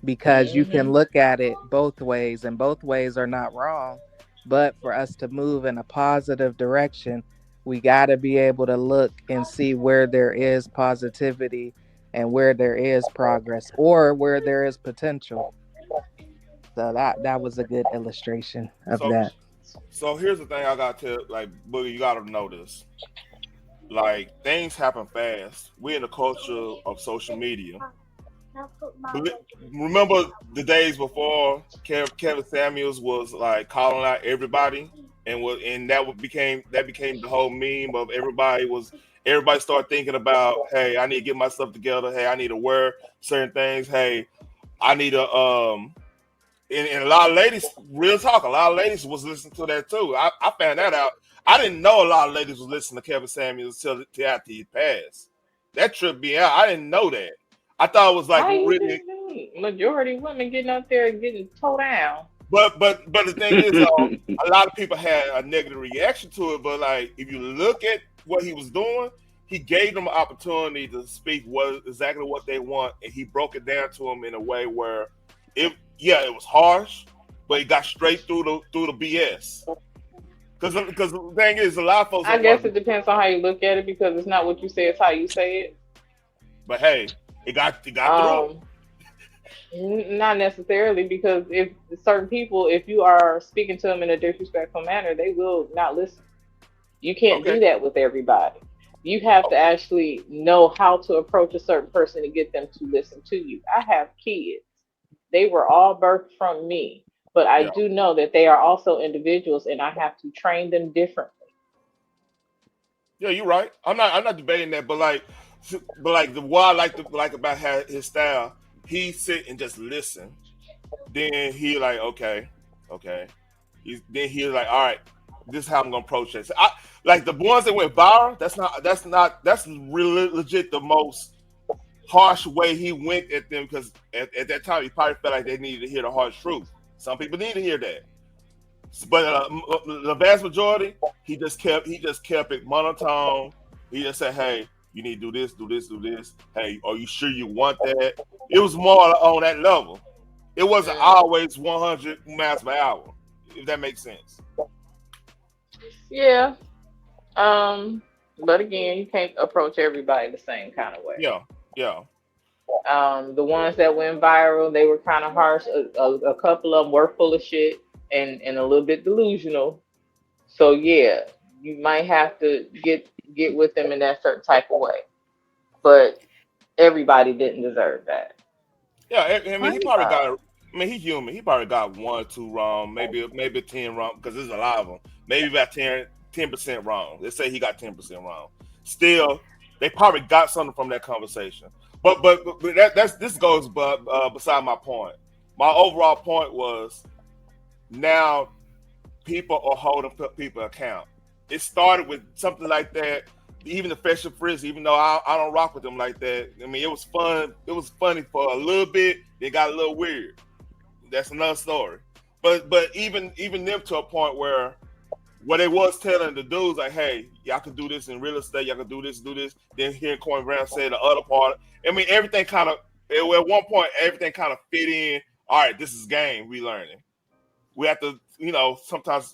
Because you can look at it both ways, and both ways are not wrong. But for us to move in a positive direction, we got to be able to look and see where there is positivity and where there is progress or where there is potential. So that was a good illustration of that. So here's the thing I got to like, Boogie, you got to know this. Like, things happen fast. We're in the culture of social media. Remember the days before Kevin Samuels was like calling out everybody, and that became the whole meme of everybody started thinking about, hey, I need to get myself together. Hey, I need to wear certain things. Hey, I need to and a lot of ladies, real talk, a lot of ladies was listening to that too. I found that out. I didn't know a lot of ladies was listening to Kevin Samuels till after he passed. That tripped me out. I didn't know that. I thought it was like really majority women getting out there and getting towed down. But the thing is, a lot of people had a negative reaction to it. But like, if you look at what he was doing, he gave them an opportunity to speak exactly what they want, and he broke it down to them in a way where it was harsh, but he got straight through the BS. Because the thing is, a lot of folks. I guess it depends on how you look at it, because it's not what you say; it's how you say it. But hey, it got through. Not necessarily, because if certain people, if you are speaking to them in a disrespectful manner, they will not listen. You can't do that with everybody. You have to actually know how to approach a certain person to get them to listen to you. I have kids. They were all birthed from me, but I do know that they are also individuals, and I have to train them differently. Yeah, you're right. I'm not debating that, but what I like about his style, he sit and just listen. Then he like, okay. Then he like, all right, this is how I'm gonna approach it. So like the ones that went viral. That's really legit the most harsh way he went at them, because at that time he probably felt like they needed to hear the harsh truth. Some people need to hear that, but the vast majority, he just kept it monotone. He just said, hey, you need to do this, do this, do this. Hey, are you sure you want that? It was more on that level. It wasn't always 100 miles per hour, if that makes sense. Yeah. But again, you can't approach everybody the same kind of way. Yeah, yeah, The ones that went viral, they were kind of harsh. A couple of them were full of shit and a little bit delusional. So yeah, you might have to get with them in that certain type of way. But everybody didn't deserve that. yeah. I mean, he probably Uh, got. I mean, he's human. He probably got one or two wrong, maybe 10 wrong because there's a lot of them. Maybe about 10% wrong. Let's say he got 10% wrong. Still, they probably got something from that conversation. But that's this goes beside my point. My overall point was now people are holding people account. It started with something like that. Even the Fashion Frizz, even though I don't rock with them like that. I mean, it was fun. It was funny for a little bit. It got a little weird. That's another story. But even them to a point where they was telling the dudes like, hey, y'all can do this in real estate. Y'all can do this, do this. Then hearing Coin Brown say the other part. I mean, everything kind of at one point everything kind of fit in. All right, this is game. We learning. We have to, sometimes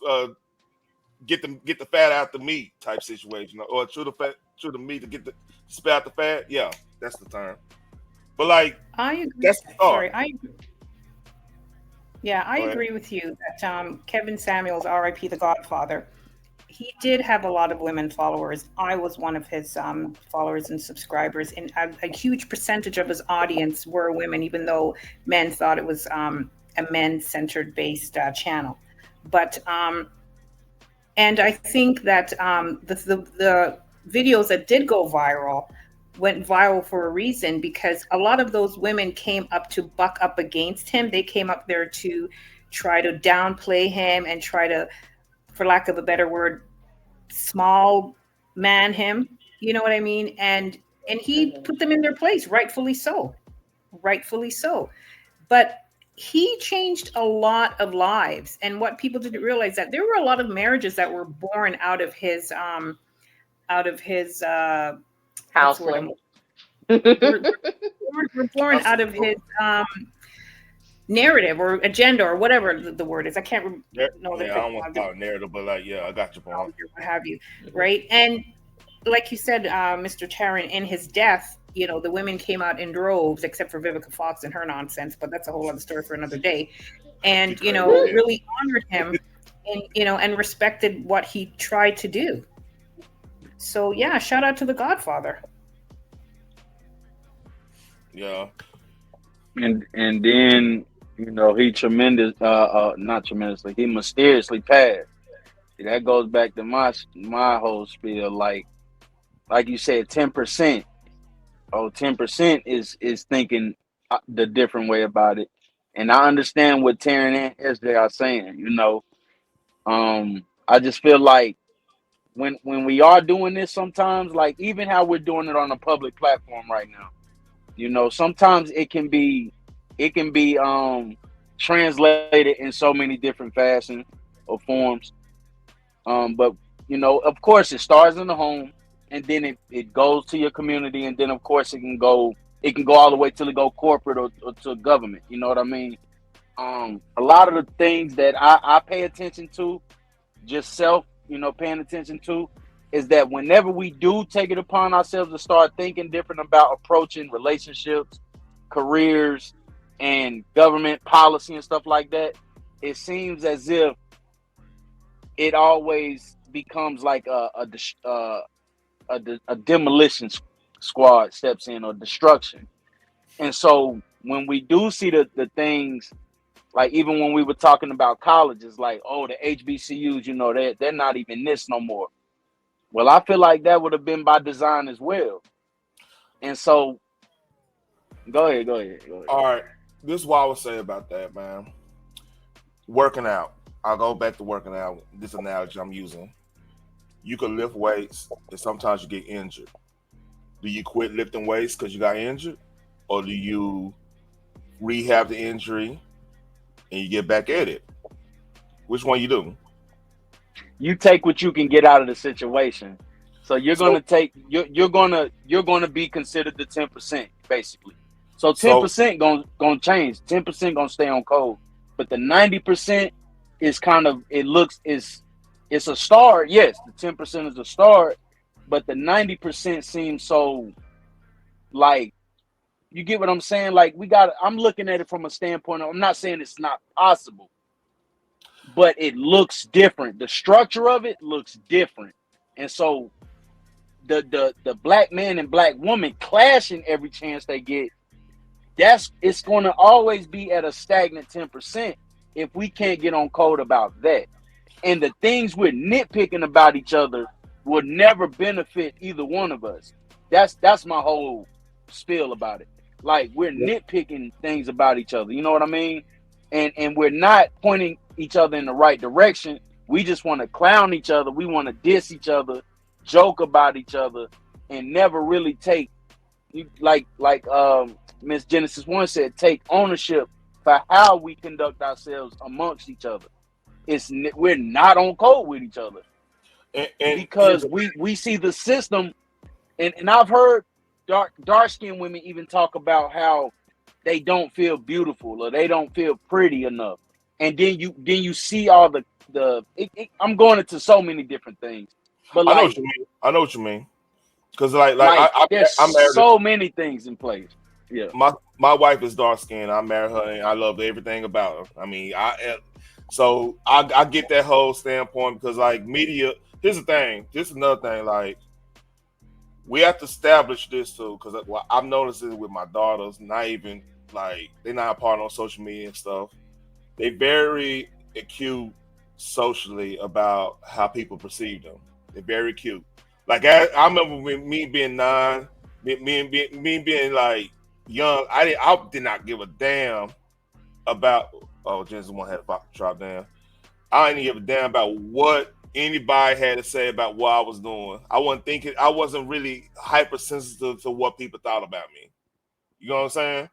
get the fat out the meat type situation, or chew the meat to get the spit out the fat. Yeah, that's the term. But like I agree. that's Sorry, I go ahead. agree with you that Kevin Samuels, R.I.P. the Godfather, he did have a lot of women followers. I was one of his followers and subscribers, and a huge percentage of his audience were women, even though men thought it was a men-centered based channel. But and I think that the videos that did go viral went viral for a reason, because a lot of those women came up to buck up against him. They came up there to try to downplay him and try to, for lack of a better word, small man him. You know what I mean? And he put them in their place, rightfully so. Rightfully so. But he changed a lot of lives. And what people didn't realize, that there were a lot of marriages that were born out of his what's the word counseling. we're born out of his narrative or agenda or whatever the word is. I can't know the Yeah, I don't want to call it narrative, but like, yeah, I got your point. what have you, right? And like you said, Mr. Tarrant, in his death, the women came out in droves, except for Vivica Fox and her nonsense, but that's a whole other story for another day. And really honored him, and respected what he tried to do. So yeah, shout out to the Godfather. Yeah. And then he not tremendously, he mysteriously passed. See, that goes back to my whole spiel. Like you said, 10%. 10% is thinking the different way about it. And I understand what Taryn and SJ are saying. I just feel like when we are doing this, sometimes, like even how we're doing it on a public platform right now, sometimes it can be translated in so many different fashions or forms. But of course, it starts in the home, and then it goes to your community, and then of course it can go all the way till it go corporate or to government. You know what I mean? A lot of the things that I pay attention to, just paying attention to, is that whenever we do take it upon ourselves to start thinking different about approaching relationships, careers, and government policy and stuff like that, it seems as if it always becomes like a demolition squad steps in, or destruction. And so when we do see the things, like even when we were talking about colleges, like, oh, the HBCUs, they're not even this no more. Well, I feel like that would have been by design as well. And so, go ahead. All right. This is what I would say about that, man. Working out. I'll go back to working out. This analogy I'm using. You can lift weights, and sometimes you get injured. Do you quit lifting weights because you got injured? Or do you rehab the injury and you get back at it? Which one you do? You take what you can get out of the situation. So you're gonna be considered the 10%, basically. So 10% gonna change. 10% gonna stay on code. But the 90% is kind of, it's a start. Yes, the 10% is a start, but the 90% seems so like, you get what I'm saying? Like I'm looking at it from a standpoint of, I'm not saying it's not possible, but it looks different. The structure of it looks different. And so the black man and black woman clashing every chance they get, it's going to always be at a stagnant 10% if we can't get on code about that. And the things we're nitpicking about each other will never benefit either one of us. That's my whole spiel about it. Like, we're nitpicking things about each other. You know what I mean? And we're not pointing each other in the right direction. We just want to clown each other. We want to diss each other, joke about each other, and never really take, like Miss Genesis 1 said, take ownership for how we conduct ourselves amongst each other. We're not on code with each other. And because we see the system, and I've heard dark-skinned women even talk about how they don't feel beautiful or they don't feel pretty enough. And then you see all I'm going into so many different things. But I know what you mean. Because there's I'm married so many things in place. Yeah. My wife is dark skinned. I married her and I love everything about her. I mean, I get that whole standpoint because like media, here's the thing. This is another thing. Like, we have to establish this too, because I've noticed it with my daughters. Not even like they're not part on social media and stuff. They very acute socially about how people perceive them. They're very cute. Like I remember when me being 9, me being like young, I did not give a damn about. Oh, Jensen one had to drop down. I didn't give a damn about what anybody had to say about what I was doing. I wasn't thinking. I wasn't really hypersensitive to what people thought about me. You know what I'm saying?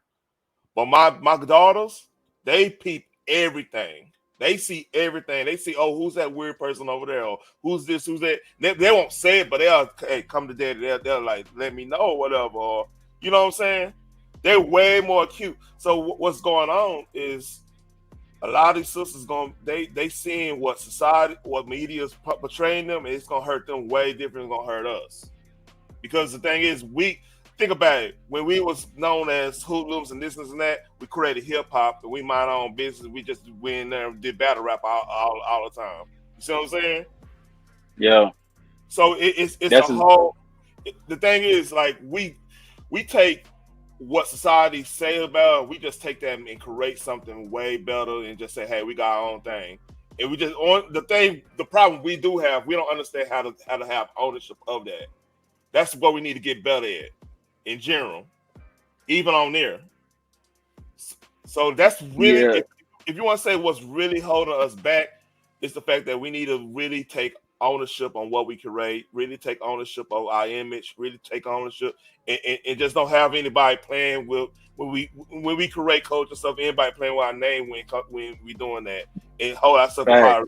But my daughters, they peep everything. They see everything. They see, oh, who's that weird person over there? Or who's this? Who's that? They won't say it, but they'll, hey, come to daddy. They'll like, let me know or whatever. Or, you know what I'm saying? They're way more acute. So what's going on is a lot of these sisters they seeing what society, what media is portraying them, and it's gonna hurt them way different than it's gonna hurt us. Because the thing is, think about it. When we was known as hoodlums and this and that, we created hip hop and we mind our own business. We just went in there and did battle rap all the time. You see what I'm saying? Yeah. So it's a whole. The thing is, like, we take what society say about, we just take that and create something way better and just say, hey, we got our own thing. And we just the problem we do have, we don't understand how to have ownership of that. That's what we need to get better at in general, even on there. So that's really, if you want to say what's really holding us back, it's the fact that we need to really take ownership on what we create, really take ownership of our image, really take ownership, and just don't have anybody playing with when we create culture stuff. Anybody playing with our name when we doing that, and hold ourselves in high regard.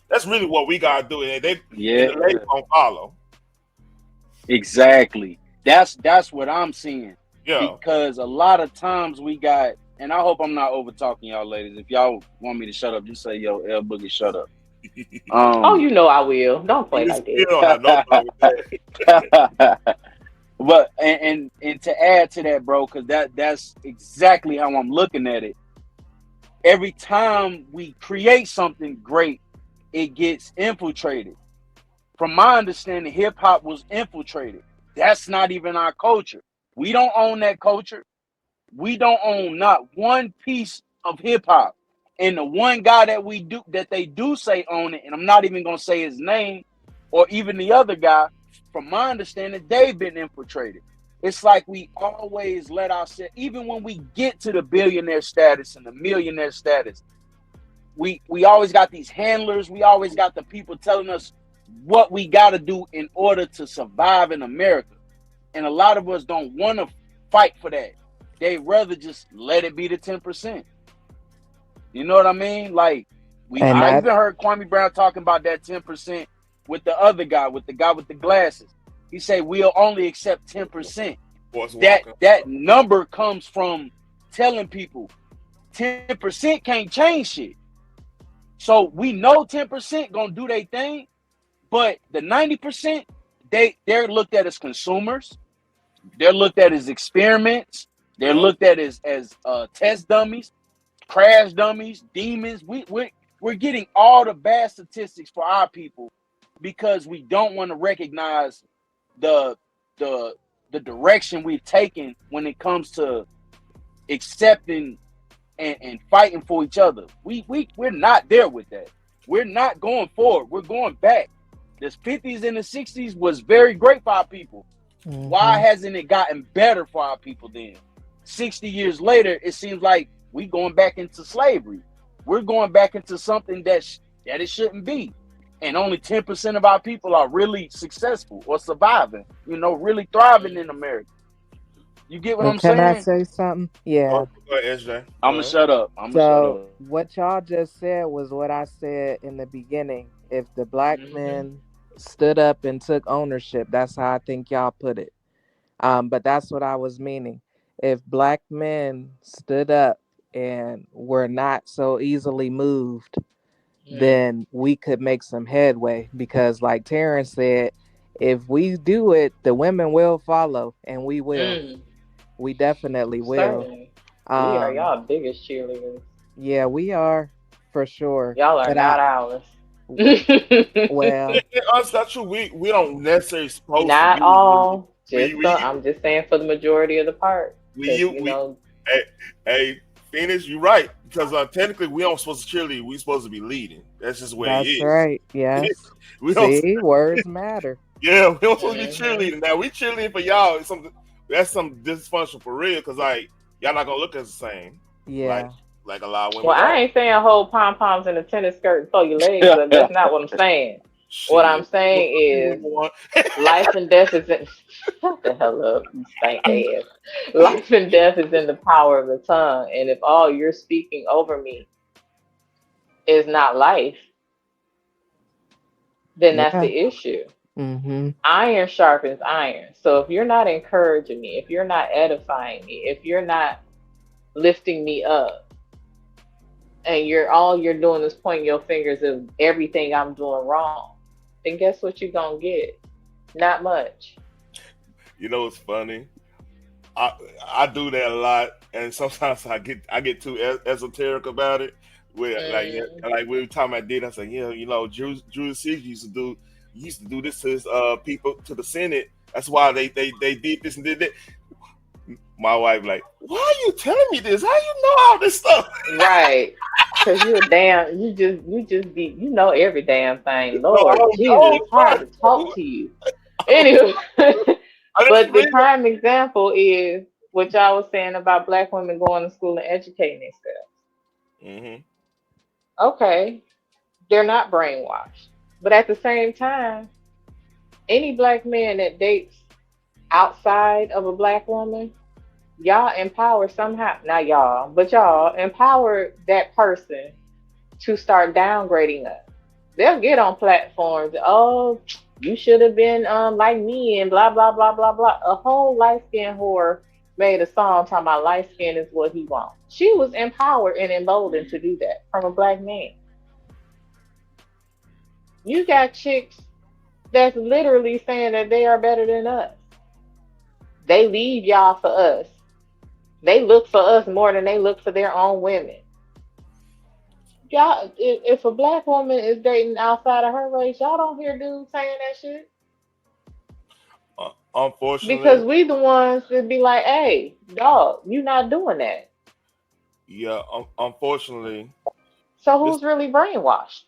That's really what we gotta do, and the ladies won't follow. Exactly. That's what I'm seeing. Yeah. Because a lot of times we got, and I hope I'm not over talking y'all ladies. If y'all want me to shut up, just say, yo, L Boogie, shut up. Oh, you know I will. Don't play like that. But and to add to that, bro, because that's exactly how I'm looking at it. Every time we create something great, it gets infiltrated. From my understanding, hip hop was infiltrated. That's not even our culture. We don't own that culture. We don't own not one piece of hip hop. And the one guy that they do say own it, and I'm not even gonna say his name, or even the other guy, from my understanding, they've been infiltrated. It's like we always let ourselves, even when we get to the billionaire status and the millionaire status, we always got these handlers, we always got the people telling us what we gotta do in order to survive in America. And a lot of us don't want to fight for that. They rather just let it be the 10%. You know what I mean? Like, I even heard Kwame Brown talking about that 10% with the other guy, with the guy with the glasses. He said, we'll only accept 10%. That number comes from telling people 10% can't change shit. So we know 10% gonna do their thing, but the 90%, they're looked at as consumers. They're looked at as experiments. They're Yep. looked at as test dummies, crash dummies, demons. We're getting all the bad statistics for our people because we don't want to recognize the the direction we've taken when it comes to accepting and fighting for each other. We're not there with that. We're not going forward. We're going back. The 50s and the 60s was very great for our people. Why hasn't it gotten better for our people then? 60 years later, it seems like we going back into slavery. We're going back into something that it shouldn't be. And only 10% of our people are really successful or surviving, really thriving in America. You get what I'm Can I saying? say something? Yeah. Go ahead, SJ. I'm gonna shut up. So what y'all just said was what I said in the beginning. If the black men stood up and took ownership, that's how I think y'all put it. But that's what I was meaning. If black men stood up and were not so easily moved, then we could make some headway. Because like Terrence said, if we do it, the women will follow, and we will. We definitely will. Certainly. We are y'all biggest cheerleaders. Yeah, we are for sure. Y'all are not ours. Well, us, that's true. We don't necessarily supposed not to be. all. I'm just saying for the majority of the part. Hey, Phoenix, you're right. Because technically, we don't supposed to cheerlead. We supposed to be leading. That's just where it is. That's right. Yes. See, words matter. Yeah, we don't supposed to be cheerleading. Now we cheerleading for y'all. That's some dysfunction for real. Because like y'all not gonna look as the same. Yeah. Like a lot of women. Well, I ain't saying hold pom poms in a tennis skirt and throw your legs up. That's not what I'm saying. What I'm saying is life and death is in shut the hell up, you stank ass. Life and death is in the power of the tongue. And if all you're speaking over me is not life, then that's the issue. Iron sharpens iron. So if you're not encouraging me, if you're not edifying me, if you're not lifting me up, and all you're doing is pointing your fingers of everything I'm doing wrong, then guess what you're gonna get? Not much. You know what's funny? I do that a lot, and sometimes I get too esoteric about it. Where like we were talking about did I say Julius Caesar used to do this to his people, to the Senate. That's why they did this and did that. My wife like, why are you telling me this? How you know all this stuff? Right. Because you know every damn thing. Lord Jesus, it's hard to talk to you. Anyway, but the prime example is what y'all was saying about black women going to school and educating themselves. Okay, they're not brainwashed. But at the same time, any black man that dates outside of a black woman, y'all empower somehow, not y'all, but y'all empower that person to start downgrading us. They'll get on platforms, oh, you should have been like me and blah, blah, blah, blah, blah. A whole light-skinned whore made a song talking about light skin is what he wants. She was empowered and emboldened to do that from a black man. You got chicks that's literally saying that they are better than us. They leave y'all for us. They look for us more than they look for their own women. Y'all, if a black woman is dating outside of her race, y'all don't hear dudes saying that shit. Unfortunately, because we the ones that be like, "Hey, dog, you not doing that." Yeah, unfortunately. So who's really brainwashed?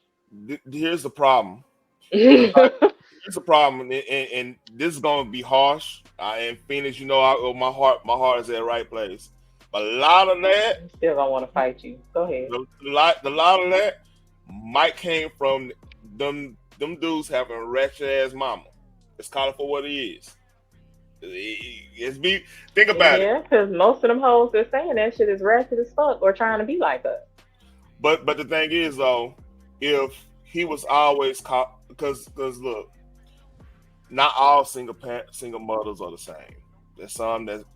Here's the problem. Here's the problem, and this is gonna be harsh. And Phoenix, my heart is at the right place. But a lot of that, I still don't want to fight you. Go ahead. The lot of that might came from them dudes having a ratchet ass mama. Let's call it for what it is. Think about it. Yeah, because most of them hoes that saying that shit is ratchet as fuck or trying to be like us. But the thing is though, if he was always caught, because look, not all single mothers are the same. There's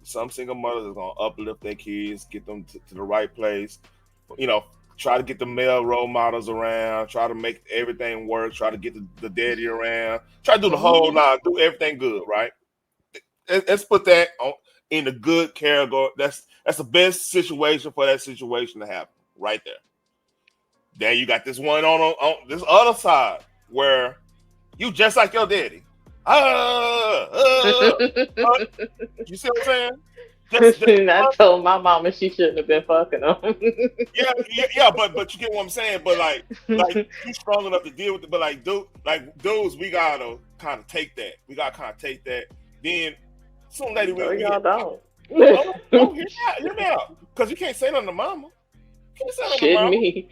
some single mothers are gonna uplift their kids, get them to the right place, try to get the male role models around, try to make everything work, try to get the daddy around, try to do the whole nine, do everything good, right? Let's put that on in the good category. That's the best situation for that situation to happen, right there. Then you got this one on this other side where you just like your daddy. You see what I'm saying? I told my mama she shouldn't have been fucking him. yeah, but you get what I'm saying. But like you strong enough to deal with it. But dudes, we gotta kind of take that. We gotta kind of take that. Then soon lady, no, y'all don't. No, hear me out. Because you can't say nothing to mama. You can't say nothing to Shit mama. me.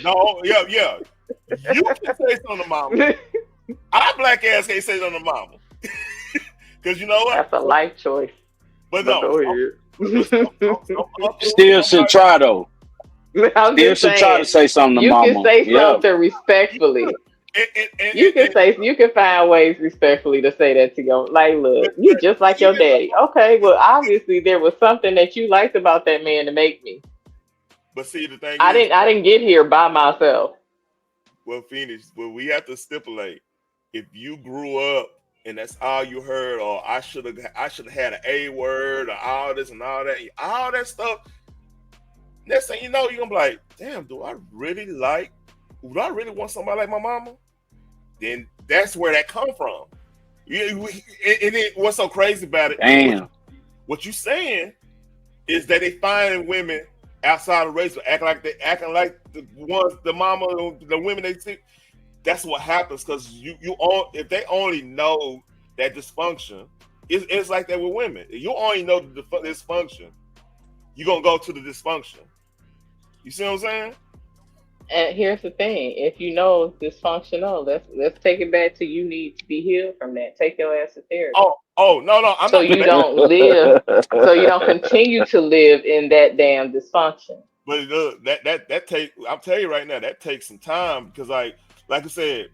No, yeah. You can say something to mama. Our black ass can't say something to mama. Because you know what? That's a life choice. But no. Still should try though. I'm Still should try to say something to mama. You can say something respectfully. You can find ways respectfully to say that to your like, look, you just like your daddy. Okay, well, obviously there was something that you liked about that man to make me. But see, the thing I didn't get here by myself. Well, Phoenix, well, we have to stipulate if you grew up and that's all you heard, or I should have had an A word, or all this and all that stuff. Next thing you know, you're gonna be like, damn, do I really want somebody like my mama? Then that's where that come from. And what's so crazy about it? Damn. What you saying is that they find women outside of race acting like the mama, the women they see. That's what happens because if they only know that dysfunction, it's like that with women. If you only know the dysfunction, you're gonna go to the dysfunction. You see what I'm saying? And here's the thing: if you know it's dysfunctional, let's take it back to you need to be healed from that. Take your ass to therapy. Oh no! So you don't live, so you don't continue to live in that damn dysfunction. But that take, I'll tell you right now, that takes some time because like I said,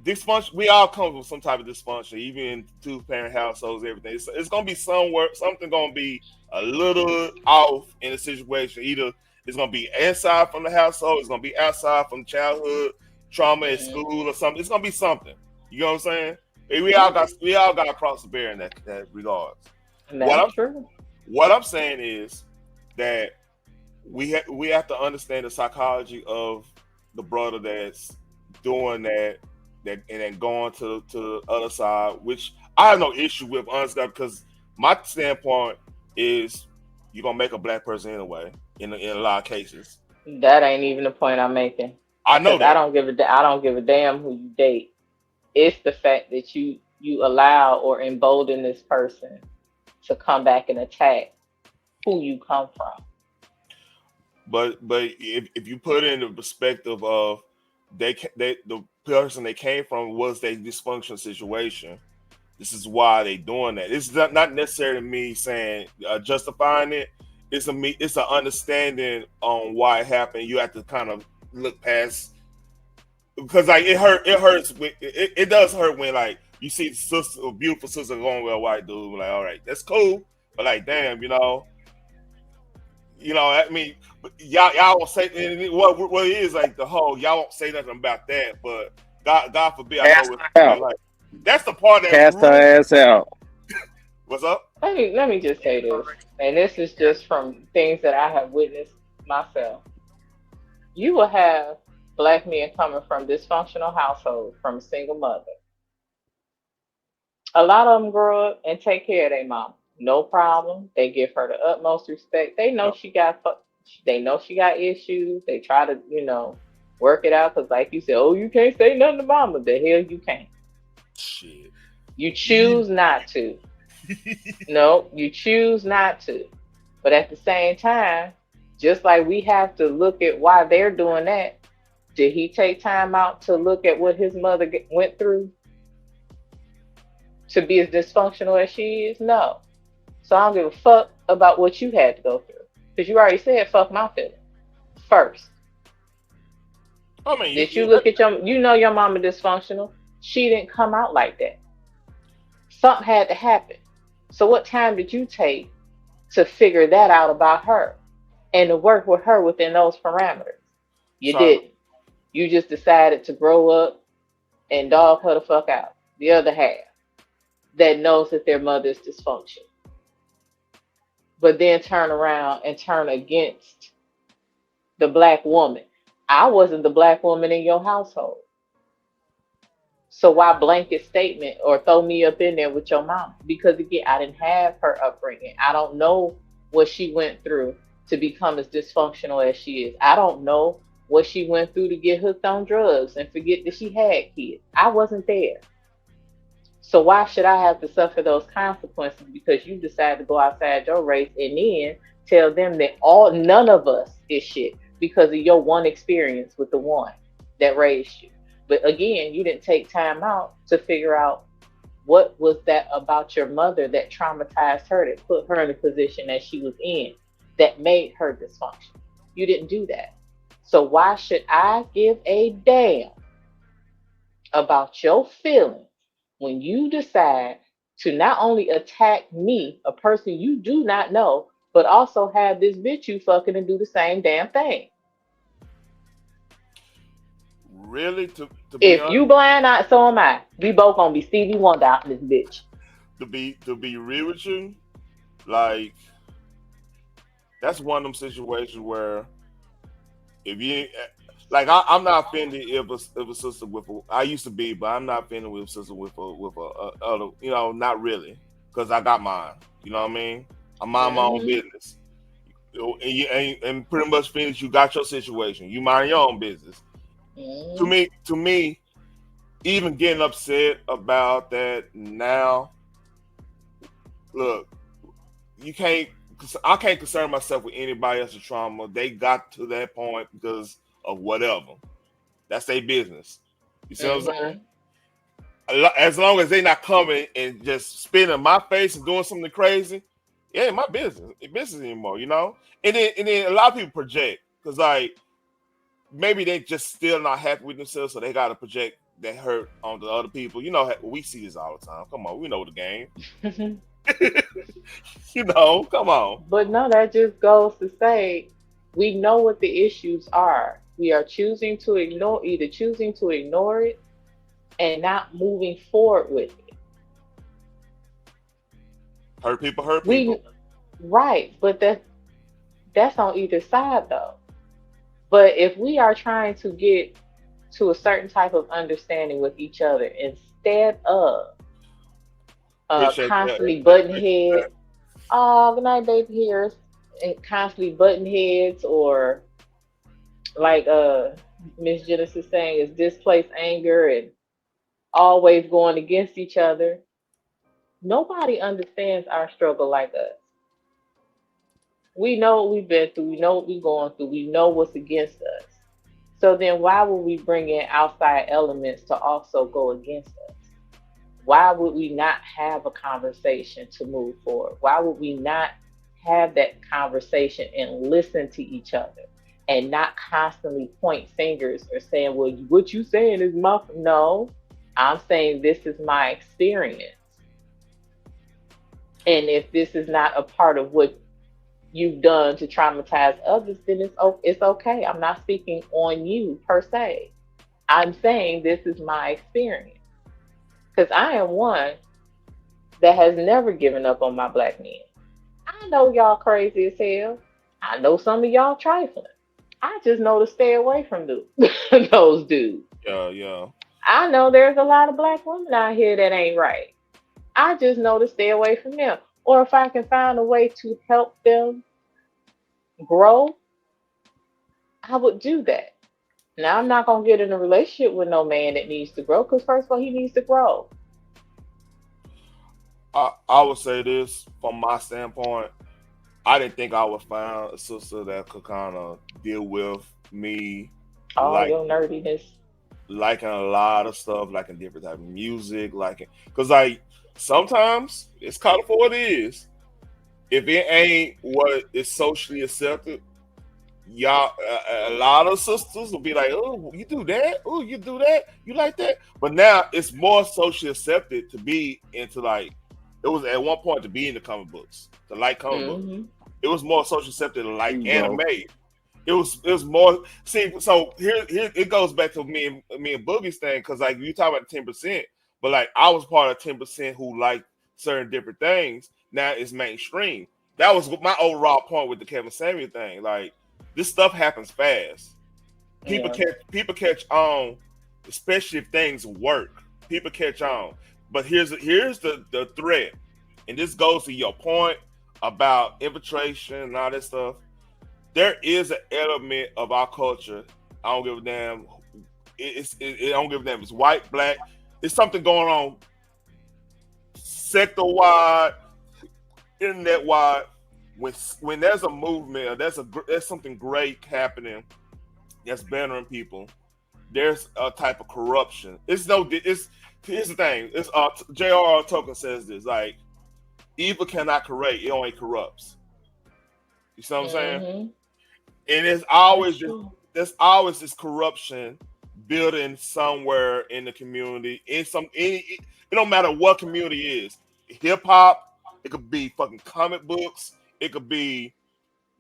dysfunction. We all come from some type of dysfunction, even in two-parent households. Everything it's gonna be something gonna be a little off in a situation. Either it's gonna be inside from the household, it's gonna be outside from childhood trauma at school or something. It's gonna be something. You know what I'm saying? We all got across the bear in that regards. That's true. What I'm saying is that we have to understand the psychology of the brother that's doing that and then going to the other side, which I have no issue with, honestly, because my standpoint is you're gonna make a black person anyway in a lot of cases. That ain't even the point I'm making. I know that. I don't give a damn who you date. It's the fact that you allow or embolden this person to come back and attack who you come from. But if you put it in the perspective of the person they came from was a dysfunctional situation, this is why they doing that. It's not necessarily me saying justifying it. It's an understanding on why it happened. You have to kind of look past because like it hurts. It does hurt when like you see a beautiful sister going with a white dude. Like, all right, that's cool, but like, damn, I mean, y'all won't say what it is like the whole. Y'all won't say nothing about that, but God forbid, I know like that's the part that cast her ass out. What's up? Let me just say this, and this is just from things that I have witnessed myself. You will have black men coming from dysfunctional households, from a single mother. A lot of them grow up and take care of their mom. No problem. They give her the utmost respect. They know she got issues. They try to, work it out. Because like you said, you can't say nothing to mama. The hell you can't. Shit. You choose not to. No, you choose not to. But at the same time, just like we have to look at why they're doing that, did he take time out to look at what his mother went through to be as dysfunctional as she is? No. So I don't give a fuck about what you had to go through. Because you already said fuck my feelings first. I mean, did you look at your mama dysfunctional? She didn't come out like that. Something had to happen. So what time did you take to figure that out about her and to work with her within those parameters? You So didn't. You just decided to grow up and dog her the fuck out. The other half that knows that their mother is dysfunctional, but then turn around and turn against the black woman. I wasn't the black woman in your household. So why blanket statement or throw me up in there with your mom? Because again, I didn't have her upbringing. I don't know what she went through to become as dysfunctional as she is. I don't know what she went through to get hooked on drugs and forget that she had kids. I wasn't there. So why should I have to suffer those consequences because you decide to go outside your race and then tell them that all none of us is shit because of your one experience with the one that raised you. But again, you didn't take time out to figure out what was that about your mother that traumatized her, that put her in the position that she was in, that made her dysfunctional. You didn't do that. So why should I give a damn about your feelings when you decide to not only attack me, a person you do not know, but also have this bitch you fucking and do the same damn thing? really, to be If honest, you blind eye, so am I. We both gonna be Stevie Wonder out in this bitch. to be real with you, like that's one of them situations where if you like, I'm not offended if a sister with a, I used to be, but I'm not offended with a sister with a other, not really, because I got mine. You know what I mean? I mind my own Mm-hmm. business. And pretty much finish. You got your situation. You mind your own business. To Mm-hmm. me, to me, even getting upset about that now. Look, you can't. I can't concern myself with anybody else's trauma. They got to that point because of whatever. That's their business. You see what I'm saying? Mm-hmm. As long as they not coming and just spitting in my face and doing something crazy, it ain't my business. It business anymore, you know. And then a lot of people project because like maybe they just still not happy with themselves, so they got to project that hurt on the other people. You know, we see this all the time. Come on, we know the game. Come on. But no, that just goes to say we know what the issues are. We are choosing to ignore, either choosing to ignore it and not moving forward with it. Hurt people, hurt We people. right, but that's on either side though. But if we are trying to get to a certain type of understanding with each other instead of Appreciate that. constantly butting heads, oh, good night, baby, here, and constantly butting heads, or like Miss Genesis saying, is displaced anger and always going against each other. Nobody understands our struggle like us. We know what we've been through. We know what we're going through. We know what's against us. So then why would we bring in outside elements to also go against us? Why would we not have a conversation to move forward? Why would we not have that conversation and listen to each other and not constantly point fingers or saying, well, what you saying is my, no, I'm saying this is my experience. And if this is not a part of what you've done to traumatize others, then it's okay. I'm not speaking on you per se. I'm saying this is my experience. Because I am one that has never given up on my black men. I know y'all crazy as hell. I know some of y'all trifling. I just know to stay away from those dudes. Yeah, yeah. I know there's a lot of black women out here that ain't right. I just know to stay away from them. Or if I can find a way to help them grow, I would do that. Now, I'm not going to get in a relationship with no man that needs to grow because, first of all, he needs to grow. I would say this from my standpoint. I didn't think I would find a sister that could kind of deal with me All like your nerdiness. liking a lot of stuff, liking different type of music, liking because like sometimes it's kind of for what it is. If it ain't what is socially accepted, y'all a lot of sisters will be like, "Oh, you do that? Oh, you do that? You like that?" But now it's more socially accepted to be into like it was at one point to be in the comic books, to like comic books. Mm-hmm. It was more socially accepted to like True, anime. bro. it was more. See, so here it goes back to me and Boogie's thing, because like you talk about the 10%, but like I was part of 10% who liked certain different things. Now it's mainstream. That was my overall point with the Kevin Samuel thing. Like this stuff happens fast. Yeah. People catch on, especially if things work. People catch on. But here's the threat, and this goes to your point about infiltration and all that stuff. There is an element of our culture. I don't give a damn. I don't give a damn. It's white, black. It's something going on sector wide, internet wide. When there's a movement, or there's something great happening that's bettering people. There's a type of corruption. It's here's the thing. It's J.R.R. Tolkien says this, like evil cannot correct, it only corrupts. You see what I'm saying? Mm-hmm. And That's true. there's always this corruption building somewhere in the community. It don't matter what community it is. Hip hop, it could be fucking comic books, it could be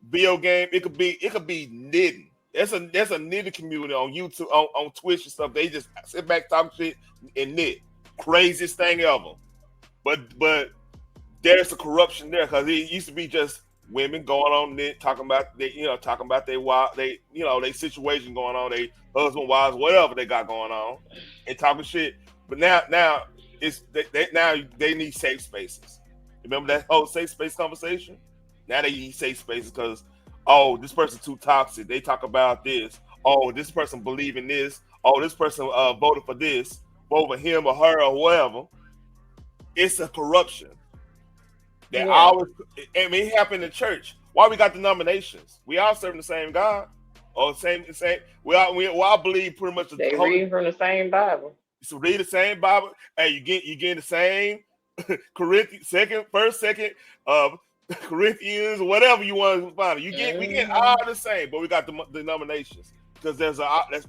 video game, it could be knitting. There's a knitting community on YouTube, on Twitch and stuff. They just sit back, talk shit, and knit. Craziest thing ever. But there's a corruption there, because it used to be just women going on knit, talking about their wild, they situation going on, they husband, wives, whatever they got going on, and talking shit. But now it's now they need safe spaces. Remember that whole safe space conversation? Now they need safe spaces because, oh, this person's too toxic. They talk about this. Oh, this person believe in this. Oh, this person voted for this, vote for him or her or whoever. It's a corruption. That Yeah. always, I mean, it happened in church. Why we got denominations? We all serving the same God, or same. We all believe pretty much They read from the same Bible. So read the same Bible. Hey, you get the same Corinthians, second, Corinthians, whatever you want to find. We get all the same, but we got the denominations, because there's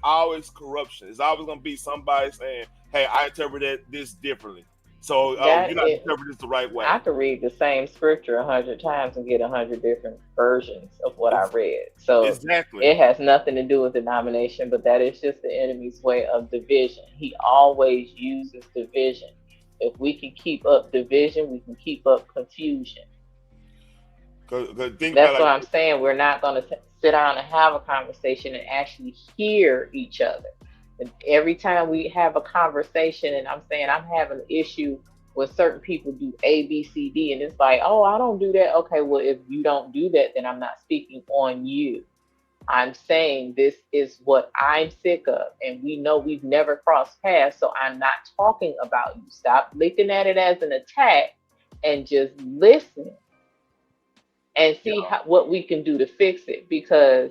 always corruption. There's always gonna be somebody saying, "Hey, I interpreted this differently." So you're not interpreting this the right way. I could read the same scripture 100 times and get 100 different versions of what I read. So exactly, it has nothing to do with denomination, but that is just the enemy's way of division. He always uses division. If we can keep up division, we can keep up confusion. That's what I'm saying. We're not going to sit down and have a conversation and actually hear each other. And every time we have a conversation, and I'm saying I'm having an issue when certain people do A, B, C, D, and it's like, oh, I don't do that. Okay, well, if you don't do that, then I'm not speaking on you. I'm saying this is what I'm sick of, and we know we've never crossed paths, so I'm not talking about you. Stop looking at it as an attack and just listen and see what we can do to fix it. Because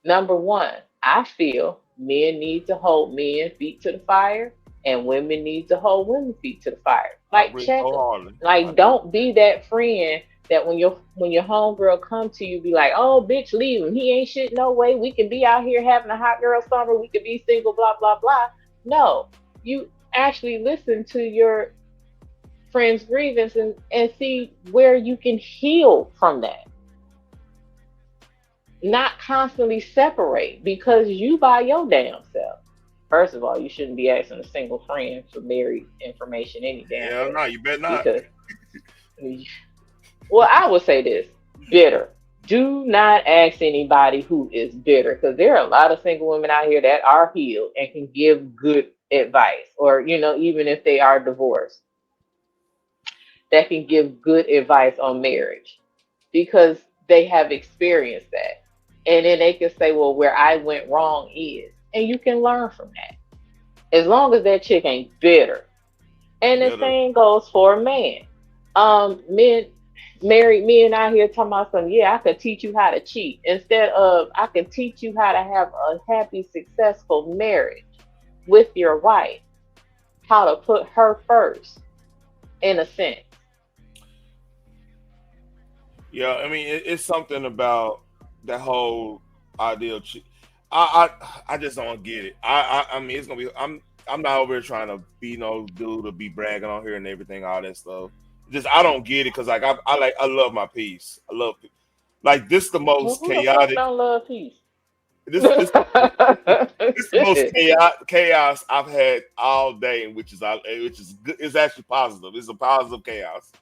number one, I feel men need to hold men feet to the fire, and women need to hold women feet to the fire. Like, check it. Like, don't be that friend that when your homegirl come to you, be like, oh, bitch, leave him. He ain't shit no way. We can be out here having a hot girl summer. We could be single, blah, blah, blah. No, you actually listen to your friend's grievance and see where you can heal from that. Not constantly separate, because you by your damn self. First of all, you shouldn't be asking a single friend for married information any damn way. No, you better not. Because, well, I would say this: bitter. Do not ask anybody who is bitter, because there are a lot of single women out here that are healed and can give good advice, or even if they are divorced, that can give good advice on marriage, because they have experienced that. And then they can say, well, where I went wrong is. And you can learn from that. As long as that chick ain't bitter. And the same goes for a man. Married men out here talking about something, I could teach you how to cheat. Instead of, I can teach you how to have a happy, successful marriage with your wife. How to put her first, in a sense. Yeah, I mean, it's something about that whole idea of I just don't get it. I mean, it's gonna be. I'm not over here trying to be no dude to be bragging on here and everything, all that stuff. Just I don't get it, because I love my peace. I love, like, this the most chaotic. Don't love peace. This is the most chaos I've had all day, which is good. It's actually positive. It's a positive chaos,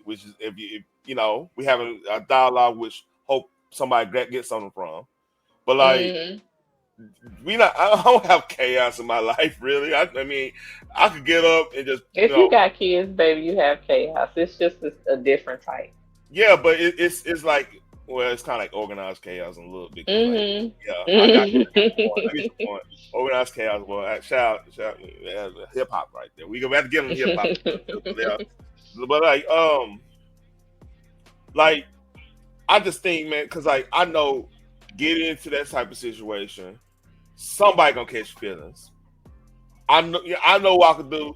which is if we having a dialogue, which hope somebody gets something from. But like I don't have chaos in my life really. I mean, I could get up and just If you got kids, baby, you have chaos. It's just a different type. Yeah, but it's like, well, it's kind of like organized chaos a little bit. Like, yeah, I got you. I get your point. Organized chaos. Well, shout hip hop right there. We gonna have to get them hip hop. Yeah, but like I just think, man, because like I know getting into that type of situation, somebody gonna catch feelings. I know what I could do.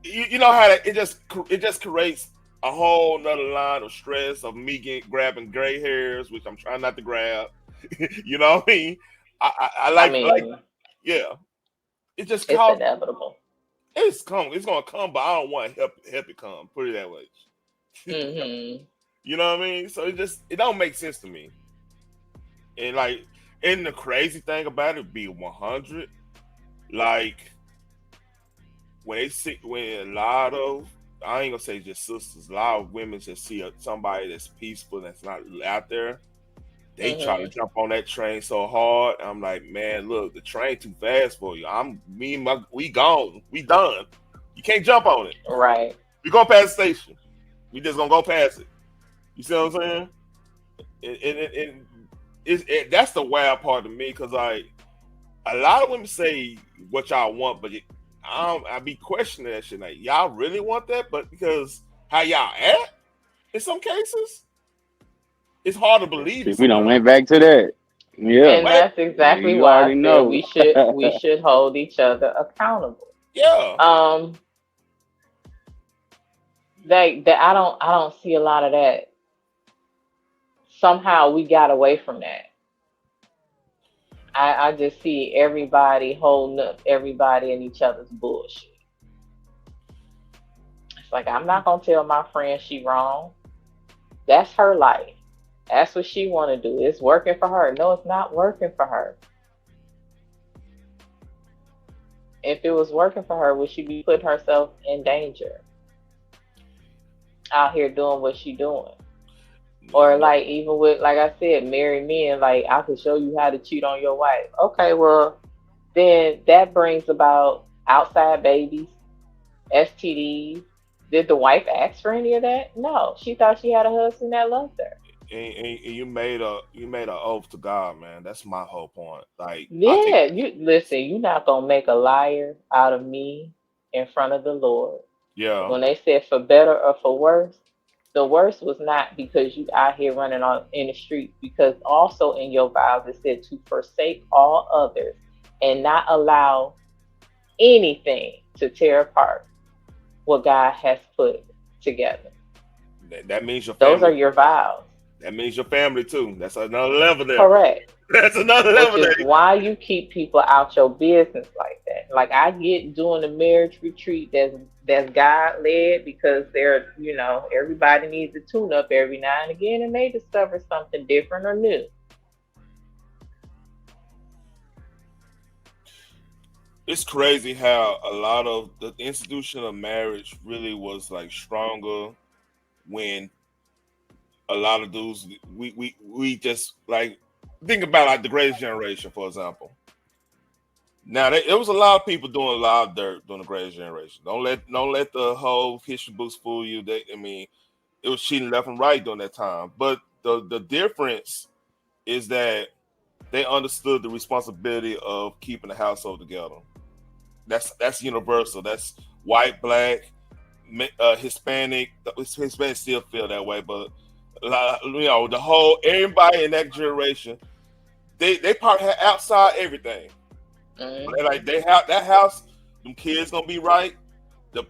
You know how it just creates a whole nother line of stress of me grabbing gray hairs, which I'm trying not to grab. You know what I mean? I like yeah. It's inevitable. It's gonna come, but I don't want to help it come. Put it that way. You know what I mean? So it don't make sense to me. And like, and the crazy thing about it be 100, like when a lot of, I ain't gonna say just sisters, a lot of women just see somebody that's peaceful, that's not out there, they try to jump on that train so hard. I'm like, man, look, the train too fast for you. We gone, we done. You can't jump on it. Right. We gonna pass the station. We just gonna go past it. You see what I'm saying? And that's the wild part to me, because like a lot of women say what y'all want, but I be questioning that shit. Like, y'all really want that? But because how y'all act in some cases, it's hard to believe. We don't went back to that. Yeah, and that's exactly you why I already said know. we should hold each other accountable. Yeah. I don't see a lot of that. Somehow we got away from that. I just see everybody holding up everybody and each other's bullshit. It's like, I'm not gonna tell my friend she wrong. That's her life. That's what she want to do. It's working for her. No, it's not working for her. If it was working for her, would she be putting herself in danger out here doing what she doing? Or like, even with, like I said, married men, like, I could show you how to cheat on your wife. Okay, well, then that brings about outside babies, STDs. Did the wife ask for any of that? No, she thought she had a husband that loved her. And you made an oath to God, man. That's my whole point. Like, yeah, you listen. You're not gonna make a liar out of me in front of the Lord. Yeah. When they said for better or for worse, the worst was not because you out here running on in the street. Because also in your vows it said to forsake all others and not allow anything to tear apart what God has put together. That means your family. Those are your vows. That means your family too. That's another level there. Correct. That's another level there. Which is why you keep people out your business like that. Like, I get doing a marriage retreat that's God led, because they're, everybody needs a tune up every now and again, and they discover something different or new. It's crazy how a lot of the institution of marriage really was like stronger when a lot of dudes, we just like, think about like the Greatest Generation, for example. Now there was a lot of people doing a lot of dirt during the Greatest Generation. Don't let the whole history books fool you. It was cheating left and right during that time. But the difference is that they understood the responsibility of keeping the household together. That's universal. That's white, black, Hispanic. Hispanic still feel that way, but the whole, everybody in that generation, they probably had outside everything. Like they have that house, them kids gonna be right. The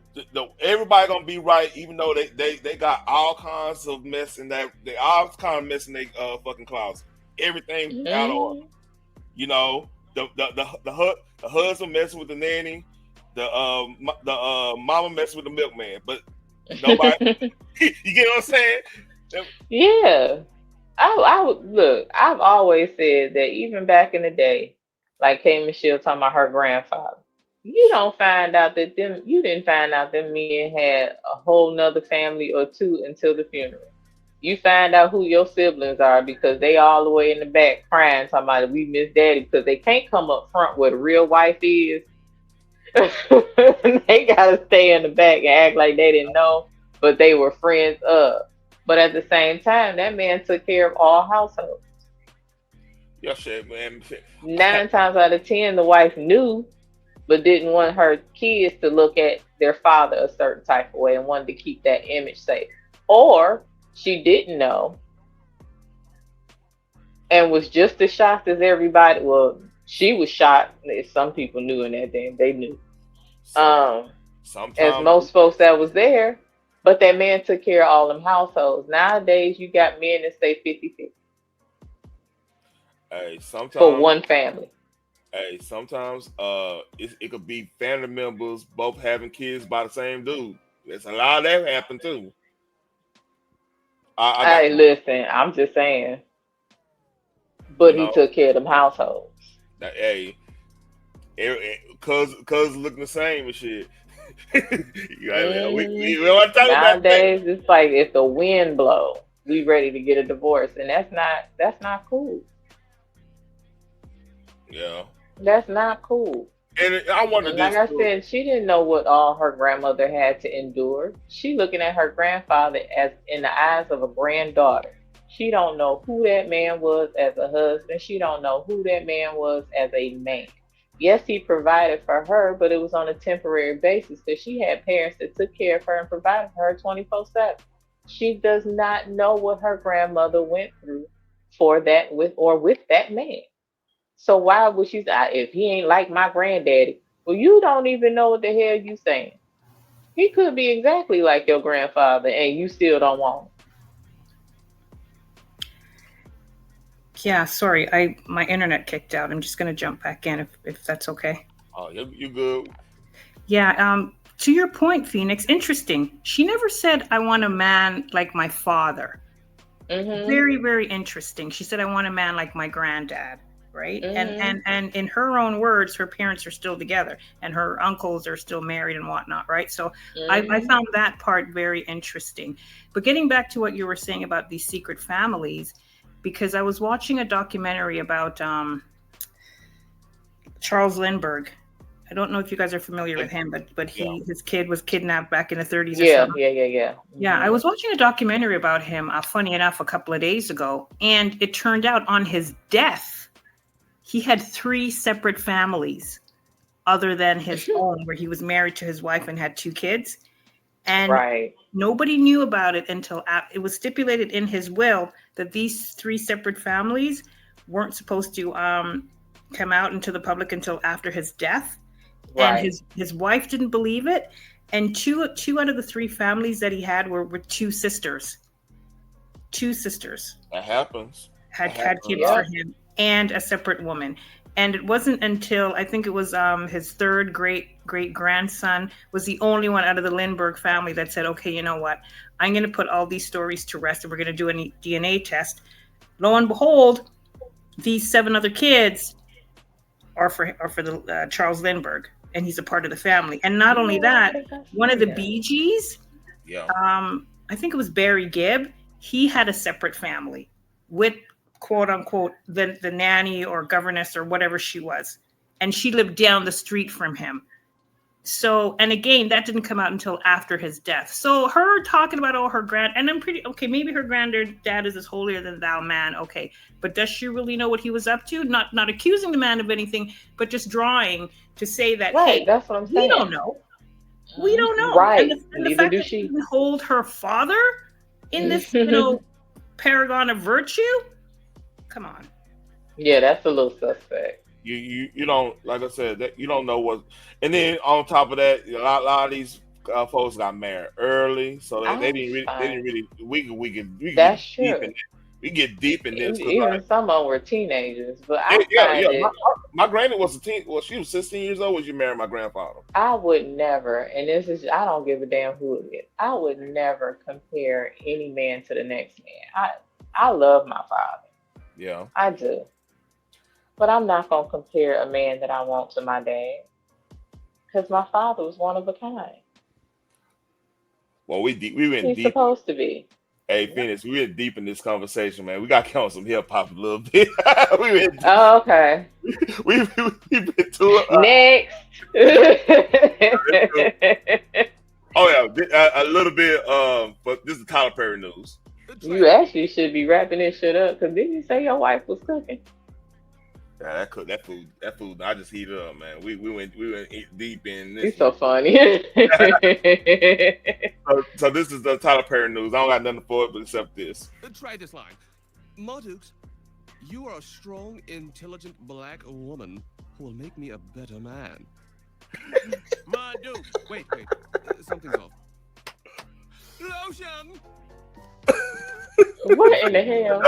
everybody gonna be right, even though they got all kinds of mess in that, they all kind of mess in their fucking closet. Everything out of order. The husband messing with the nanny, the mama messing with the milkman, but nobody. You get what I'm saying? Yeah, I would look. I've always said that even back in the day, like K Michelle talking about her grandfather. You don't find out that them. You didn't find out them men had a whole nother family or two until the funeral. You find out who your siblings are because they all the way in the back crying, talking about we miss daddy because they can't come up front where the real wife is. They gotta stay in the back and act like they didn't know, but they were friends of. But at the same time, that man took care of all households. Yeah, shit, man. 9 times out of 10, the wife knew, but didn't want her kids to look at their father a certain type of way and wanted to keep that image safe. Or she didn't know and was just as shocked as everybody. Well, she was shocked. Some people knew in that day, they knew. As Sometimes, most folks that was there, but that man took care of all them households. Nowadays, you got men that stay 50-50 hey, for sometimes, one family. hey, sometimes, it could be family members both having kids by the same dude. There's a lot of that happen too. I got, Hey, listen, I'm just saying, you but he know, took care of them households. that, hey, cuz looking the same and shit. We don't want to talk about that. Nowadays, it's like if the wind blow, we ready to get a divorce, and that's not cool. Yeah, That's not cool. and I wonder And like this I too. said, she didn't know what all her grandmother had to endure. She looking at her grandfather as in the eyes of a granddaughter. She don't know who that man was as a husband. She don't know who that man was as a man. Yes, he provided for her, but it was on a temporary basis because she had parents that took care of her and provided for her 24/7. She does not know what her grandmother went through for that with that man. So why would she say if he ain't like my granddaddy? Well, you don't even know what the hell you saying. He could be exactly like your grandfather, and you still don't want him. Yeah, sorry, I my internet kicked out. I'm just gonna jump back in if that's okay. Oh, you good? Yeah, to your point, Phoenix, interesting. She never said I want a man like my father. Mhm. Very, very interesting. She said I want a man like my granddad, right? And Mhm. and and in her own words, her parents are still together and her uncles are still married and whatnot, right? So I Mhm. found that part very interesting. But getting back to what you were saying about these secret families, because I was watching a documentary about Charles Lindbergh. I don't know if you guys are familiar with him, but Yeah. his kid was kidnapped back in the 30s or Yeah. something. Yeah. Yeah. Yeah. Yeah, I Mhm. was watching a documentary about him, funny enough, a couple of days ago, and it turned out on his death, he had three separate families other than his own, where he was married to his wife and had two kids. And Right. nobody knew about it until it was stipulated in his will that these three separate families weren't supposed to come out into the public until after his death. And Right. his wife didn't believe it. And two out of the three families that he had were two sisters. Two sisters That happens. That had happens a kids lot. for Yep. him and a separate woman. And it wasn't until I think it was his third great grandson was the only one out of the Lindbergh family that said, okay, you know what? I'm going to put all these stories to rest and we're going to do a DNA test. Lo and behold, these seven other kids are for the Charles Lindbergh, and he's a part of the family. And not You only know, I that, think I one of seen the that. Bee Gees, Yeah. I think it was Barry Gibb, he had a separate family with quote unquote the nanny or governess or whatever she was. And she lived down the street from him. So, and again, that didn't come out until after his death. So her talking about her and I'm pretty okay, maybe her granddad is this holier than thou man, okay. But does she really know what he was up to? Not accusing the man of anything, but just drawing to say that, Right. hey, That's what I'm we saying. don't know. We don't know. And Right. the Neither fact do that she she. didn't hold her father in this, paragon of virtue, come on. Yeah, that's a little suspect. You don't, like I said, that you don't know what. And then on top of that, lot of these folks got married early, so they I'm didn't really fine. we can get That's deep true. in we get deep in this because Even some of them were teenagers, but I yeah. find it. My granny was a teen. Well, she was 16 years old when she married my grandfather. I would never, and this is, I don't give a damn who it is. I would never compare any man to the next man. I love my father. Yeah. I do. But I'm not gonna compare a man that I want to my dad because my father was one of a kind. Well, we went He's deep. supposed to be. Hey, Phoenix, we went deep in this conversation, man. We got to count some hip hop a little bit. we went deep. Oh, okay. We've been to Next. Oh yeah, a little bit. But this is Tyler Perry news. You actually should be wrapping this shit up because didn't you say your wife was cooking? Yeah, that food. I just heated up, man. We went deep in this. You're so funny. So this is the Tyler Perry news. I don't got nothing for it, but except this. Try this line, Mardukes. You are a strong, intelligent black woman who will make me a better man. Marduk. Wait. Something's off. Lotion. What in the hell?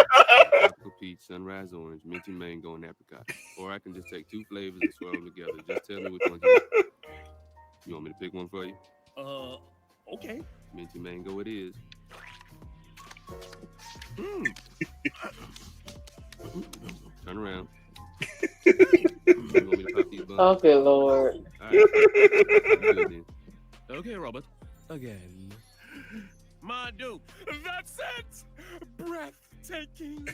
Tropical peach, sunrise orange, minty mango, and apricot. Or I can just take two flavors and swirl them together. Just tell me which one you want. You want me to pick one for you? Okay. Minty mango it is. Turn around. You want me to pop these buns? Oh, good Lord. All right. Good then. Okay, Robert. Again. Marduk. That's it. Breathtaking.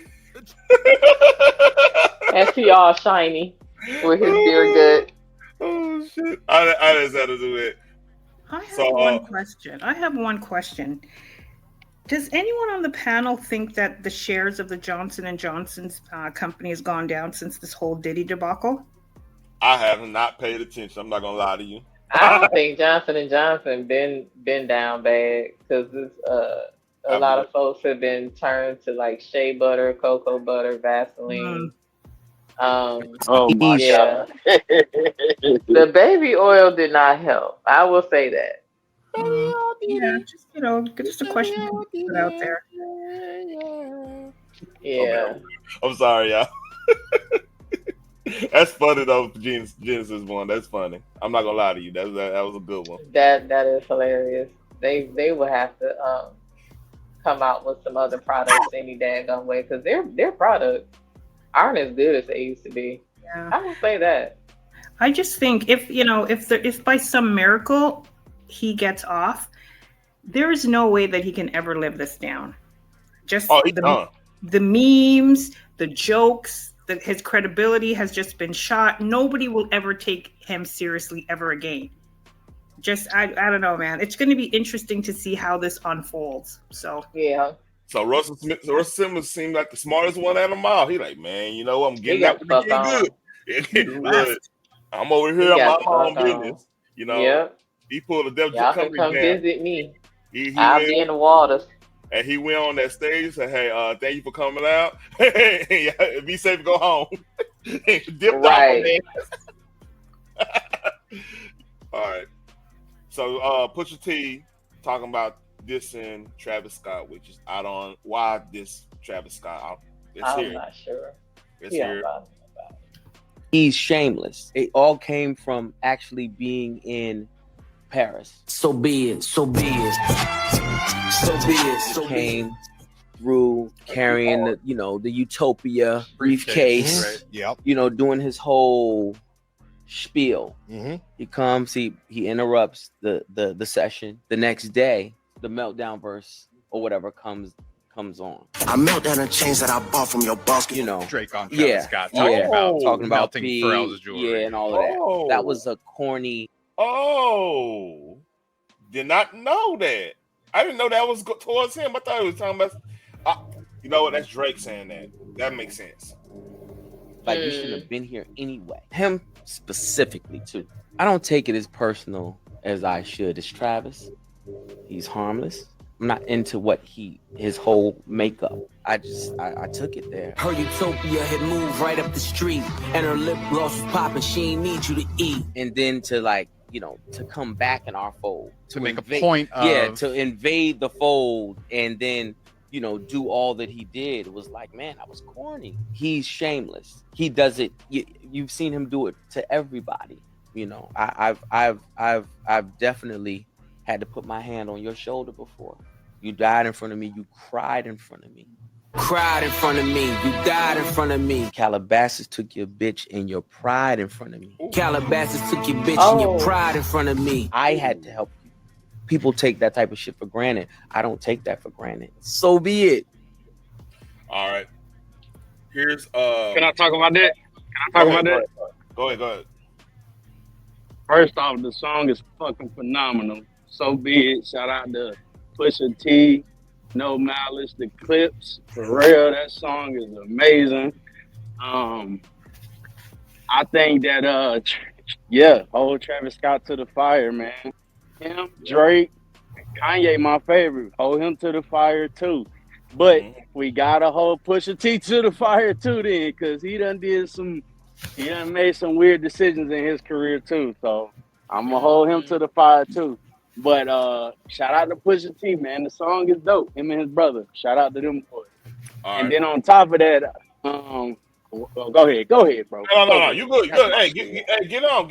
And he all shiny with his beard good. Oh shit! I just had to do it. I have one question. Does anyone on the panel think that the shares of the Johnson & Johnson's company has gone down since this whole Diddy debacle? I have not paid attention. I'm not gonna lie to you. I don't think Johnson & Johnson been down bad because a lot of folks have been turned to like shea butter, cocoa butter, Vaseline. Oh my God. The baby oil did not help. I will say that. Yeah, just a question to put out there. Yeah. I'm sorry, y'all. That's funny though. Genesis one. That's funny. I'm not gonna lie to you. That was a good one. That is hilarious. They will have to come out with some other products any daggone way because their products aren't as good as they used to be. Yeah. I will say that. I just think if by some miracle he gets off, there is no way that he can ever live this down. Just the memes, the jokes, his credibility has just been shot. Nobody will ever take him seriously ever again. I don't know, man. It's going to be interesting to see how this unfolds. So yeah. So Russell Simmons seemed like the smartest one out of them all. He like, man, you know what? I'm getting out with the good. Look, I'm over here on my own business. You know, yep. He pulled a devil. Y'all can come visit me. I'll be in the waters. And he went on that stage and said, hey, thank you for coming out. Be safe, go home. Dipped right. All right. So Pusha T talking about dissing Travis Scott, which is out on why diss Travis Scott. I'm not sure. It's here. He's shameless. It all came from actually being in Paris. So be it. So be it. So be it. So came through carrying the Utopia briefcase. Right. Yep. Doing his whole spiel. Mm-hmm. He comes. He interrupts the session. The next day, the meltdown verse or whatever comes on. I melt down the chains that I bought from your boss. Drake on Travis Scott talking about melting Pharrell's jewelry. Yeah, and all of that. That was a corny. Oh, did not know that. I didn't know that was towards him. I thought he was talking about. You know what? That's Drake saying that. That makes sense. Like you shouldn't have been here anyway. Him specifically too. I don't take it as personal as I should. It's Travis. He's harmless. I'm not into what his whole makeup. I took it there. Her Utopia had moved right up the street, and her lip gloss was popping. She ain't need you to eat. And then to to come back in our fold. To make a point of... Yeah, to invade the fold and then, do all that he did. It was like, man, that was corny. He's shameless. He does it. You've seen him do it to everybody. I've definitely had to put my hand on your shoulder before. You died in front of me. You cried in front of me. Cried in front of me, you died in front of me. Calabasas took your bitch and your pride in front of me. Calabasas took your bitch and your pride in front of me. I had to help you. People take that type of shit for granted. I don't take that for granted. So be it. All right. Here's Can I talk about that? Go ahead. First off, the song is fucking phenomenal. So be it. Shout out to Pusha T, No Malice, the Clips. For real, that song is amazing. I think that hold Travis Scott to the fire, man. Him, Drake, Kanye, my favorite. Hold him to the fire too. But we gotta hold Pusha T to the fire too, then, because he done made some weird decisions in his career too. So I'm gonna hold him to the fire too. But shout out to Pusha T, man. The song is dope. Him and his brother. Shout out to them boys. And then on top of that, go ahead, bro. No. You good. Hey, get on.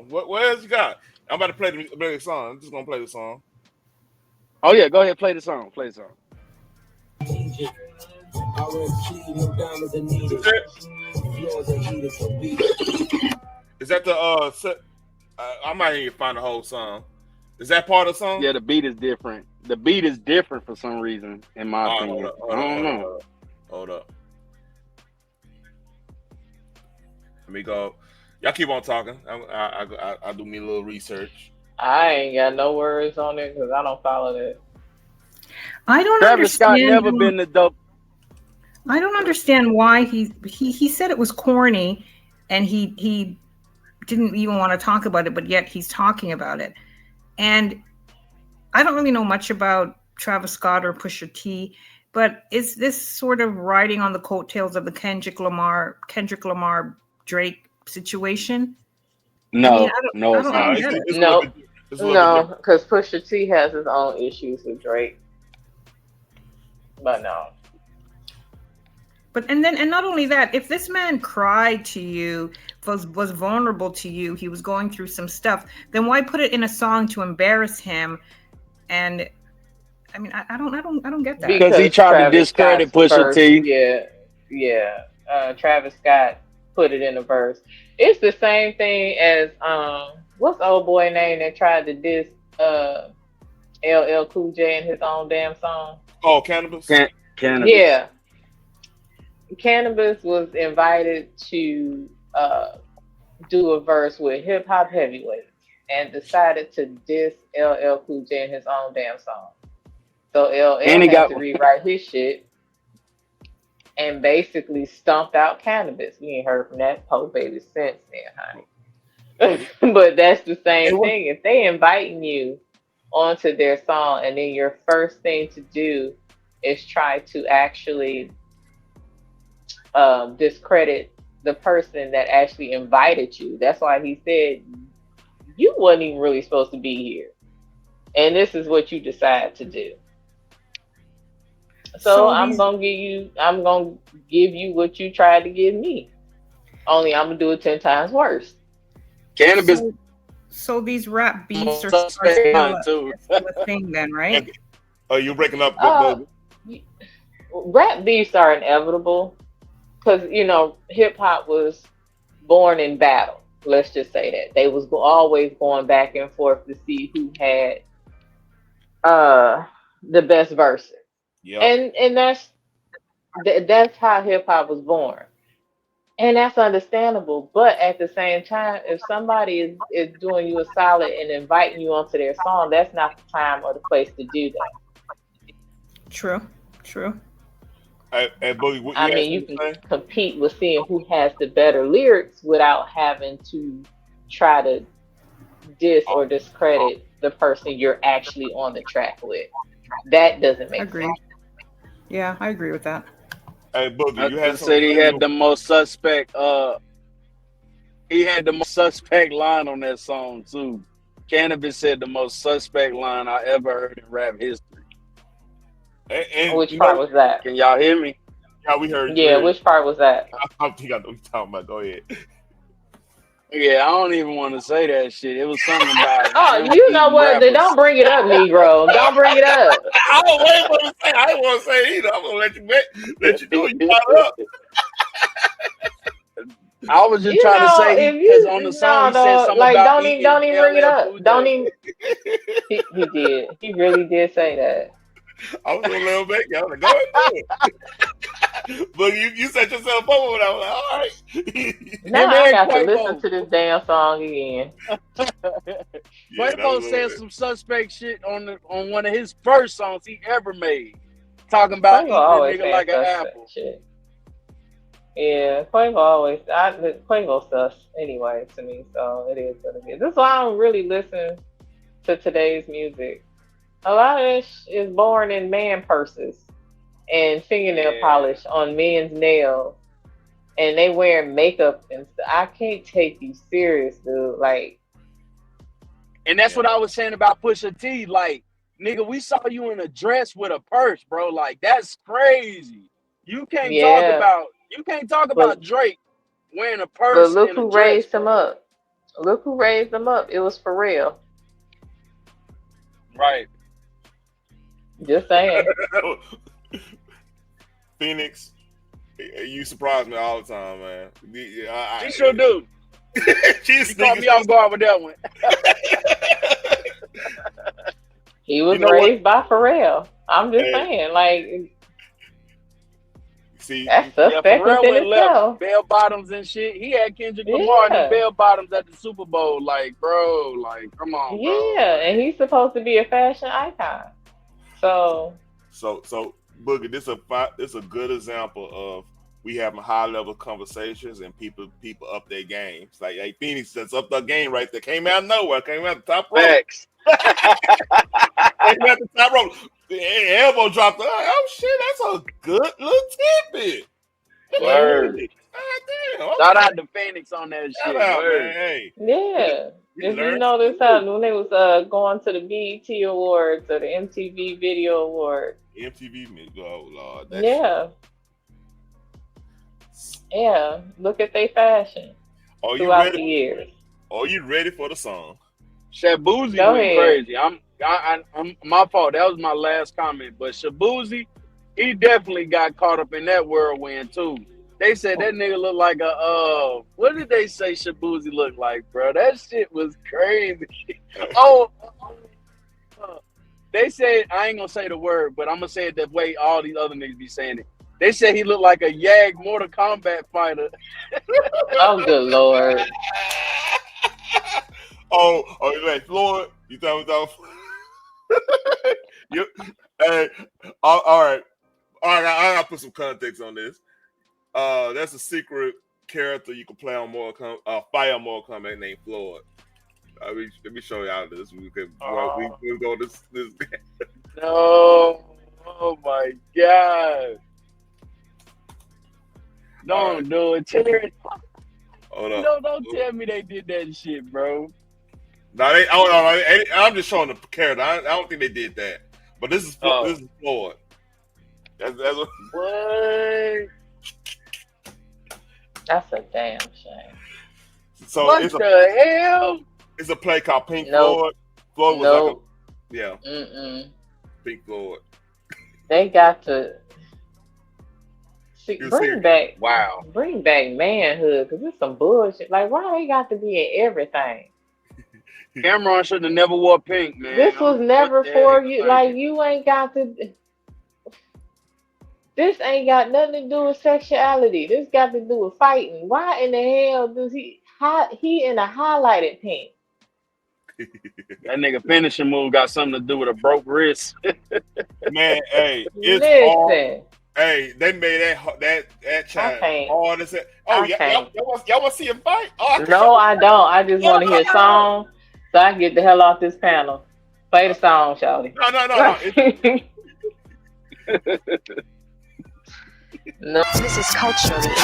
What else you got? I'm about to play the song. I'm just gonna play the song. Oh yeah, go ahead, play the song. Is that the I might need to find the whole song. Is that part of the song? Yeah, the beat is different. The beat is different for some reason, in my opinion. I don't know. Hold up. Let me go. Y'all keep on talking. I do me a little research. I ain't got no words on it because I don't follow that. I don't Travis Scott understand. never been the dope. I don't understand why he said it was corny, and he didn't even want to talk about it, but yet he's talking about it. And I don't really know much about Travis Scott or Pusha T, but is this sort of riding on the coattails of the Kendrick Lamar Drake situation? No, I don't get it. No, because Pusha T has his own issues with Drake. But no. And not only that, if this man cried to you, was vulnerable to you, he was going through some stuff, then why put it in a song to embarrass him? And I mean, I don't get that. Because he tried to discredit Pusha T. Yeah. Travis Scott put it in a verse. It's the same thing as what's the old boy name that tried to diss LL Cool J in his own damn song? Oh, Cannabis. Cannabis. Yeah. Cannabis was invited to do a verse with hip hop heavyweights and decided to diss LL Cool J in his own damn song. So LL had to rewrite his shit and basically stumped out Cannabis. We ain't heard from that post baby since then, honey. But that's the same thing. If they inviting you onto their song and then your first thing to do is try to actually discredit the person that actually invited you. That's why he said you wasn't even really supposed to be here. And this is what you decide to do. So I'm gonna give you what you tried to give me. Only I'm gonna do it 10 times worse. Cannabis. So these rap beefs are still a thing then, right? Oh, you're breaking up. Rap beefs are inevitable because hip hop was born in battle. Let's just say that they was always going back and forth to see who had the best verses. Yep. And that's how hip hop was born. And that's understandable. But at the same time, if somebody is doing you a solid and inviting you onto their song, that's not the time or the place to do that. True. Boogie, you can compete with seeing who has the better lyrics without having to try to diss or discredit the person you're actually on the track with. That doesn't make sense. Yeah, I agree with that. Hey, Boogie, you had said he had the most suspect. He had the most suspect line on that song too. Cannabis said the most suspect line I ever heard in rap history. And which part was that? Can y'all hear me? Yeah, we heard. Yeah, which part was that? I think I know what you're talking about. Go ahead. Yeah, I don't even want to say that shit. It was something about Oh, him you know eating what? Then don't rappers. bring it up, Negro. Don't bring it up. I was waiting for to say. I didn't want to say it either. I'm gonna let you do it. You brought it up. I was just You trying to know, say if because on the you song no, he said dog, something like about don't eating even bring it LL up. Cool Don't J. even. He did. He really did say that. I was gonna let him back. I was like, go ahead, do it. But you set yourself up with it. I was like, all right. Now Him I and got to listen Quavo. to this damn song again. Yeah, that Quavo was said some suspect shit on one of his first songs he ever made, talking about Quavo eating a always nigga saying like an apple. suspect shit. Yeah, Quavo sus anyway to me, so it is what it is. This is why I don't really listen to today's music. A lot of this is born in man purses and fingernail polish on men's nails, and they wearing makeup and stuff. I can't take you serious, dude. Like, And that's what I was saying about Pusha T. Like, nigga, we saw you in a dress with a purse, bro. Like, that's crazy. You can't talk yeah, about Drake wearing a but purse look and a who dress, raised bro. him up. Look who raised him up. It was for real. Right. Just saying. Phoenix, you surprise me all the time, man. She sure do. She caught me off guard with that one. He was You know what? raised by Pharrell. I'm just Hey, saying, like, see, that's Yeah, suspect Pharrell within went left. itself. Bell bottoms and shit. He had Kendrick Lamar and them Yeah. bell bottoms at the Super Bowl. Like, bro, like, come on, bro. Yeah, and he's supposed to be a fashion icon. So so Boogie, this a good example of we having high level conversations and people up their games. Like, hey, Phoenix that's up their game right there. Came out of nowhere, came out the top rope. Facts. Came out the top rope. The elbow dropped. Oh shit, that's a good little tidbit. Word. God damn, okay. Shout out to Phoenix on that Shout shit. out, Word. man. Hey, yeah. we If you learned notice something how new. when they was going to the BET Awards or the MTV Video Awards. MTV, oh Lord, that Yeah. Yeah. Look at their fashion Are you throughout the ready? years. Are you ready for the song? Shabuzi Go went ahead. crazy. I'm my fault. That was my last comment. But Shabuzi, he definitely got caught up in that whirlwind too. They said that nigga looked like a what did they say Shabuzi looked like, bro? That shit was crazy. They said, I ain't gonna say the word, but I'm gonna say it the way all these other niggas be saying it. They said he looked like a Yag Mortal Kombat fighter. Oh, good Lord. Oh, you like Floyd? You thought you, hey, all right. I gotta put some context on this. That's a secret character you can play on Fire Mortal Kombat named Floyd. Let me show y'all this. We go this. No, oh my god! Don't do it, Terry. Hold up. No, don't tell me they did that shit, bro. No, I'm just showing the character. I don't think they did that. But this is Floyd. That's what? That's a damn shame. So what the hell? It's a play called Pink Nope. Floyd. Floyd was like Pink Floyd. They got to bring back manhood because it's some bullshit. Like, why they got to be in everything? Cameron should have never wore pink, man. This was never for you. Like, you ain't got to. This ain't got nothing to do with sexuality. This got to do with fighting. Why in the hell does he in a highlighted pink? That nigga finishing move got something to do with a broke wrist. Man, hey, it's Listen. Hey, they made that child hard as hell. Oh, y'all want to see him fight? Oh, No, I don't. I just want to hear a song so I can get the hell off this panel. Play the song, Shawty. No. This is culturally.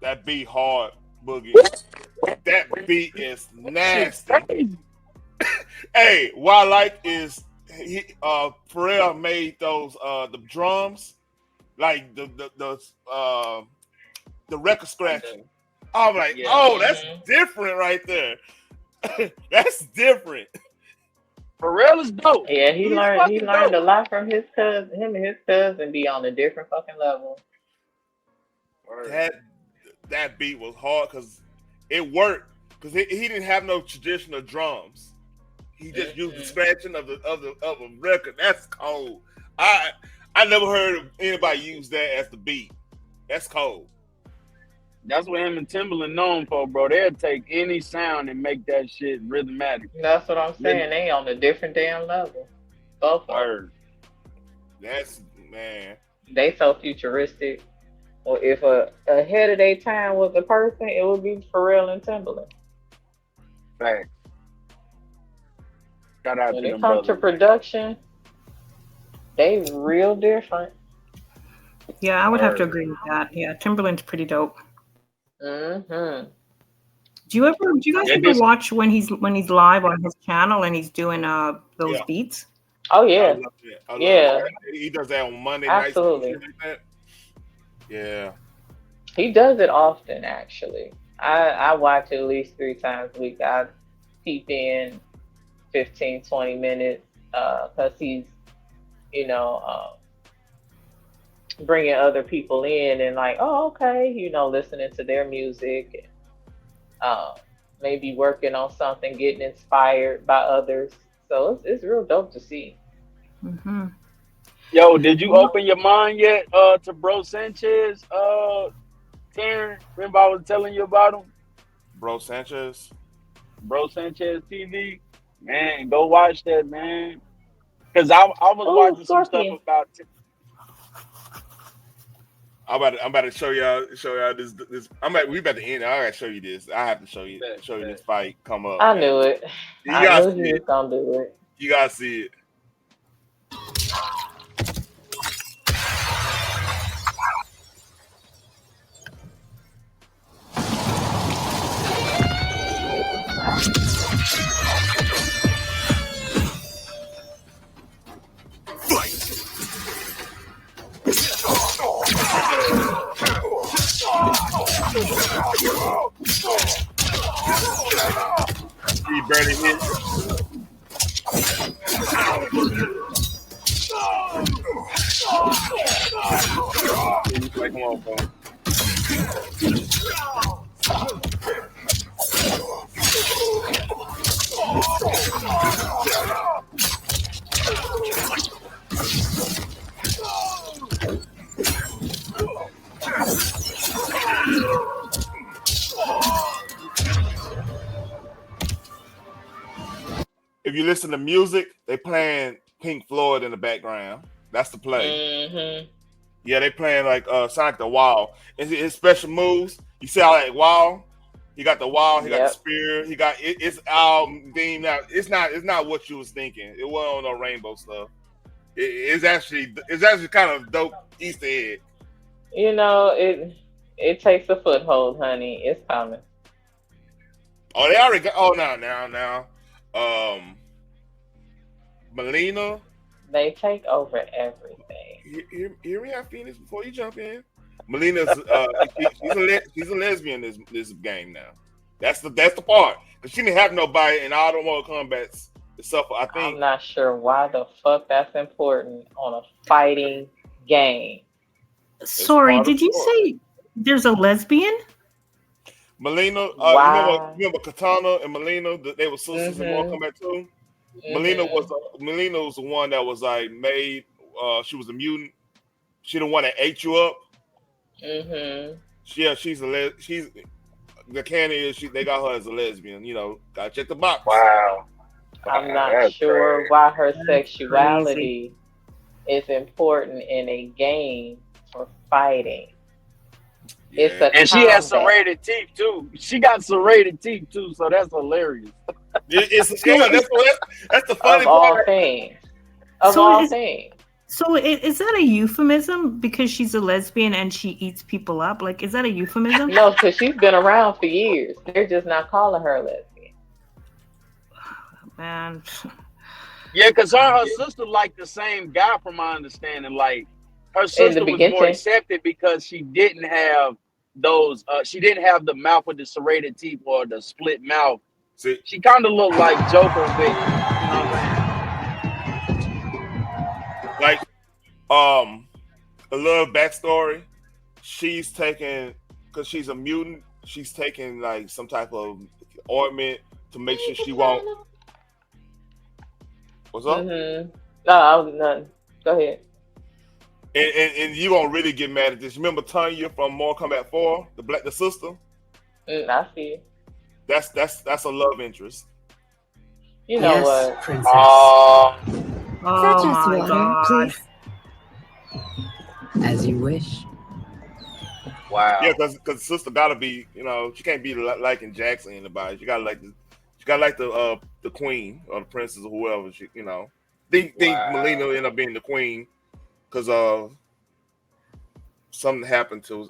That beat hard, Boogie. That beat is nasty. Hey, what I like is Pharrell made those the drums like the record scratch I'm like, oh, that's different right there. That's different. Pharrell is dope. Yeah, he He's learned fucking a dope. lot from his cousin. Him and his cousin be on a different fucking level. That beat was hard because it worked because he didn't have no traditional drums. He just used the scratching of a record. That's cold. I never heard of anybody use that as the beat. That's cold. That's what him and Timbaland known for, bro. They'll take any sound and make that shit rhythmatic. That's what I'm saying. They on a different damn level. Both of them. That's, man. They so futuristic. Or if ahead of their time was a person, it would be Pharrell and Timbaland. Facts. Shout out when to it them comes to brothers. production, they real different. Yeah, I would have to agree with that. Yeah, Timberland's pretty dope. Mm-hmm. Do you guys ever watch when he's live on his channel and he's doing those beats? Oh yeah. I love Yeah. it. He does that on Monday Absolutely. nights. Like that. Yeah. He does it often, actually. I watch it at least 3 times a week. I peep in 15, 20 minutes because he's, bringing other people in and like, oh, okay, listening to their music and maybe working on something, getting inspired by others. So it's real dope to see. Mm-hmm. Yo, did you open your mind yet to Bro Sanchez, Karen? Remember I was telling you about him? Bro Sanchez TV? Man, go watch that, man. Because I was watching some stuff about I'm about to show y'all this. We about to end. I gotta show you this. I have to show you this fight come up. I knew it. I knew he was gonna do it. You gotta see it. He barely hit. Like, come on, bro. If you listen to music, they playing Pink Floyd in the background. That's the play. Mm-hmm. Yeah, they playing like Sonic the Wall. His special moves. You see how that wall? He got the wall. He got the spear. He got it. It's all themed out. It's not what you was thinking. It wasn't on no rainbow stuff. It's actually kind of dope Easter egg. It takes a foothold, honey. It's coming. Oh, they already got. Oh, now. Melina. They take over everything. Hear me out, Phoenix, before you jump in. Melina's she's a lesbian in this game now. That's the part because she didn't have nobody in all the Mortal Kombats except for, I think. I'm not sure why the fuck that's important on a fighting game. Sorry, did you say there's a lesbian? Melina, wow. remember Katana and Melina? They were sisters in Mortal Kombat 2. Melina was the one that was like made. She was a mutant. She the one that ate you up. Mm-hmm. Yeah, she's the canon is they got her as a lesbian. Gotta check the box. Wow. I'm not sure why her sexuality is important in a game for fighting. Yeah. And she has serrated teeth too. She got serrated teeth too, so that's hilarious. That's the funny of all part. Things. So is that a euphemism because she's a lesbian and she eats people up? Like, is that a euphemism? No, because she's been around for years. They're just not calling her lesbian. Man. Yeah, because her sister liked the same guy, from my understanding. Like, her sister was more accepted because she didn't have those. She didn't have the mouth with the serrated teeth or the split mouth. See, she kind of looked like Joker with, you know what I'm saying? Like, a little backstory. She's taking, because she's a mutant. She's taking like some type of ointment to make sure she won't. What's up? Mm-hmm. No, I was none. Go ahead. And you gonna really get mad at this. Remember Tanya from Mortal Kombat 4, the sister? I see. That's a love interest. You know Yes, what? princess. Oh my God. As you wish. Wow. Yeah, because sister gotta be, she can't be liking Jackson or anybody. She gotta like the queen or the princess or whoever. Think Melina will end up being the queen because something happened to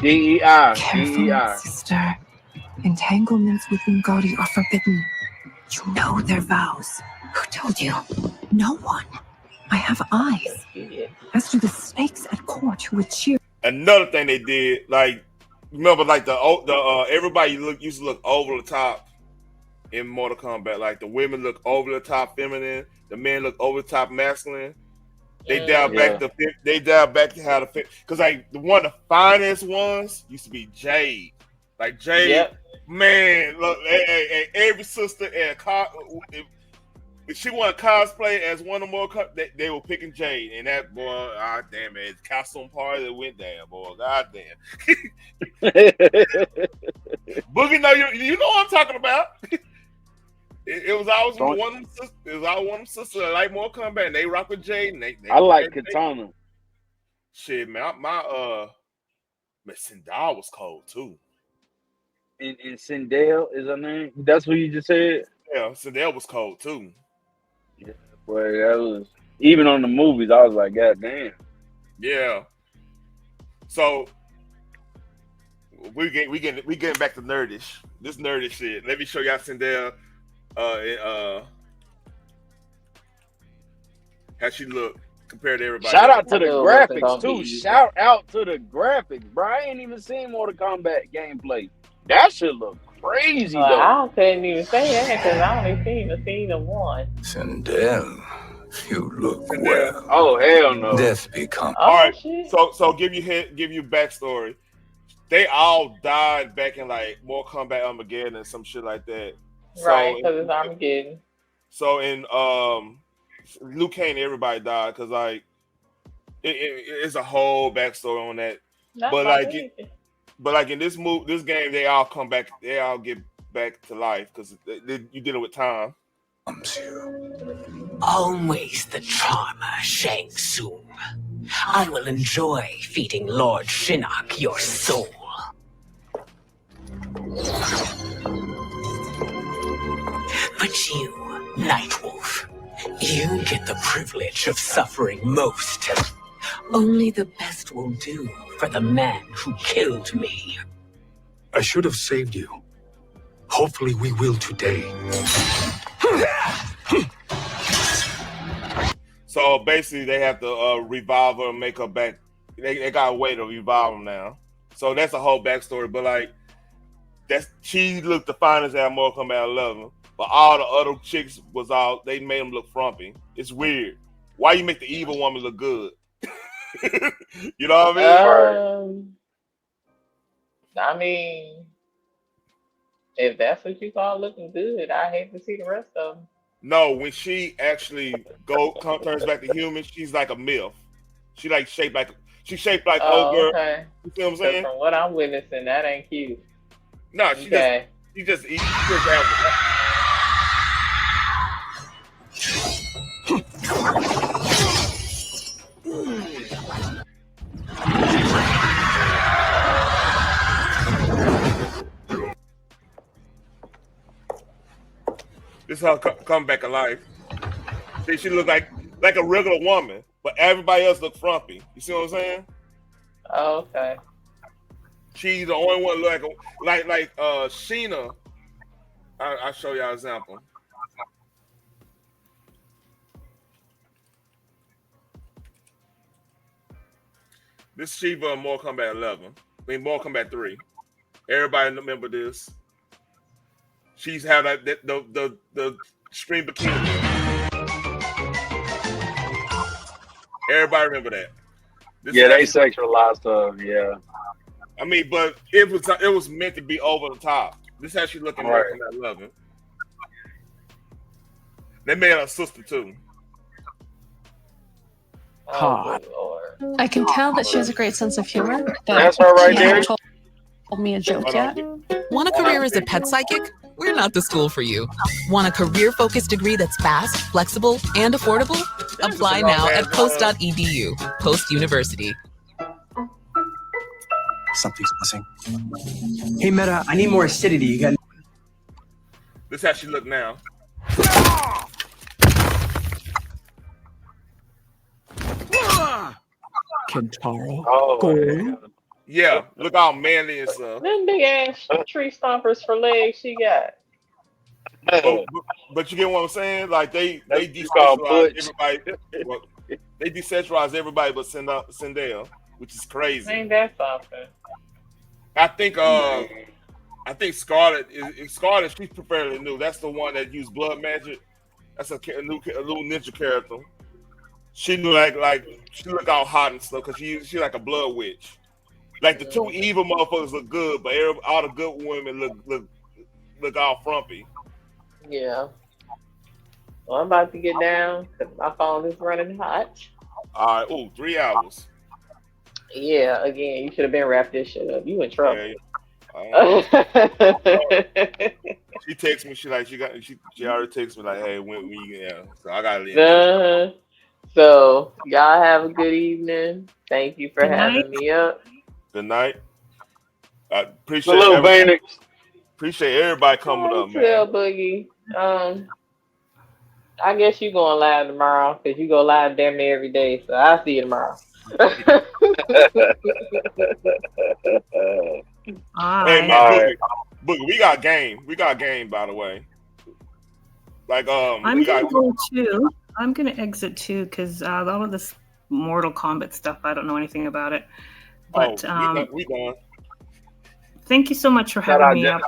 DEI. Careful, sister. Entanglements with Ngodi are forbidden. You know their vows. Who told you? No one. I have eyes. As do the snakes at court who would cheer. Another thing they did, like, remember, like the everybody used to look over the top in Mortal Kombat. Like the women look over the top feminine, the men look over the top masculine. They dialed back to how the because like one of the finest ones used to be Jade. Like Jade, man, look, every sister and if she wanted cosplay as one or more, they were picking Jade, and that boy, damn it, costume party that went down, boy, god damn. Boogie, no, you know what I'm talking about. It was always one of them sisters. It was always one of them sisters that like Mortal Kombat, and they rock with Jade. And they I like Katana. Shit, man, my Sindel was cold too. And Sindel is her name. That's what you just said. Yeah, Sindel was cold too. Yeah, boy, that was even on the movies. I was like, God damn. Yeah. So we getting back to nerdish. This nerdish shit. Let me show y'all Sindel. How she look compared to everybody. Shout out to the graphics too. Shout out to the graphics, bro. I ain't even seen Mortal Kombat gameplay. That shit look crazy though. I couldn't even say that because I only seen the scene of one. Sindel, you look well. Oh hell no. Death become. All right. So give you backstory. They all died back in like Mortal Kombat Armageddon and some shit like that. Right, because it's Armageddon. So in Liu Kang, everybody died because like it's a whole backstory on that. But like in this game, they all come back. They all get back to life because you dealing with time. Always the charmer, Shang Tsung. I will enjoy feeding Lord Shinnok your soul. But you, Nightwolf, you get the privilege of suffering most. Only the best will do for the man who killed me. I should have saved you. Hopefully we will today. So basically, they have to revive her and make her back. They got a way to revive them now. So that's a whole backstory. But like, she looked the finest at Mortal Kombat 11. But all the other chicks they made them look frumpy. It's weird. Why you make the evil woman look good? You know what I mean? I mean, if that's what you call looking good, I hate to see the rest of them. No, when she actually turns back to human, she's like a MILF. She's shaped like old girl. Okay. You see what I'm saying? From what I'm witnessing, that ain't cute. No, she just This is her come back alive. See, she look like a regular woman, but everybody else look frumpy. You see what I'm saying? Oh, okay. She's the only one look like Sheena. I'll show y'all an example. This Shiva in Mortal Kombat 11. Mortal Kombat 3. Everybody remember this. She's had the string bikini. Everybody remember that. This Yeah, they is sexualized her. Yeah. I mean, but it was meant to be over the top. This is how she look in Mortal Kombat 11. They made her sister too. Hot. I can tell that she has a great sense of humor. But That's her right she there. hasn't told me a joke yet. Want a career as a pet psychic? We're not the school for you. Want a career-focused degree that's fast, flexible, and affordable? Apply now at post.edu. Post University. Something's missing. Hey, Meta, I need more acidity. You got. This is how she look now. Kentaro. Oh, yeah. Look how manly and stuff. Them big ass tree stompers for legs she got. But you get what I'm saying? Like they called decentralize everybody. Well, they decentralize everybody but Sindel, which is crazy. Ain't that something? I think Scarlet is Scarlet. She's fairly new. That's the one that used blood magic. That's a little ninja character. She knew like she look all hot and stuff because she like a blood witch. Like the two evil motherfuckers look good, but all the good women look all frumpy. Yeah. Well, I'm about to get down because my phone is running hot. All right. Ooh, 3 hours. Yeah. Again, you should have been wrapped this shit up. You in trouble. Yeah. She texts me. She already texts me like, hey, when yeah. So I gotta leave. So y'all have a good evening. Thank you for having me up. Good night. I appreciate everybody coming up, man. Tell Boogie. I guess you going live tomorrow because you go live damn near every day. So I'll see you tomorrow. Hey man, Boogie, we got game. We got game, by the way. Like I'm gonna go too. I'm gonna exit too because all of this Mortal Kombat stuff, I don't know anything about it. But we done. Thank you so much for having me up.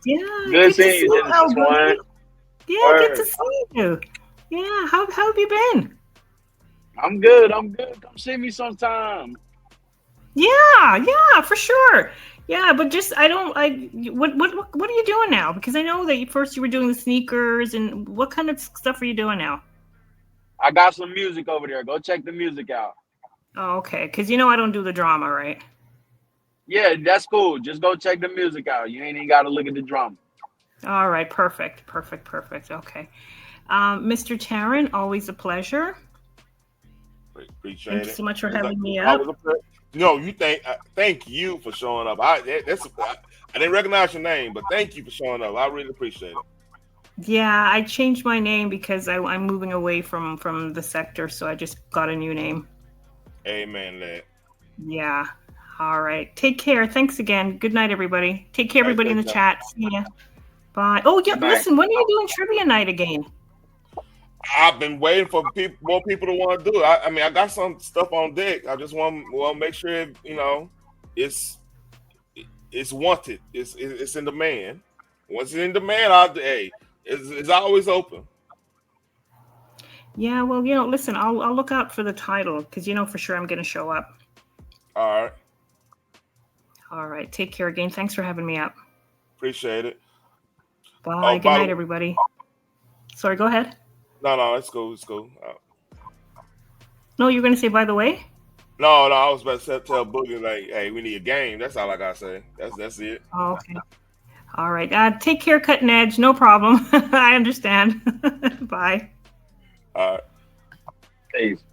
Yeah, good seeing you, Genesis One. Yeah, good to see you. Yeah, how have you been? I'm good. Come see me sometime. Yeah, for sure. Yeah, but just what are you doing now? Because I know that first you were doing the sneakers, and what kind of stuff are you doing now? I got some music over there. Go check the music out. Oh, okay. Because I don't do the drama, right? Yeah, that's cool. Just go check the music out. You ain't even got to look at the drama. All right, perfect. Okay. Mr. Taryn, always a pleasure. Appreciate Thank it. you so much for having me up. Thank you for showing up. I didn't recognize your name, but thank you for showing up. I really appreciate it. Yeah, I changed my name because I'm moving away from the sector, so I just got a new name. Amen, lad. Yeah. All right. Take care. Thanks again. Good night, everybody. Take care, everybody in the chat. See ya. Bye. Oh, yeah. Listen, when are you doing trivia night again? I've been waiting for more people to want to do it. I mean, I got some stuff on deck. I just want to make sure it's wanted. It's in demand. Once it's in demand, it's always open. Yeah, well, listen, I'll look out for the title because for sure I'm going to show up. All right. Take care again. Thanks for having me up. Appreciate it. Bye. Good night, everybody. Sorry, go ahead. No, it's cool. No, you're going to say by the way? No, I was about to tell Boogie like, hey, we need a game. That's all I gotta say. That's it. Oh, okay. All right. Take care, Cutting Edge. No problem. I understand. Bye. All right. Peace.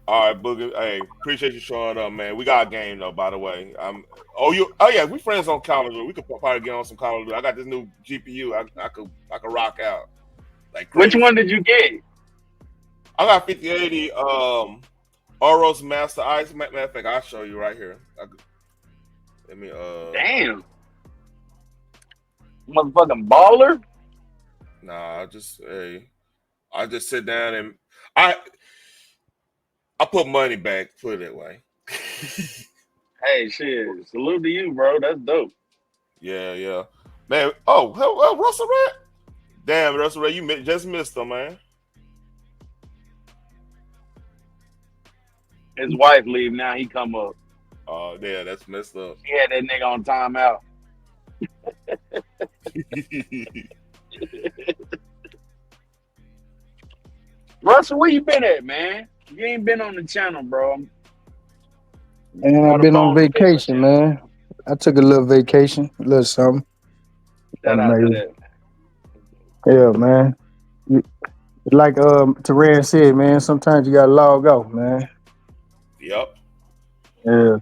All right, Boogie. Hey, appreciate you showing up, man. We got a game though, by the way. We friends on Call of Duty. We could probably get on some Call of Duty. I got this new GPU. I could rock out. Like crazy. Which one did you get? I got 5080 Oros Master Ice. Matter of fact, I'll show you right here. Damn. Motherfucking baller. Nah, I just sit down and I put money back, put it that way. Hey, shit. Salute to you, bro. That's dope. Yeah. Man, oh, Russell Red. Damn, Russell Red, just missed him, man. His wife leave now. He come up. Oh, yeah, that's messed up. He had that nigga on timeout. Russell, where you been at, man? You ain't been on the channel, bro. And I've been on vacation, man. I took a little vacation, a little something. Shout out to that. Yeah, man. Like Teran said, man, sometimes you gotta log off, man. Yep. Yeah.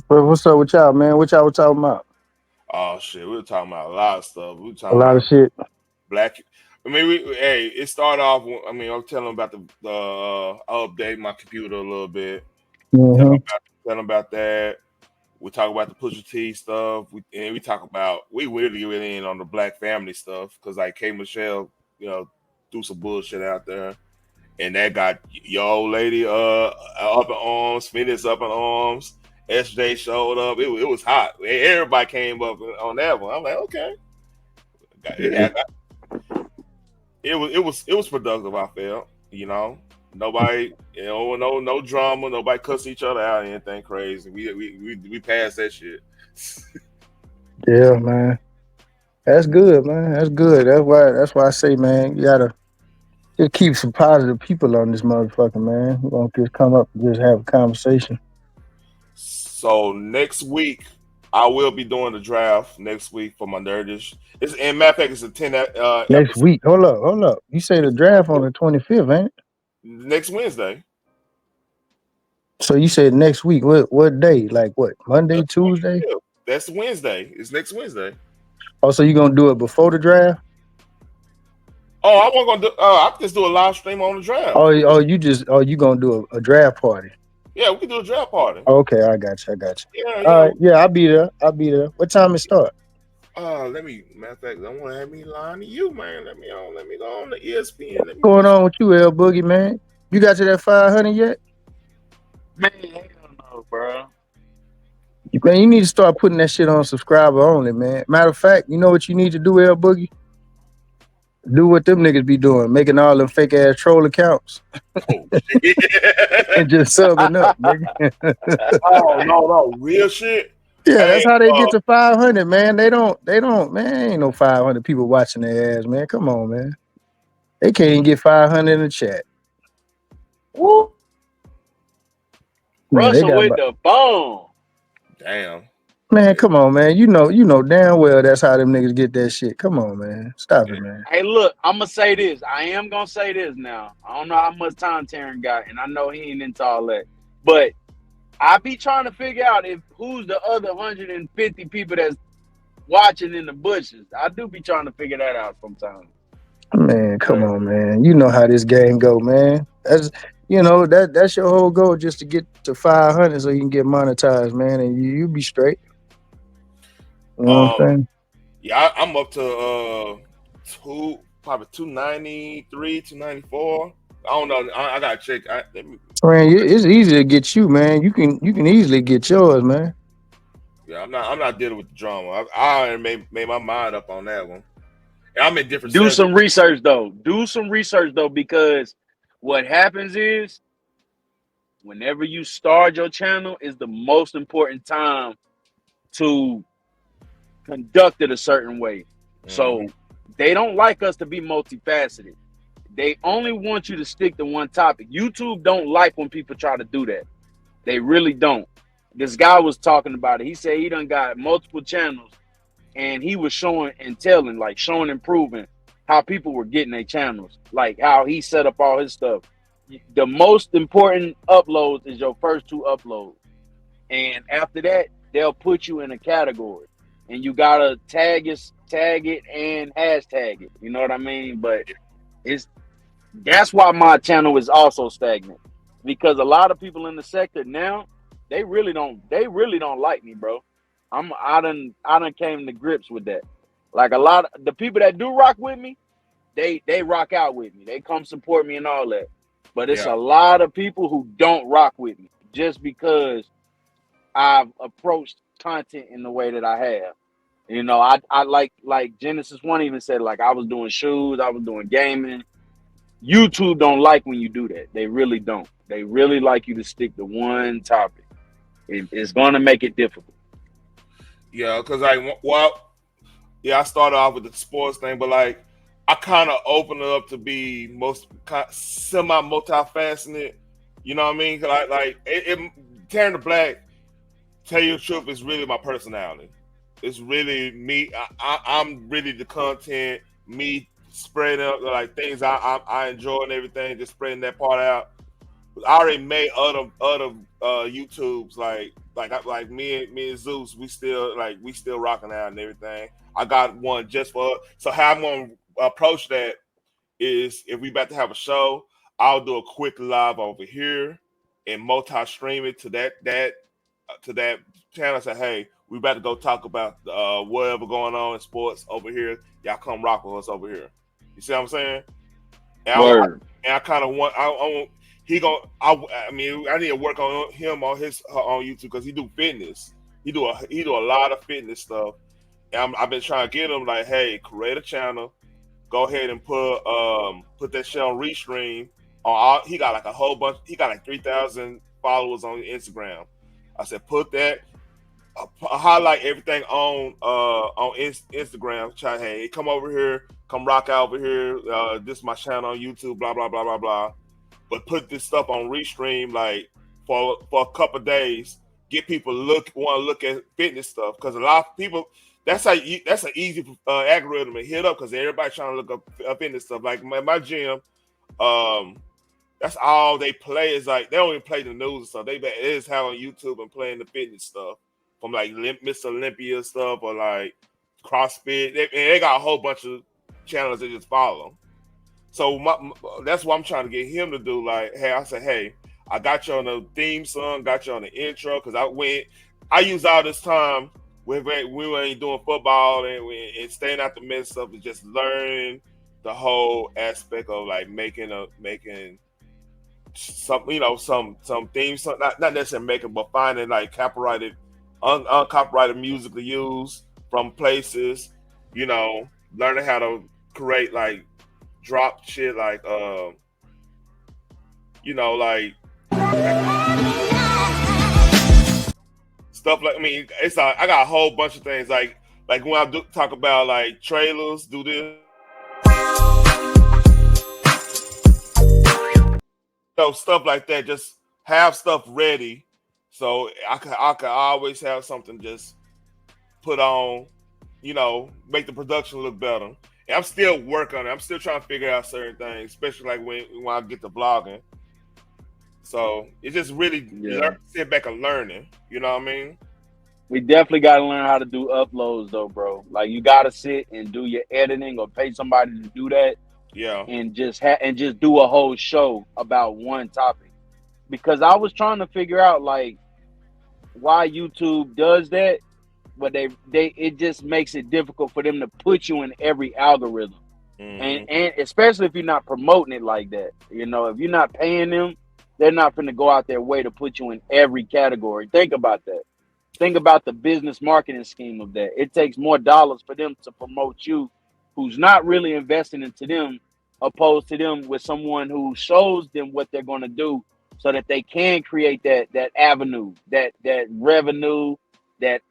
What's up with y'all, man? What y'all was talking about? Oh shit, we were talking about a lot of stuff. We were A talking lot about of shit. black. I mean, it started off. I mean, I'm telling them about the I'll update my computer a little bit. Mm-hmm. Tell them about that. We talk about the Pusha T stuff. We talk about we really get in on the black family stuff because like kmichelle, threw some bullshit out there, and that got your old lady up in arms. Phoenix up in arms. SJ showed up. It was hot. Everybody came up on that one. I'm like, okay. It was productive. I felt, nobody, no drama. Nobody cuss each other out or anything crazy. We passed that shit. Yeah, man. That's good, man. That's good. That's why I say, man, you gotta just keep some positive people on this motherfucker, man. You don't just come up and just have a conversation. So next week, I will be doing the draft next week for my nerdish. And matter of fact, it's a 10 Next episode. week. Hold up. You say the draft on the 25th, ain't it? Next Wednesday. So you said next week. What day? Like what? Monday, Tuesday? That's Wednesday. It's next Wednesday. Oh, so you gonna do it before the draft? Oh, I wasn't gonna do. I can just do a live stream on the draft. You gonna do a draft party? Yeah, we can do a draft party. Okay, I got you. Yeah. All right, yeah, I'll be there. What time it start? Matter of fact, don't want to have me lying to you, man. Let me go on the ESPN. What's going on with you, L Boogie, man? You got to that 500 yet? Man, hell no, bro. Man, you need to start putting that shit on subscriber only, man. Matter of fact, you know what you need to do, L Boogie? Do what them niggas be doing, making all them fake ass troll accounts. Oh shit! And just subbing up, nigga. Oh no, real shit. Yeah, that's how they get to 500, man. They don't, man. Ain't no 500 people watching their ass, man. Come on, man. They can't even get 500 in the chat. Woo. Man, Russell with the bomb. Damn. Man, come on, man. You know damn well that's how them niggas get that shit. Come on, man. Stop it, man. Hey, look, I'm gonna say this. I am gonna say this now. I don't know how much time Taryn got, and I know he ain't into all that. But I be trying to figure out who's the other 150 people that's watching in the bushes. I do be trying to figure that out sometimes. Man, come on, man. You know how this game go, man. That's that's your whole goal, just to get to 500 so you can get monetized, man, and you be straight. You know what I'm saying? Yeah, I'm up to probably 293, 294. I don't know. I gotta check. Man, it's easy to get you, man. You can easily get yours, man. Yeah, I'm not dealing with the drama. I already made my mind up on that one. And I'm in different. Do some research though, because what happens is whenever you start your channel is the most important time to conduct it a certain way. So they don't like us to be multifaceted. They only want you to stick to one topic. YouTube don't like when people try to do that. They really don't. This guy was talking about it. He said he done got multiple channels and he was showing and telling, like showing and proving how people were getting their channels, like how he set up all his stuff. The most important uploads is your first 2 uploads. And after that, they'll put you in a category. And you gotta tag it and hashtag it. You know what I mean? But that's why my channel is also stagnant. Because a lot of people in the sector now, they really don't like me, bro. I done came to grips with that. Like a lot of the people that do rock with me, they rock out with me. They come support me and all that. But it's a lot of people who don't rock with me just because I've approached content in the way that I have. You know, I like Genesis One even said, like, I was doing shoes, I was doing gaming. YouTube don't like when you do that. They really don't. They really like you to stick to one topic. It's going to make it difficult. Yeah, because I started off with the sports thing, but like I kind of opened it up to be semi multifaceted. You know what I mean? 'Cause Taryn the Black, tell you the truth, is really my personality. It's really me. I'm really the content. Me spreading out like things I enjoy and everything. Just spreading that part out. I already made other YouTubes like me and Zeus. We still rocking out and everything. I got one just for so how I'm gonna approach that is if we about to have a show, I'll do a quick live over here and multi-stream it to that channel. Say, hey, we about to go talk about whatever going on in sports over here. Y'all come rock with us over here. You see what I'm saying? Word. And I kind of want. I want he going I mean, I need to work on him on his on YouTube because he do fitness. He do a lot of fitness stuff. And I've been trying to get him like, hey, create a channel. Go ahead and put that shit on Restream. He got like a whole bunch. He got like 3,000 followers on Instagram. I said, put that. Highlight everything on Instagram. Try, hey, come over here, come rock out over here. This is my channel on YouTube. Blah blah blah blah blah. But put this stuff on Restream like for a couple of days. Get people want to look at fitness stuff because a lot of people. That's an easy algorithm to hit up because everybody trying to look up fitness stuff. Like my gym, that's all they play is like they don't even play the news and stuff. They is have on YouTube and playing the fitness stuff from like Miss Olympia stuff or like CrossFit. They got a whole bunch of channels they just follow. So that's what I'm trying to get him to do. Like, hey, I said, hey, I got you on the theme song, got you on the intro because I use all this time when we ain't doing football and staying out the mess stuff and just learning the whole aspect of like making some some themes, not necessarily making, but finding like copyrighted, uncopyrighted music to use from places, learning how to create like drop shit like like stuff like it's like I got a whole bunch of things like when I talk about like trailers, do this. Stuff like that, just have stuff ready so I can always have something just put on, make the production look better. And I'm still working on it. I'm still trying to figure out certain things, especially like when I get to vlogging. So it's just really sit back and learning. You know what I mean? We definitely got to learn how to do uploads though, bro. Like you got to sit and do your editing or pay somebody to do that. Yeah. And just do a whole show about one topic. Because I was trying to figure out like why YouTube does that, but it just makes it difficult for them to put you in every algorithm. Mm-hmm. And especially if you're not promoting it like that. If you're not paying them, they're not going to go out their way to put you in every category. Think about that. Think about the business marketing scheme of that. It takes more dollars for them to promote you who's not really investing into them, opposed to them with someone who shows them what they're going to do so that they can create that avenue, that revenue, that,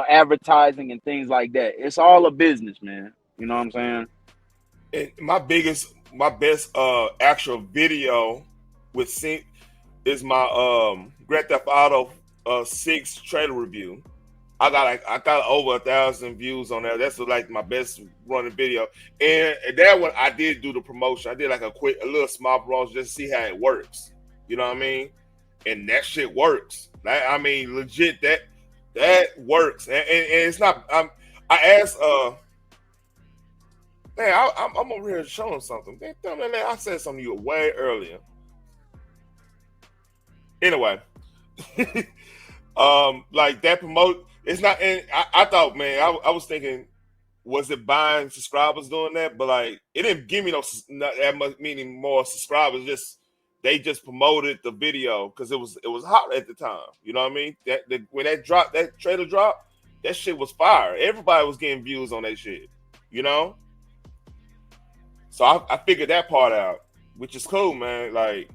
advertising and things like that. It's all a business, man. You know what I'm saying? And my best actual video with sync is my Grand Theft Auto 6 trailer review. I got over 1,000 views on that. That's like my best running video. And that one I did do the promotion. I did like a little small promotion just to see how it works. You know what I mean? And that shit works. I mean, legit, that works. And it's not. I asked. Man, I'm over here showing something. Man, I said something to you way earlier. Anyway, like that promote. It's not. And I thought, man, I was thinking, was it buying subscribers doing that? But like, it didn't give me that much, meaning more subscribers. Just they just promoted the video because it was hot at the time. You know what I mean? When that trailer dropped, that shit was fire. Everybody was getting views on that shit. You know? So I figured that part out, which is cool, man. Like,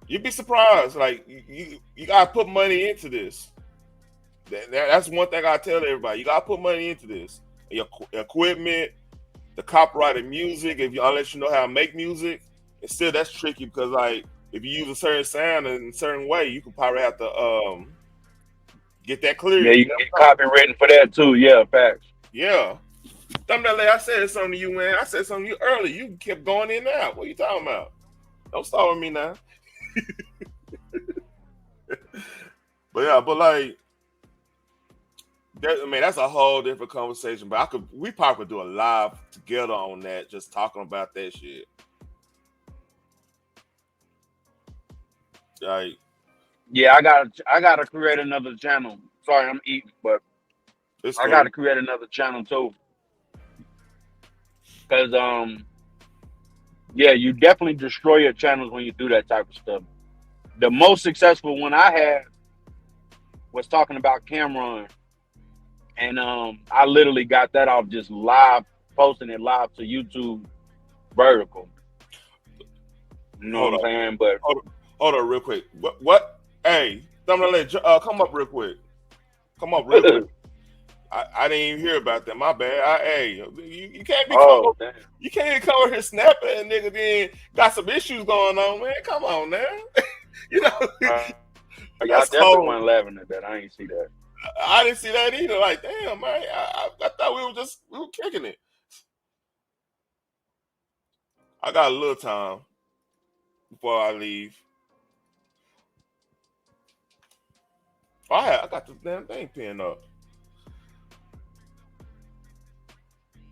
you'd be surprised. Like, you gotta put money into this. That's one thing I tell everybody. You gotta put money into this. Your equipment, the copyrighted music, unless you know how to make music, and still that's tricky because like if you use a certain sound in a certain way, you could probably have to get that clear. Yeah, you can get copywritten for that too. Yeah, facts. Yeah. I said something to you, man. I said something to you earlier. You kept going in and out. What are you talking about? Don't start with me now. but like, that's a whole different conversation. But we probably could do a live together on that, just talking about that shit. Like, yeah, I gotta create another channel. Sorry, I'm eating, but I gotta create another channel too. Because yeah, you definitely destroy your channels when you do that type of stuff. The most successful one I had was talking about Cameron, and I literally got that off just posting it live to YouTube vertical. You know what I'm saying? But hold on real quick. What? Hey, come up real quick. Come up real quick. I didn't even hear about that. My bad. You can't be you can't come over here snapping and nigga then got some issues going on, man. Come on now. You know, I definitely wasn't laughing at that. I ain't see that. I didn't see that either. Like, damn, man. I thought we were kicking it. I got a little time before I leave. I got the damn thing pinned up.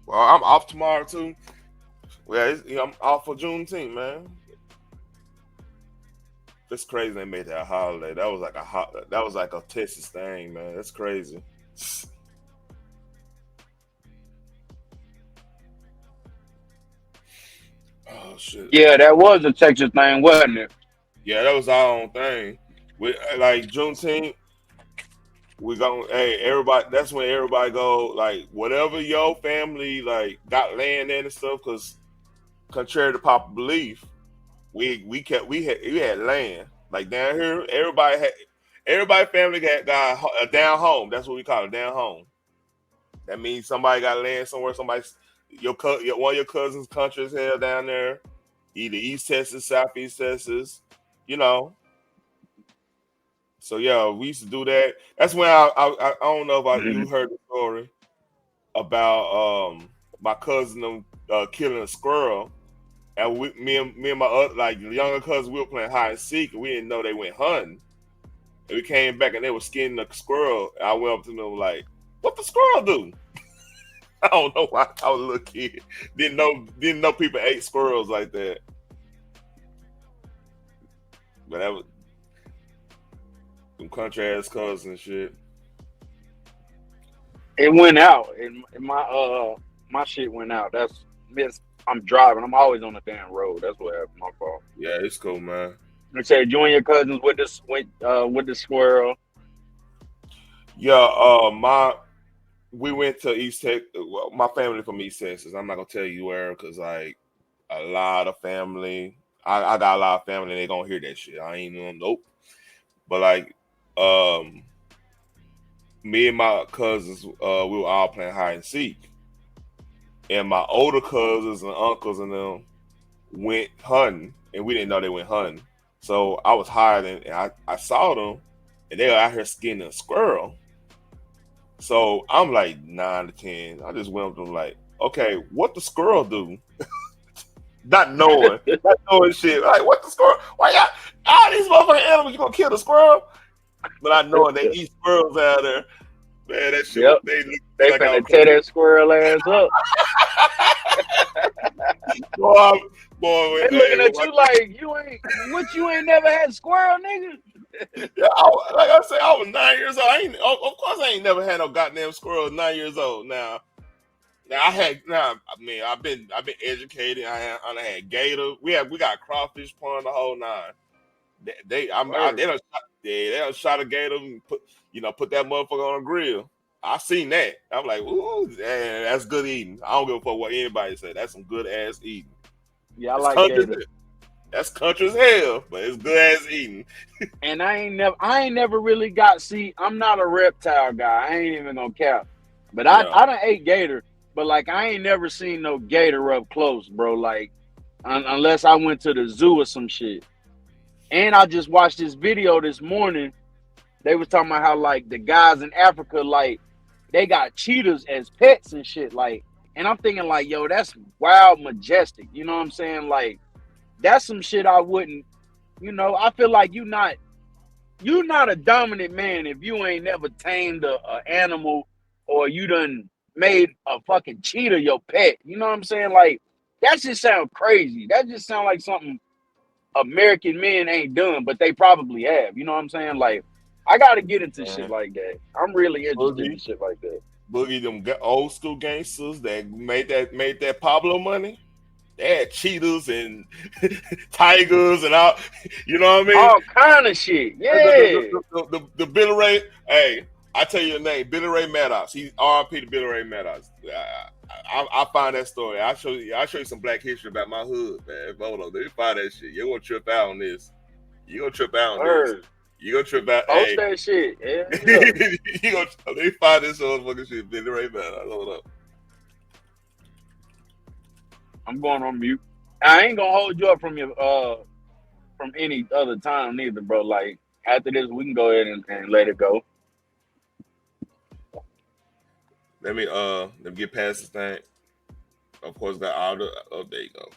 Well, I'm off tomorrow too. Well, I'm off for Juneteenth, man. It's crazy they made that a holiday. That was like a Texas thing, man. That's crazy. Oh shit. Yeah, that was a Texas thing, wasn't it? Yeah, that was our own thing. We like Juneteenth. We go, hey, everybody. That's when everybody go, like, whatever your family like got land in and stuff. Because contrary to popular belief, we had land. Like down here, everybody family got a down home. That's what we call it, down home. That means somebody got land somewhere. One of your cousins' country is held down there, either East Texas, Southeast Texas, you know. So yeah, we used to do that. That's when I don't know if you heard the story about my cousin killing a squirrel, and me and my other, like younger cousins, we were playing hide and seek, and we didn't know they went hunting. And we came back and they were skinning the squirrel. And I went up to them like, "What the squirrel do?" I don't know why. I was a little kid, didn't know people ate squirrels like that. But that was some country ass cousins and shit. It went out, and my shit went out. I'm driving. I'm always on the damn road. That's what happened. My fault. Yeah, it's cool, man. You said you and your cousins with the squirrel. Yeah, we went to East Texas. Well, my family from East Texas. I'm not gonna tell you where, because like a lot of family. I got a lot of family. And they gonna hear that shit. I ain't know. Nope. But like, me and my cousins, we were all playing hide and seek, and my older cousins and uncles and them went hunting, and we didn't know they went hunting. So I was hiding, and I saw them, and they were out here skinning a squirrel. So I'm like 9 to 10. I just went up to them like, okay, what the squirrel do? not knowing shit. Like, what the squirrel? Why all these motherfucking animals, you gonna kill the squirrel? But I know they eat squirrels out there. Man, that shit. Yep. They like finna tear that squirrel ass up. boy, they looking at you like you ain't never had squirrel, nigga. Yeah, like I said, I was 9 years old. Of course, I ain't never had no goddamn squirrel. 9 years old now. I've been educated. I had gator. We got crawfish pond, the whole nine. They done shot a gator and put that motherfucker on a grill. I seen that. I'm like, ooh, that's good eating. I don't give a fuck what anybody say. That's some good ass eating. Yeah, I like gator. That's country as hell, but it's good ass eating. And I ain't never really I'm not a reptile guy. I ain't even gonna cap. But I done ate gator, but like I ain't never seen no gator up close, bro. Like unless I went to the zoo or some shit. And I just watched this video this morning. They was talking about how like the guys in Africa, like they got cheetahs as pets and shit. Like, and I'm thinking like, yo, that's wild majestic. You know what I'm saying? Like, that's some shit I wouldn't. I feel like you're not a dominant man if you ain't never tamed a animal or you done made a fucking cheetah your pet. You know what I'm saying? Like, that just sound crazy. That just sound like something American men ain't done, but they probably have. You know what I'm saying? Like, I got to get into shit like that. I'm really interested in shit like that. Boogie, them old school gangsters that made that Pablo money. They had cheetahs and tigers and all. You know what I mean? All kind of shit. Yeah. The Billy Ray. Hey, I tell you the name. Billy Ray Maddox. He's R.I.P. to Billy Ray Maddox. I find that story. I'll show you some Black history about my hood, man. Hold on, let me find that shit. You're gonna trip out on this. You're gonna trip out on this. You're gonna trip out. Post that shit. Yeah. Let me find this motherfucking shit. Billy Ray Maddox. Hold up. I'm going on mute. I ain't gonna hold you up from your from any other time neither, bro. Like after this, we can go ahead and let it go. Let me get past this thing. Of course, got all the there you go.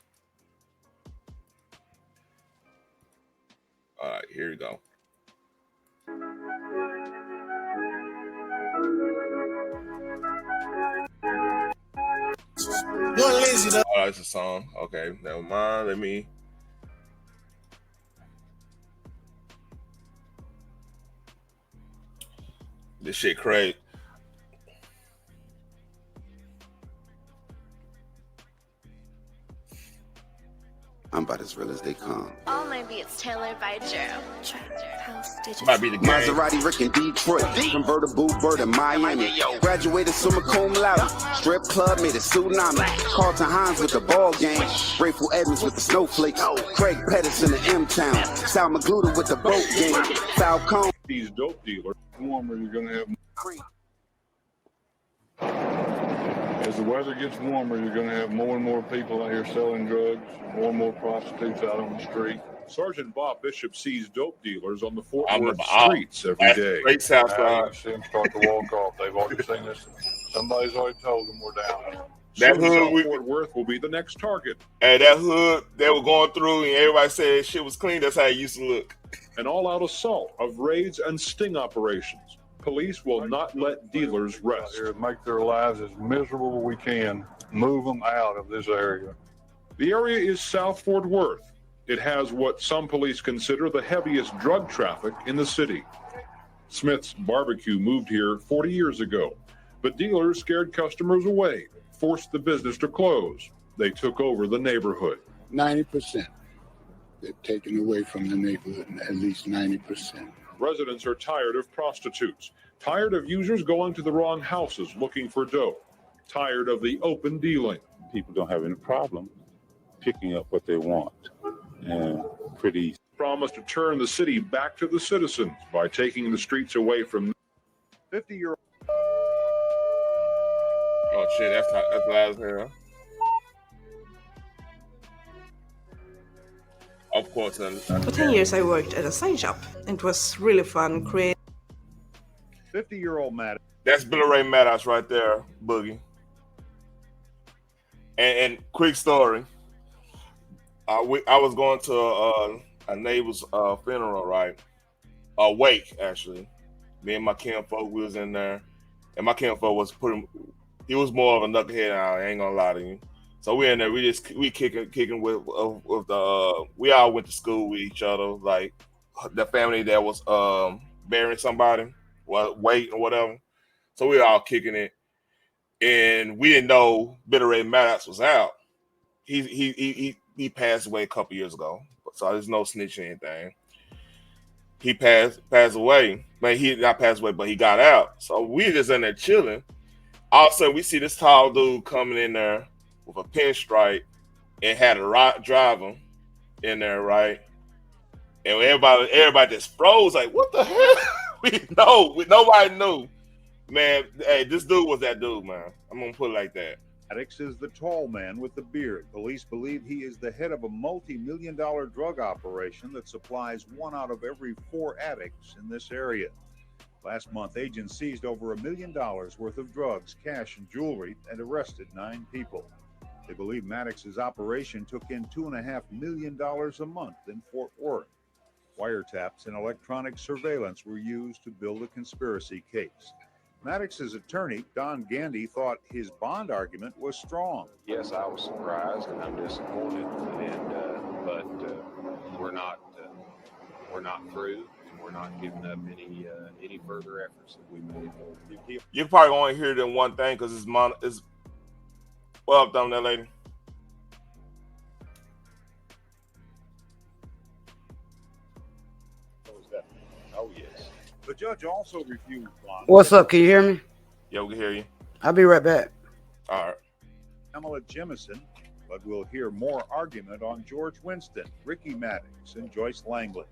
All right, here we go. You're lazy though. Oh, that's a song. Okay, never mind. Let me. This shit crazy. I'm about as real as they come. Oh, maybe it's tailored by Joe. Might be the game. Maserati Rick in Detroit, convertible bird in Miami. Graduated summa cum laude, strip club made a tsunami. Carlton Hines with the ball game, Grateful Edmonds with the snowflakes, Craig Pettis in the M-Town, Sal Magluta with the boat game, Falcone. These dope dealers, warmer you're gonna have. As the weather gets warmer, you're going to have more and more people out here selling drugs, more and more prostitutes out on the street. Sergeant Bob Bishop sees dope dealers on the Fort Worth streets every day. Great South Now you see them start to walk off. They've already seen this. Somebody's already told them we're down. That hood, Fort Worth will be the next target. And that hood they were going through, and everybody said shit was clean. That's how it used to look. An all-out assault of raids and sting operations. Police will not let dealers rest. Here, make their lives as miserable as we can. Move them out of this area. The area is South Fort Worth. It has what some police consider the heaviest drug traffic in the city. Smith's Barbecue moved here 40 years ago, but dealers scared customers away, forced the business to close. They took over the neighborhood. 90%. They've taken away from the neighborhood, at least 90%. Residents are tired of prostitutes, tired of users going to the wrong houses looking for dope, tired of the open dealing. People don't have any problem picking up what they want. And pretty promised to turn the city back to the citizens by taking the streets away from 50-year-old. Oh shit, that's loud as hell. Of course. For 10 years, I worked at a sign shop. It was really fun creating. 50-year-old Maddox. That's Billy Ray Maddox right there, Boogie. And quick story. I was going to a neighbor's funeral, right? A wake, actually. Me and my kinfolk, we was in there. And my kinfolk was he was more of a knucklehead, I ain't gonna lie to you. So we in there, we kicking with the we all went to school with each other, like the family that was burying somebody, waiting or whatever. So we were all kicking it, and we didn't know Billy Ray Maddox was out. He passed away a couple years ago, so there's no snitching or anything. he passed away. Man, he not passed away, but he got out. So we just in there chilling. All of a sudden, we see this tall dude coming in there with a pinstripe and had a driver in there, right? And everybody just froze, like, what the hell? Nobody knew. Man, hey, this dude was that dude, man. I'm gonna put it like that. Maddox is the tall man with the beard. Police believe he is the head of a multi-million-dollar drug operation that supplies 1 out of every 4 addicts in this area. Last month, agents seized over $1 million worth of drugs, cash, and jewelry, and arrested 9 people. They believe Maddox's operation took in $2.5 million a month in Fort Worth. Wiretaps and electronic surveillance were used to build a conspiracy case. Maddox's attorney, Don Gandy, thought his bond argument was strong. Yes, I was surprised and I'm disappointed, but we're not through, and we're not giving up any further efforts that we made. You probably only hear them one thing because it's well done, that lady. Oh, yes. The judge also refused bond. What's up? Can you hear me? Yeah, we can hear you. I'll be right back. All right. Pamela Jemison, but we'll hear more argument on George Winston, Ricky Maddox, and Joyce Langley.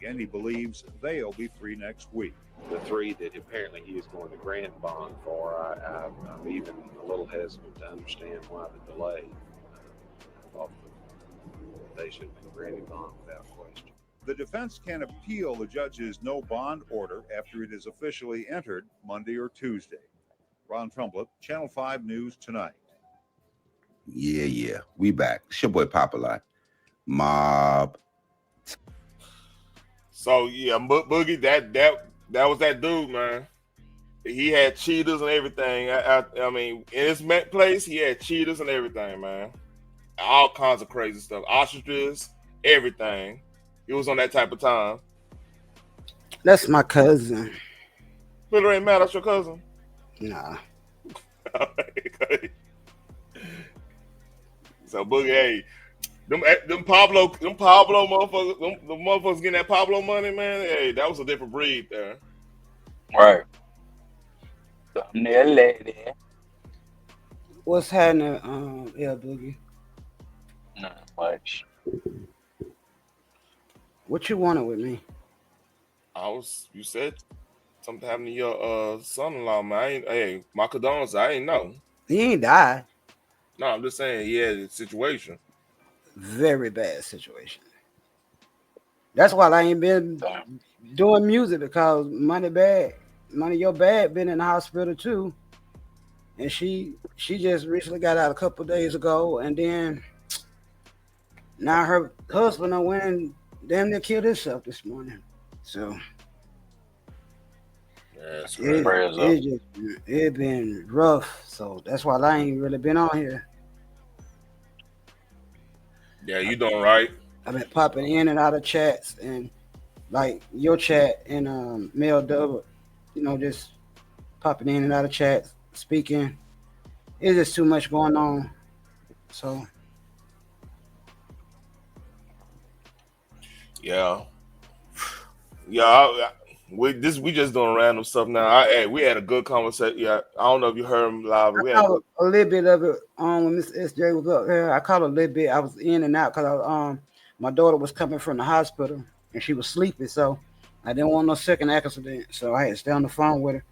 Gandy believes they'll be free next week. The 3 that apparently he is going to grant bond for, I'm even a little hesitant to understand why the delay. I thought they should have been granted bond without question. The defense can appeal the judge's no bond order after it is officially entered Monday or Tuesday. Ron Trumblett, Channel 5 News Tonight. Yeah. We back. It's your boy Papa Lot. Mob. So yeah, Boogie, that was that dude, man. He had cheetahs and everything. I mean, in his place, he had cheetahs and everything, man. All kinds of crazy stuff. Ostriches, everything. He was on that type of time. That's my cousin. Really ain't mad. That's your cousin? Nah. So Boogie, hey, them Pablo motherfuckers, the motherfuckers getting that Pablo money, man. Hey, that was a different breed there. Right. Thumbnail lady. What's happening, Boogie? Not much. What you wanted with me? You said something happened to your son-in-law, man. My condolences. I ain't know. He ain't died. No, I'm just saying he had a situation. Very bad situation. That's why I ain't been doing music, because Money Your Bad been in the hospital too. And she just recently got out a couple of days ago, and then now her husband went and damn near killed himself this morning. So it been rough. So that's why I ain't really been on here. Yeah, you doing right. I've been popping in and out of chats, and like your chat and Mel Double, just popping in and out of chats, speaking. It's just too much going on. So yeah, we just doing random stuff now. We had a good conversation. Yeah, I don't know if you heard him live. I caught a little bit of it when Mr. SJ was up here. I caught a little bit. I was in and out because my daughter was coming from the hospital and she was sleeping, so I didn't want no second accident. So I had to stay on the phone with her.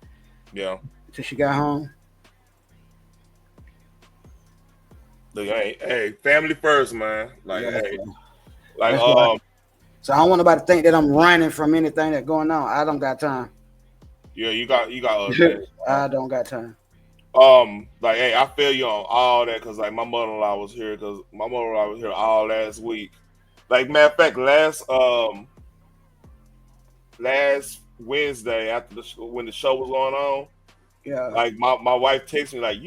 Yeah. Till she got home. Look, hey, family first, man. Like, Yeah. So I don't want nobody to think that I'm running from anything that's going on. I don't got time. Yeah, you got I don't got time. I feel you on all that because my mother-in-law was here all last week. Like, matter of fact, last Wednesday after when the show was going on, yeah, like my wife texted me like,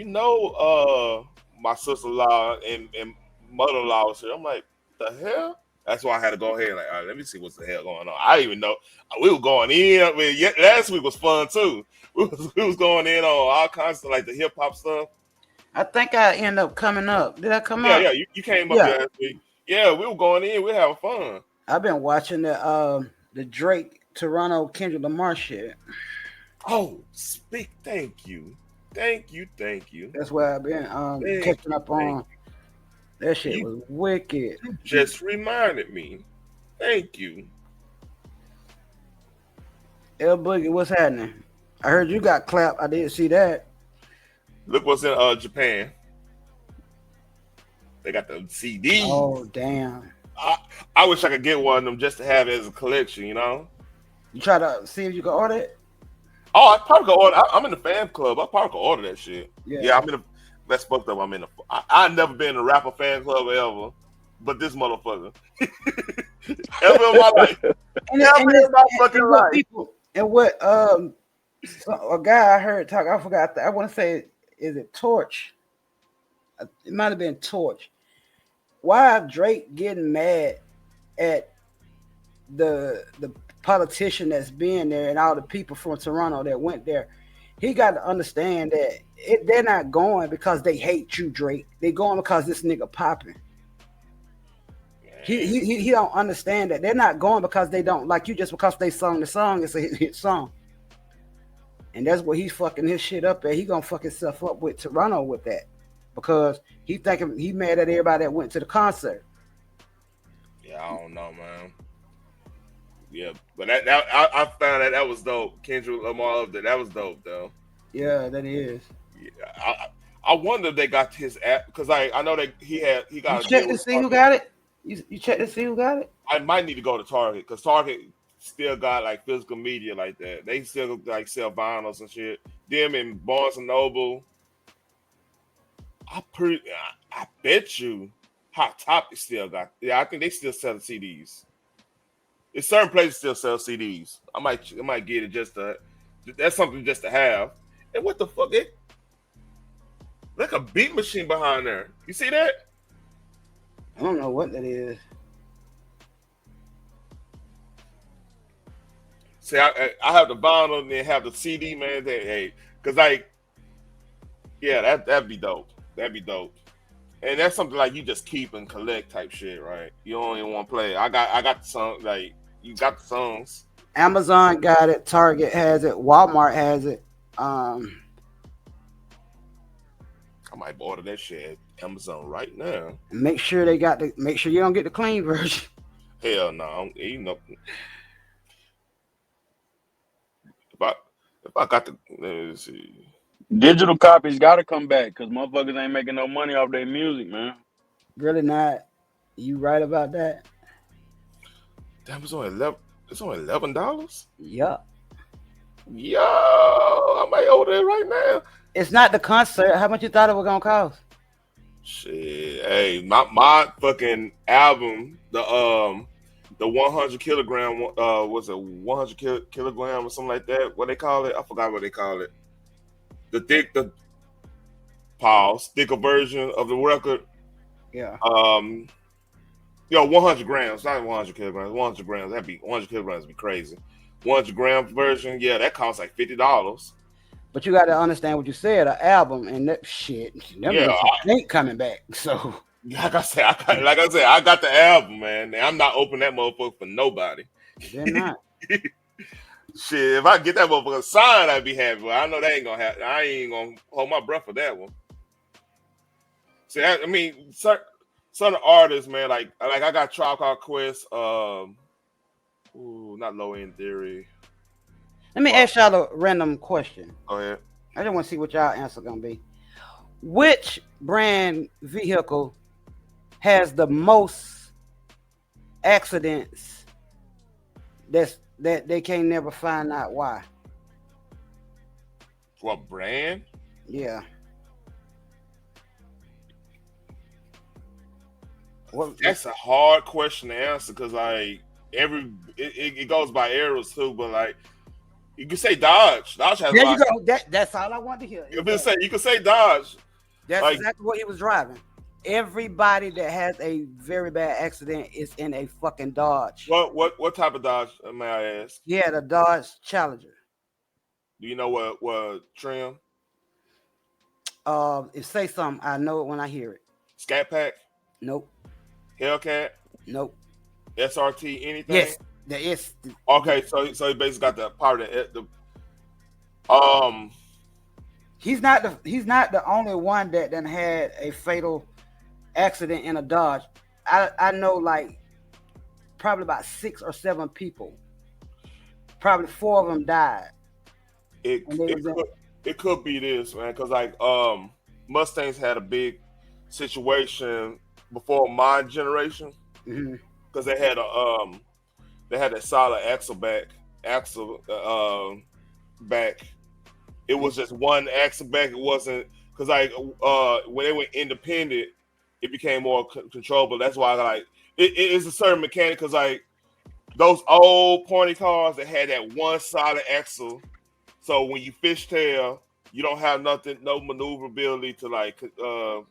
my sister-in-law and mother-in-law was here. I'm like, the hell? That's why I had to go ahead and all right, let me see what's the hell going on. I didn't even know we were going in. I mean, last week was fun too. We was going in on all kinds of like the hip hop stuff. I think I end up coming up. Did I come up? Yeah, you came up last week. Yeah, we were going in. We were having fun. I've been watching the the Drake Toronto Kendrick Lamar shit. Oh, thank you. That's where I've been catching up on. That shit was wicked. You just reminded me. Thank you. L Boogie, what's happening? I heard you got clapped. I didn't see that. Look what's in Japan. They got the CDs. Oh damn! I wish I could get one of them just to have it as a collection. You know. You try to see if you can order it. Oh, I probably could order. I'm in the fan club. I probably could order that shit. Yeah, I'm in the. That's fucked up. I'm in the. I've never been in a rapper fan club ever, but this motherfucker. Ever in my life. Ever in my fucking life. People, and what a guy I heard talk. I forgot. I want to say, is it Torch? It might have been Torch. Why Drake getting mad at the politician that's being there and all the people from Toronto that went there? He got to understand that they're not going because they hate you, Drake. They're going because this nigga popping. He don't understand that. They're not going because they don't like you just because they sung the song. It's a hit song. And that's what he's fucking his shit up at. He gonna fuck himself up with Toronto with that. Because he thinking he mad at everybody that went to the concert. Yeah, I don't know, man. Yeah, but I found that was dope. Kendrick Lamar up there. That was dope, though. Yeah, that is. Yeah, I wonder if they got his app because I know that he got. You check to see who got it. You check to see who got it. I might need to go to Target because Target still got like physical media like that. They still like sell vinyls and shit. Them and Barnes and Noble. I bet you Hot Topic still got. Yeah, I think they still sell CDs. It's certain places still sell CDs. I might get it just to. That's something just to have. And what the fuck? Like a beat machine behind there. You see that? I don't know what that is. See, I have the vinyl and then have the CD, man. Because that'd be dope. That'd be dope. And that's something like you just keep and collect type shit, right? You don't even want to play. I got the song, like you got the songs. Amazon got it, Target has it, Walmart has it. I might order that shit at Amazon right now. Make sure you don't get the clean version. Hell no, you know. If I got the, let's see. Digital copies got to come back because motherfuckers ain't making no money off their music, man. Really not. You right about that? That was only $11. It's only $11. Yup. Yo, I might order it right now. It's not the concert. How much you thought it was gonna cost? Shit, hey, my fucking album, the 100 kilogram, was it 100 kilogram or something like that? What they call it? I forgot what they call it. The thicker version of the record. Yeah. 100 grams, not 100 kilograms. 100 grams. 100 kilograms would be crazy. 100 gram version, yeah, that costs like $50. But you got to understand what you said, an album and that shit. Ain't coming back. So like I said, I got the album, man. I'm not opening that motherfucker for nobody. They're not. Shit, if I get that motherfucker signed, I'd be happy. But I know that ain't gonna happen. I ain't gonna hold my breath for that one. See, I mean, certain artists, man, like I got Tribe Called Quest. Not Low End Theory. Let me ask y'all a random question. Go ahead. I just want to see what y'all answer gonna be. Which brand vehicle has the most accidents that they can't never find out why? What brand? Yeah. That's a hard question to answer because like it goes by eras too, but like you can say Dodge. Dodge has. There you go. That's all I want to hear. You can say Dodge. That's like, exactly what he was driving. Everybody that has a very bad accident is in a fucking Dodge. What type of Dodge, may I ask? Yeah, the Dodge Challenger. Do you know what trim? If say something, I know it when I hear it. Scat Pack? Nope. Hellcat? Nope. SRT? Anything? Yes. Okay, so he basically got the part of the He's not the only one that done had a fatal accident in a Dodge. I know like probably about 6 or 7 people. Probably 4 of them died. It could be this, man, because like Mustangs had a big situation before my generation because they had a solid axle back. It was just one axle back. It wasn't because like when they went independent, it became more controllable. That's why like it is a certain mechanic because like those old pointy cars that had that one solid axle. So when you fishtail, you don't have no maneuverability to like to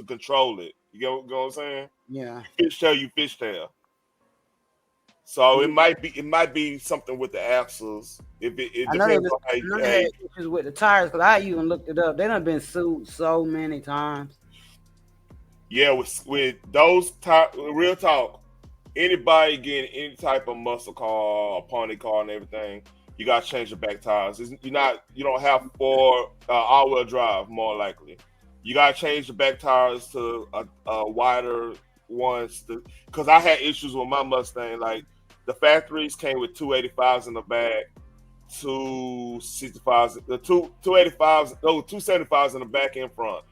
control it. You know what I'm saying? Yeah. You fishtail. So it might be something with the axles. It depends on how you. Had issues with the tires because I even looked it up. They done been sued so many times. Yeah, with those real talk, anybody getting any type of muscle car or pony car and everything, you gotta change the back tires. You don't have 4 all-wheel drive more likely. You gotta change the back tires to a wider ones because I had issues with my Mustang. Like the factories came with 285s in the back, 265s, the 285s, no 275s in the back and front.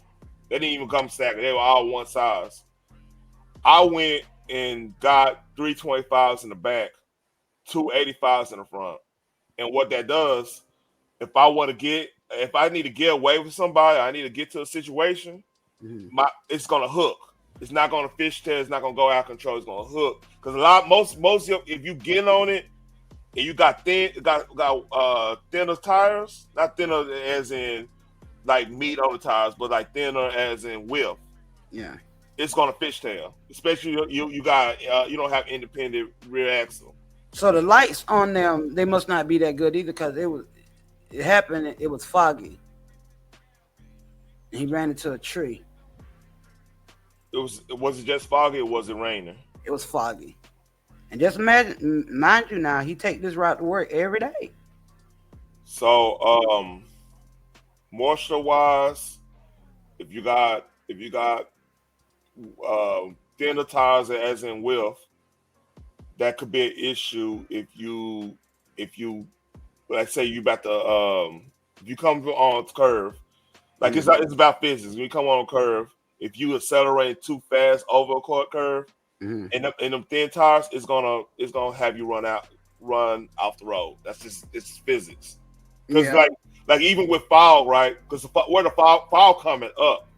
They didn't even come stacked. They were all one size. I went and got 325s in the back, 285s in the front. And what that does, if I need to get away with somebody, I need to get to a situation, it's gonna hook. It's not gonna fishtail. It's not gonna go out of control. It's gonna hook because most if you get on it and you got thinner tires, not thinner as in like meat on the tires, but like thinner as in width. Yeah, it's gonna fishtail. Especially you got you don't have independent rear axle. So the lights on them, they must not be that good either because it happened. It was foggy. He ran into a tree. Was it just foggy or was it raining? It was foggy. And just imagine, mind you, now he take this route to work every day. So moisture wise, if you got thinner tires as in width, that could be an issue if you let's say you about to if you come on curve, like it's about physics. When you come on a curve, if you accelerate too fast over a curve, and them thin tires, it's gonna have you run off the road. That's just it's physics. Because like even with fog, right? Because where the fog coming up,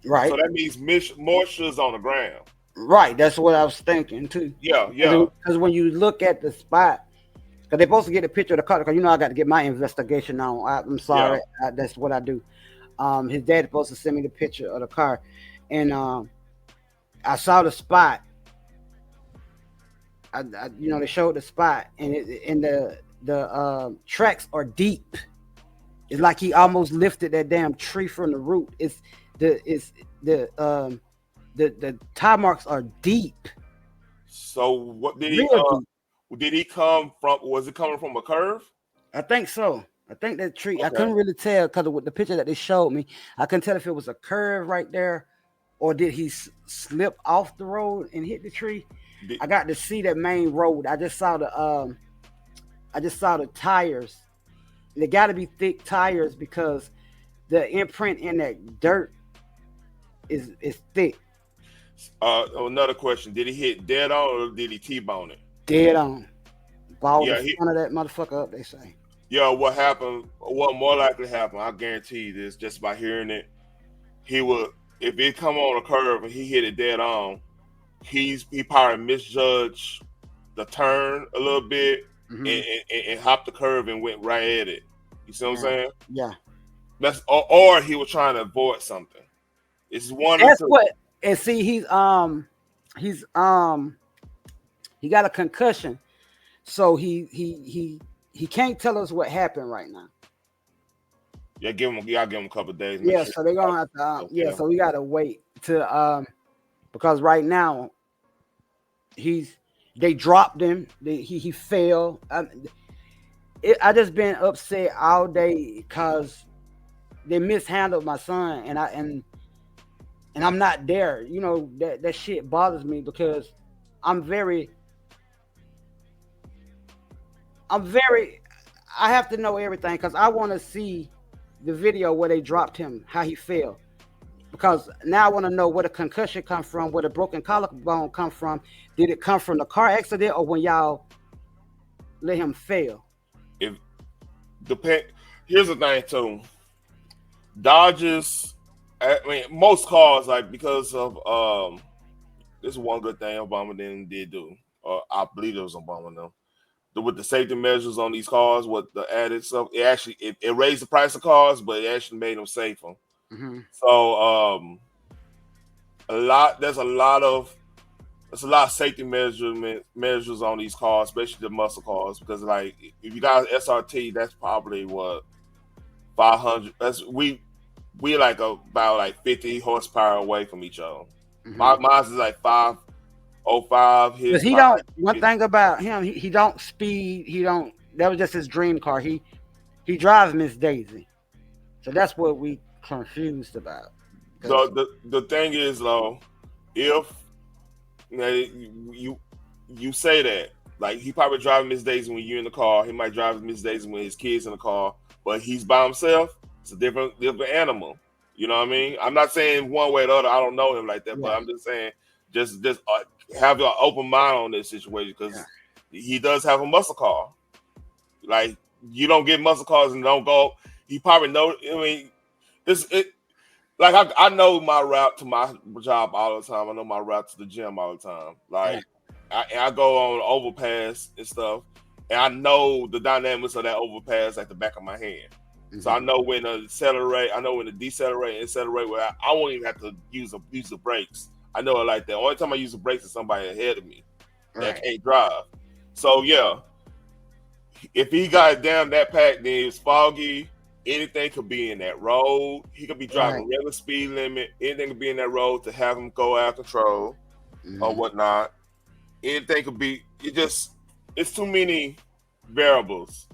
right? So that means moisture's on the ground. Right, that's what I was thinking too. Yeah. Because when you look at the spot, because they're supposed to get a picture of the car, because I got to get my investigation on. I'm sorry, that's what I do. His dad's supposed to send me the picture of the car, and I saw the spot. They showed the spot, and the tracks are deep. It's like he almost lifted that damn tree from the root. The tire marks are deep. So what did he come from? Was it coming from a curve? I think so. I think that tree. Okay. I couldn't really tell because with the picture that they showed me, I couldn't tell if it was a curve right there, or did he slip off the road and hit the tree. I got to see that main road. I just saw the tires. They got to be thick tires because the imprint in that dirt is thick. Another question: did he hit dead on or did he T-bone it? Dead on. Ball the front of that motherfucker up. They say. Yeah, what happened? What more likely happened? I guarantee you this, just by hearing it. He would, if it come on a curve and he hit it dead on, he probably misjudged the turn a little bit and hopped the curve and went right at it. You see what I'm saying? Yeah. That's or he was trying to avoid something. It's one. That's what. And see, he got a concussion, so he can't tell us what happened right now. Yeah, give him a couple of days. Yeah, so they're gonna have to. So we gotta wait to because right now he's They dropped him. He fell. I just been upset all day because they mishandled my son, and I'm not there. You know, that shit bothers me because I'm very. I have to know everything because I want to see the video where they dropped him, how he fell. Because now I want to know where the concussion come from, where the broken collarbone come from. Did it come from the car accident or when y'all let him fail? Here's the thing too. Dodges, I mean, most cars, like, because of this is one good thing Obama did do, or I believe it was Obama though. With the safety measures on these cars, with the added stuff, it raised the price of cars, but it actually made them safer. Mm-hmm. So there's a lot of safety measures on these cars, especially the muscle cars, because like if you got an SRT, that's probably what 500. We like about like 50 horsepower away from each other. Mm-hmm. Mine's is like 505. Because he don't. One thing about him, he don't speed. He don't. That was just his dream car. He drives Miss Daisy, so that's what we confused about. The thing is though, if you say that, like, he probably driving Miss Daisy when you're in the car, he might drive Miss Daisy when his kids in the car, but he's by himself. It's a different animal. You know what I mean? I'm not saying one way or the other. I don't know him like that, but I'm just saying, just have an open mind on this situation because he does have a muscle car. Like, you don't get muscle cars and don't go. He probably know. I mean, like I know my route to my job all the time. I know my route to the gym all the time. Like I go on overpass and stuff, and I know the dynamics of that overpass at the back of my hand. Mm-hmm. So I know when to accelerate. I know when to decelerate and accelerate. Where I won't even have to use the brakes. I know it like that. Only time I use the brakes is somebody ahead of me that can't drive. So yeah, if he got down that pack, then it's foggy. Anything could be in that road. He could be driving regular speed limit. Anything could be in that road to have him go out of control or whatnot. Anything could be. It's too many variables.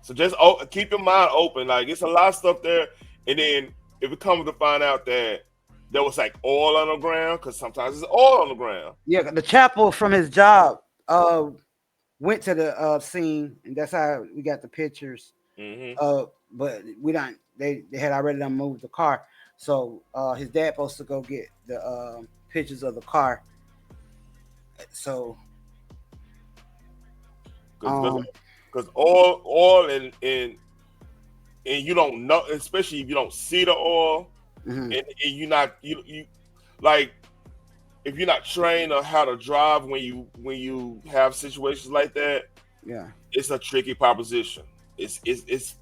So just keep your mind open. Like, it's a lot of stuff there. And then if it comes to find out that there was like oil on the ground, because sometimes it's oil on the ground. Yeah, the chapel from his job went to the scene, and that's how we got the pictures. Mm-hmm. But we don't. They had already done moved the car, so his dad supposed to go get the pictures of the car. So, because oil and you don't know, especially if you don't see the oil, and you're not you like, if you're not trained on how to drive when you have situations like that, it's a tricky proposition. It's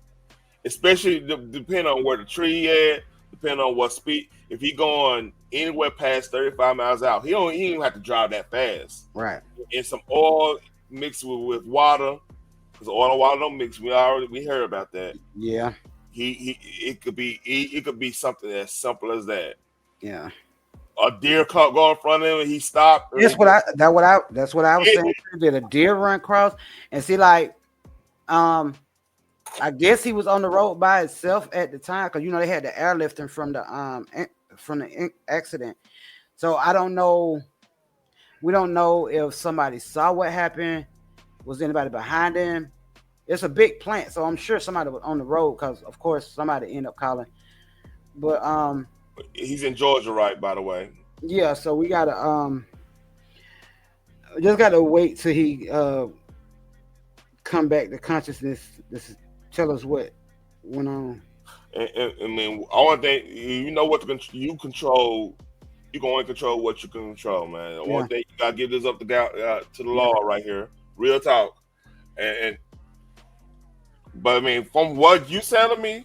especially depending on where the tree at, depending on what speed. If he going anywhere past 35 miles out, he don't even have to drive that fast. Right. And some oil mixed with water, because oil and water don't mix. We heard about that. Yeah. It could be something as simple as that. Yeah. A deer caught going in front of him and he stopped. That's what I was saying. Did a deer run across and see, like, I guess he was on the road by himself at the time, because they had the airlift him from the accident. So I don't know. We don't know if somebody saw what happened. Was anybody behind him? It's a big plant, so I'm sure somebody was on the road, because of course somebody ended up calling. But he's in Georgia, right? By the way. Yeah, so we gotta just gotta wait till he come back to consciousness. Tell us what went on. I mean, only thing, you know what you control. You can only control what you can control, man. The one thing, you gotta give this up to the law right here. Real talk. But I mean, from what you said to me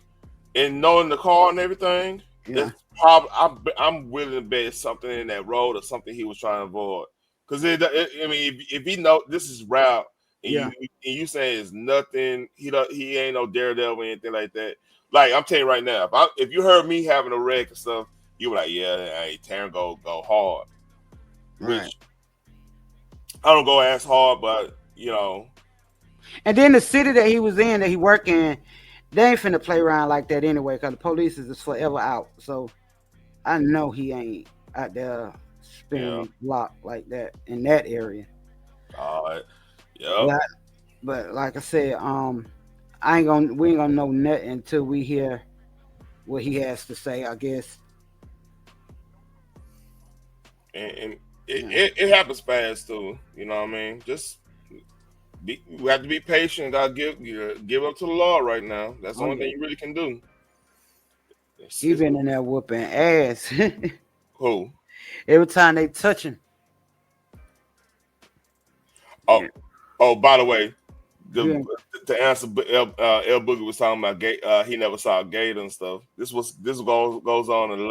and knowing the car and everything, it's probably, I'm willing to bet it's something in that road or something he was trying to avoid. Because I mean, if he know this is route, and you saying it's nothing, he ain't no daredevil or anything like that. Like, I'm telling you right now, if you heard me having a wreck and stuff, you were like, yeah, hey, Taryn go hard. Right. I don't go as hard, but you know. And then the city that he was in, that he worked in, they ain't finna play around like that anyway, because the police is forever out. So I know he ain't out there spinning Yeah. his block like that in that area. All right. Yep. But like I said, we ain't gonna know nothing until we hear what he has to say, I guess. And it happens fast too. You know what I mean? Just we have to be patient. Gotta give up to the law right now. That's the Oh only thing yeah, you really can do. he been in there whooping ass. Who? Every time they touch him. Oh, oh. By the way, Yeah. to answer, El Boogie was talking about he never saw a gator and stuff. This goes on in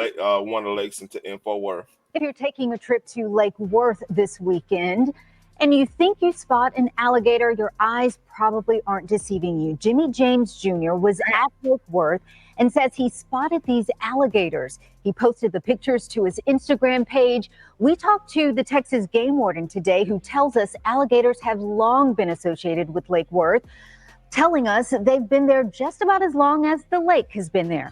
one of the lakes in Fort Worth. If you're taking a trip to Lake Worth this weekend and you think you spot an alligator, your eyes probably aren't deceiving you. Jimmy James Jr. was at Lake Worth and says he spotted these alligators. He posted the pictures to his Instagram page. We talked to the Texas game warden today, who tells us alligators have long been associated with Lake Worth, telling us they've been there just about as long as the lake has been there.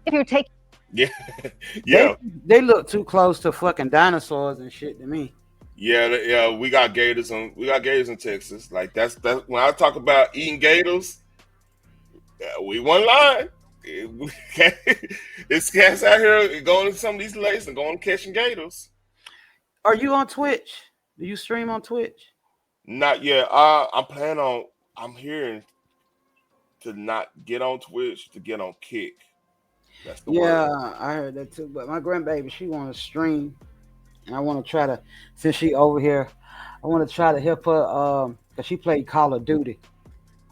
If you're taking Yeah, They look too close to fucking dinosaurs and shit to me. yeah. We got gators in Texas. Like that's when I talk about eating gators. We one line. It's cats out here going to some of these lakes and going catching gators. Are you on Twitch? Do you stream on Twitch? Not yet. I'm hearing to not get on Twitch, to get on Kick. That's the word. I heard that too. But my grandbaby, she want to stream, and I want to try to, since she over here, I want to try to help her. Cause she played Call of Duty.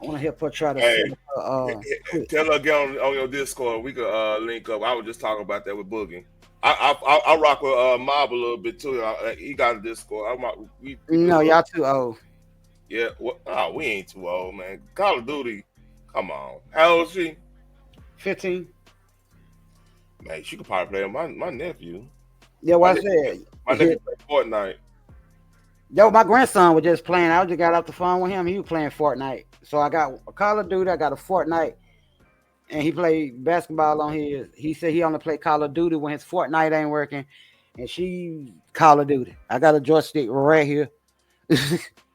I want to help her try to set up her. Tell her get on your Discord. We could link up. I was just talking about that with Boogie. I rock with Mob a little bit too. He got a Discord. No, y'all too old. Yeah, we ain't too old, man. Call of Duty, come on. How old is she? 15. Man, she could probably play with my nephew. Yeah, what I said. My nephew played Fortnite. Yo, my grandson was just playing. I just got off the phone with him. He was playing Fortnite. So I got a Call of Duty. I got a Fortnite. And he played basketball on his. He said he only play Call of Duty when his Fortnite ain't working. And she Call of Duty. I got a joystick right here.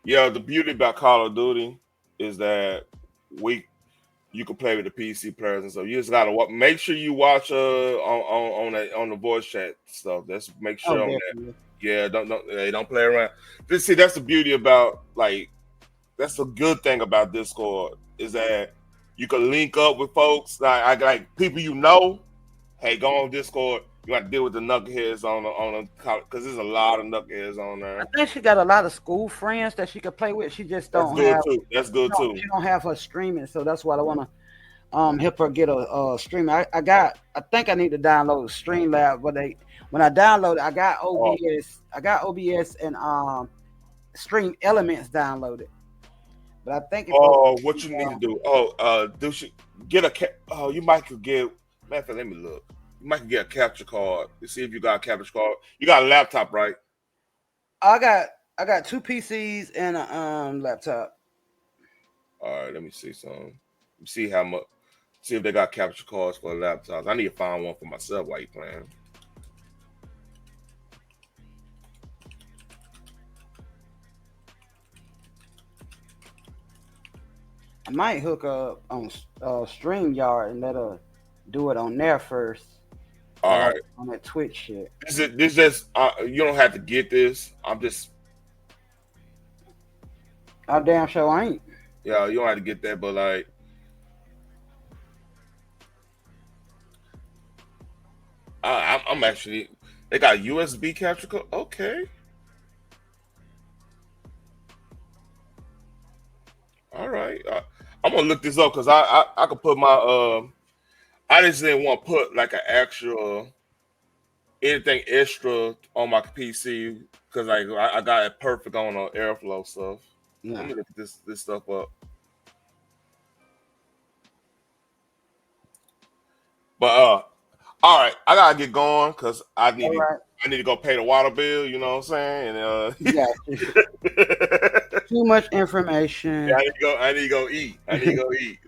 Yeah, the beauty about Call of Duty is that you can play with the PC players and stuff. You just gotta make sure you watch on the voice chat stuff. Let's make sure on that. Yeah, don't play around. See, that's the beauty about that's the good thing about Discord is that you can link up with folks like people you know. Hey, go on Discord. You got to deal with the knuckleheads on because there's a lot of knuckleheads on there. I think she got a lot of school friends that she could play with. She just don't have. That's good too. She don't have her streaming, so that's why I want to help her get a streamer. I think I need to download Streamlab, but when I download it, I got OBS. I got OBS and Stream Elements downloaded. But I think what you need to do? Do she get a? You might could get. Matter of fact, let me look. You might get a capture card to see if you got a capture card. You got a laptop, right? I got 2 PCs and a laptop. All right, let me see some. See how much. See if they got capture cards for laptops. I need to find one for myself while you playing. I might hook up on StreamYard and let her do it on there first. All right. On that Twitch shit. This just you don't have to get this. I'm just. I damn sure ain't. Yeah, you don't have to get that, but like. I'm actually. They got USB capture card. Okay. All right. I'm gonna look this up because I could put my I just didn't want to put like an actual anything extra on my PC because like I got it perfect on the airflow stuff. Yeah. Let me look at this stuff up. But all right, I gotta get going because I need I need to go pay the water bill. You know what I'm saying? And Yeah. Too much information. I need to go. I need to go eat. I need to go eat.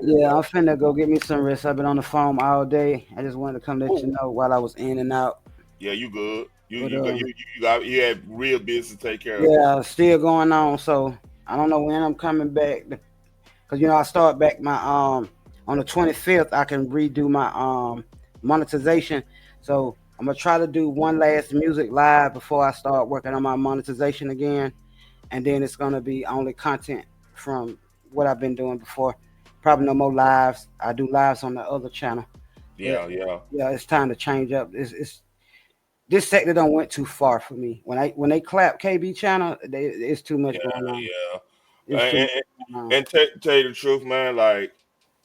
Yeah, I'm finna go get me some rest. I've been on the phone all day. I just wanted to come let you know while I was in and out. Yeah, you good. But, You had real business to take care of. yeah, still going on. So I don't know when I'm coming back because I start back my on the 25th. I can redo my monetization. So I'm gonna try to do one last music live before I start working on my monetization again, and then it's gonna be only content from what I've been doing before. Probably no more lives. I do lives on the other channel. Yeah. Yeah. It's time to change up. It's this sector don't went too far for me. When they clap KB channel, it's too much going on. Yeah. It's too And, much going on. and tell you the truth, man. Like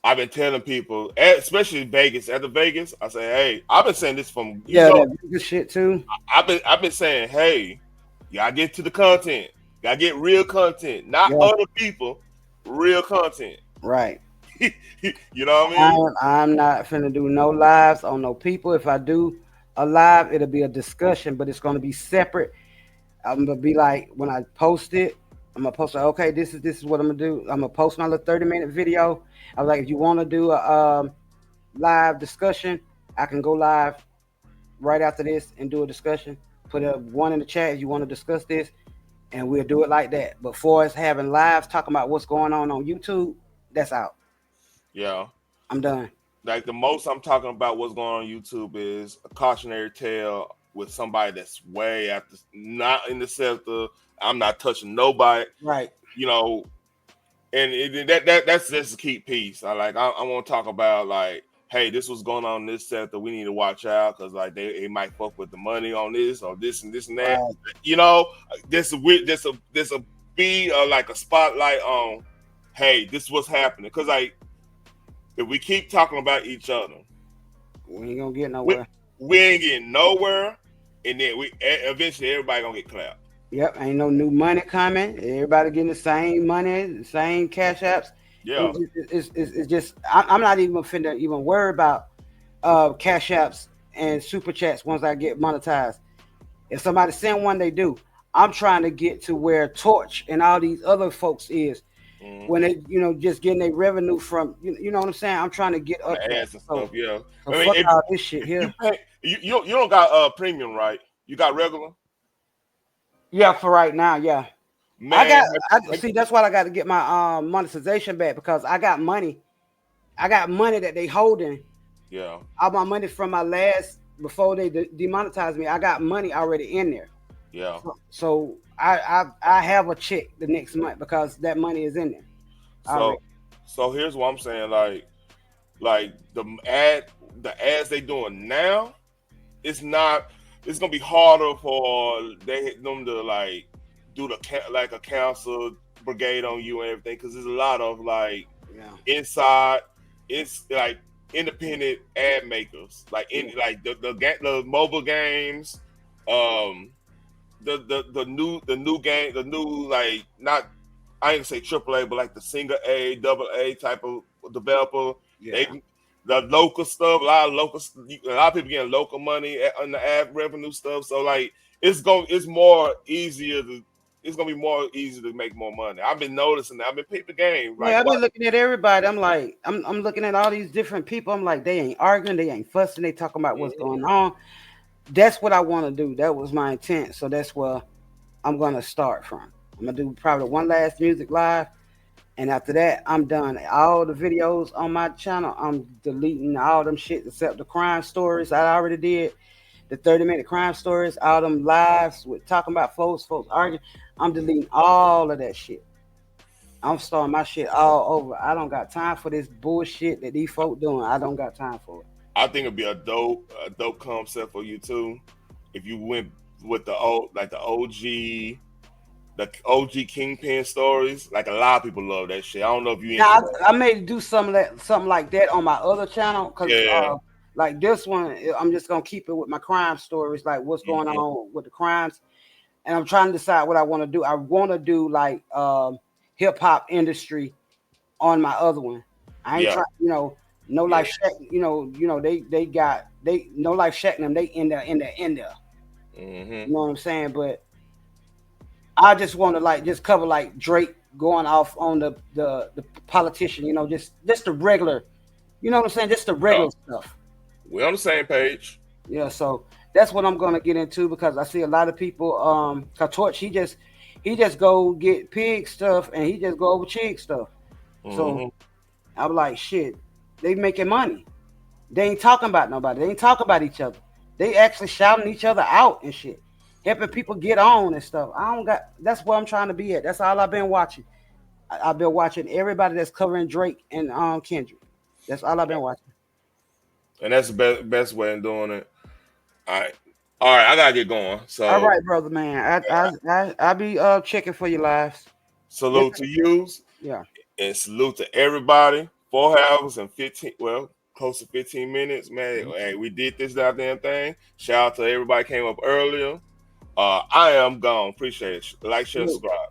I've been telling people, especially Vegas. After Vegas, I say, hey, I've been saying this from that Vegas shit too. I've been saying, hey, y'all get to the content. Y'all get real content, not other people. Real content. Right. You know what I mean? I'm not finna do no lives on no people. If I do a live, it'll be a discussion, but it's gonna be separate. I'm gonna be like when I post it, I'm gonna post like, okay, this is what I'm gonna do. I'm gonna post my little 30-minute video. I was like, if you want to do a live discussion, I can go live right after this and do a discussion. Put a one in the chat if you want to discuss this, and we'll do it like that. But for us having lives talking about what's going on YouTube, that's out. Yeah. I'm done. Like the most I'm talking about what's going on YouTube is a cautionary tale with somebody that's way after, not in the sector. I'm not touching nobody. Right. You know, and that's just to keep peace. I want to talk about like, hey, this was going on in this sector. We need to watch out because like they might fuck with the money on this or this and this and that. Right. You know, this a be like a spotlight on, hey, this is what's happening. Because like if we keep talking about each other, we ain't gonna get nowhere. We ain't getting nowhere, and then eventually everybody gonna get clapped. Yep, ain't no new money coming. Everybody getting the same money, the same cash apps. Yeah, it's just I'm not even finna even worry about cash apps and super chats once I get monetized. If somebody send one, they do. I'm trying to get to where Torch and all these other folks is when they just getting their revenue from you know what I'm saying. I'm trying to get up there. Ads and stuff. Yeah, so I mean, fuck all this shit here. You don't got premium, right? You got regular. Yeah, for right now, yeah. Man, I see. That's why I got to get my monetization back because I got money. I got money that they holding. Yeah. All my money from my last before they demonetized me. I got money already in there. Yeah. So I have a check the next month because that money is in there. So here's what I'm saying. Like the ads they doing now, it's gonna be harder for them to like do like a council brigade on you and everything because there's a lot of like inside it's like independent ad makers like like the mobile games, the new game, the new like not I ain't gonna say AAA but like the single A, double A type of developer. The local stuff, a lot of people getting local money on the ad revenue stuff. So like it's gonna be more easy to make more money. I've been noticing that. I've been peeping the game. Like, I've been looking at everybody. I'm like, I'm looking at all these different people. I'm like, they ain't arguing, they ain't fussing, they talking about what's going on. That's what I want to do. That was my intent. So that's where I'm gonna start from. I'm gonna do probably one last music live. And after that, I'm done. All the videos on my channel, I'm deleting all them shit except the crime stories I already did. The 30-minute crime stories, all them lives with talking about folks arguing. I'm deleting all of that shit. I'm starting my shit all over. I don't got time for this bullshit that these folk doing. I don't got time for it. I think it'd be a dope concept for you too if you went with the OG Kingpin stories. Like a lot of people love that shit. I don't know if you. I may do something like that on my other channel because like this one, I'm just gonna keep it with my crime stories, like what's going on with the crimes, and I'm trying to decide what I want to do. I want to do like hip hop industry on my other one. I ain't trying, no life Shaq, they no life Shaq them. They in there. You know what I'm saying? But I just want to like just cover like Drake going off on the politician. You know, just the regular. You know what I'm saying? Just the regular stuff. We're on the same page. Yeah, so that's what I'm gonna get into because I see a lot of people. Cause Torch, he just go get pig stuff and he just go over chick stuff. So I'm like, shit, they making money. They ain't talking about nobody. They ain't talking about each other. They actually shouting each other out and shit, helping people get on and stuff. I don't got. That's where I'm trying to be at. That's all I've been watching. I've been watching everybody that's covering Drake and Kendrick. That's all I've been watching. And that's the best way of doing it. All right, I gotta get going. So all right, brother, man. I be checking for your lives. Salute to you. Yeah, and salute to everybody. 4 hours and 15. Well, close to 15 minutes, man. Hey, we did this goddamn thing. Shout out to everybody came up earlier. I am gone. Appreciate it. Like, share, subscribe.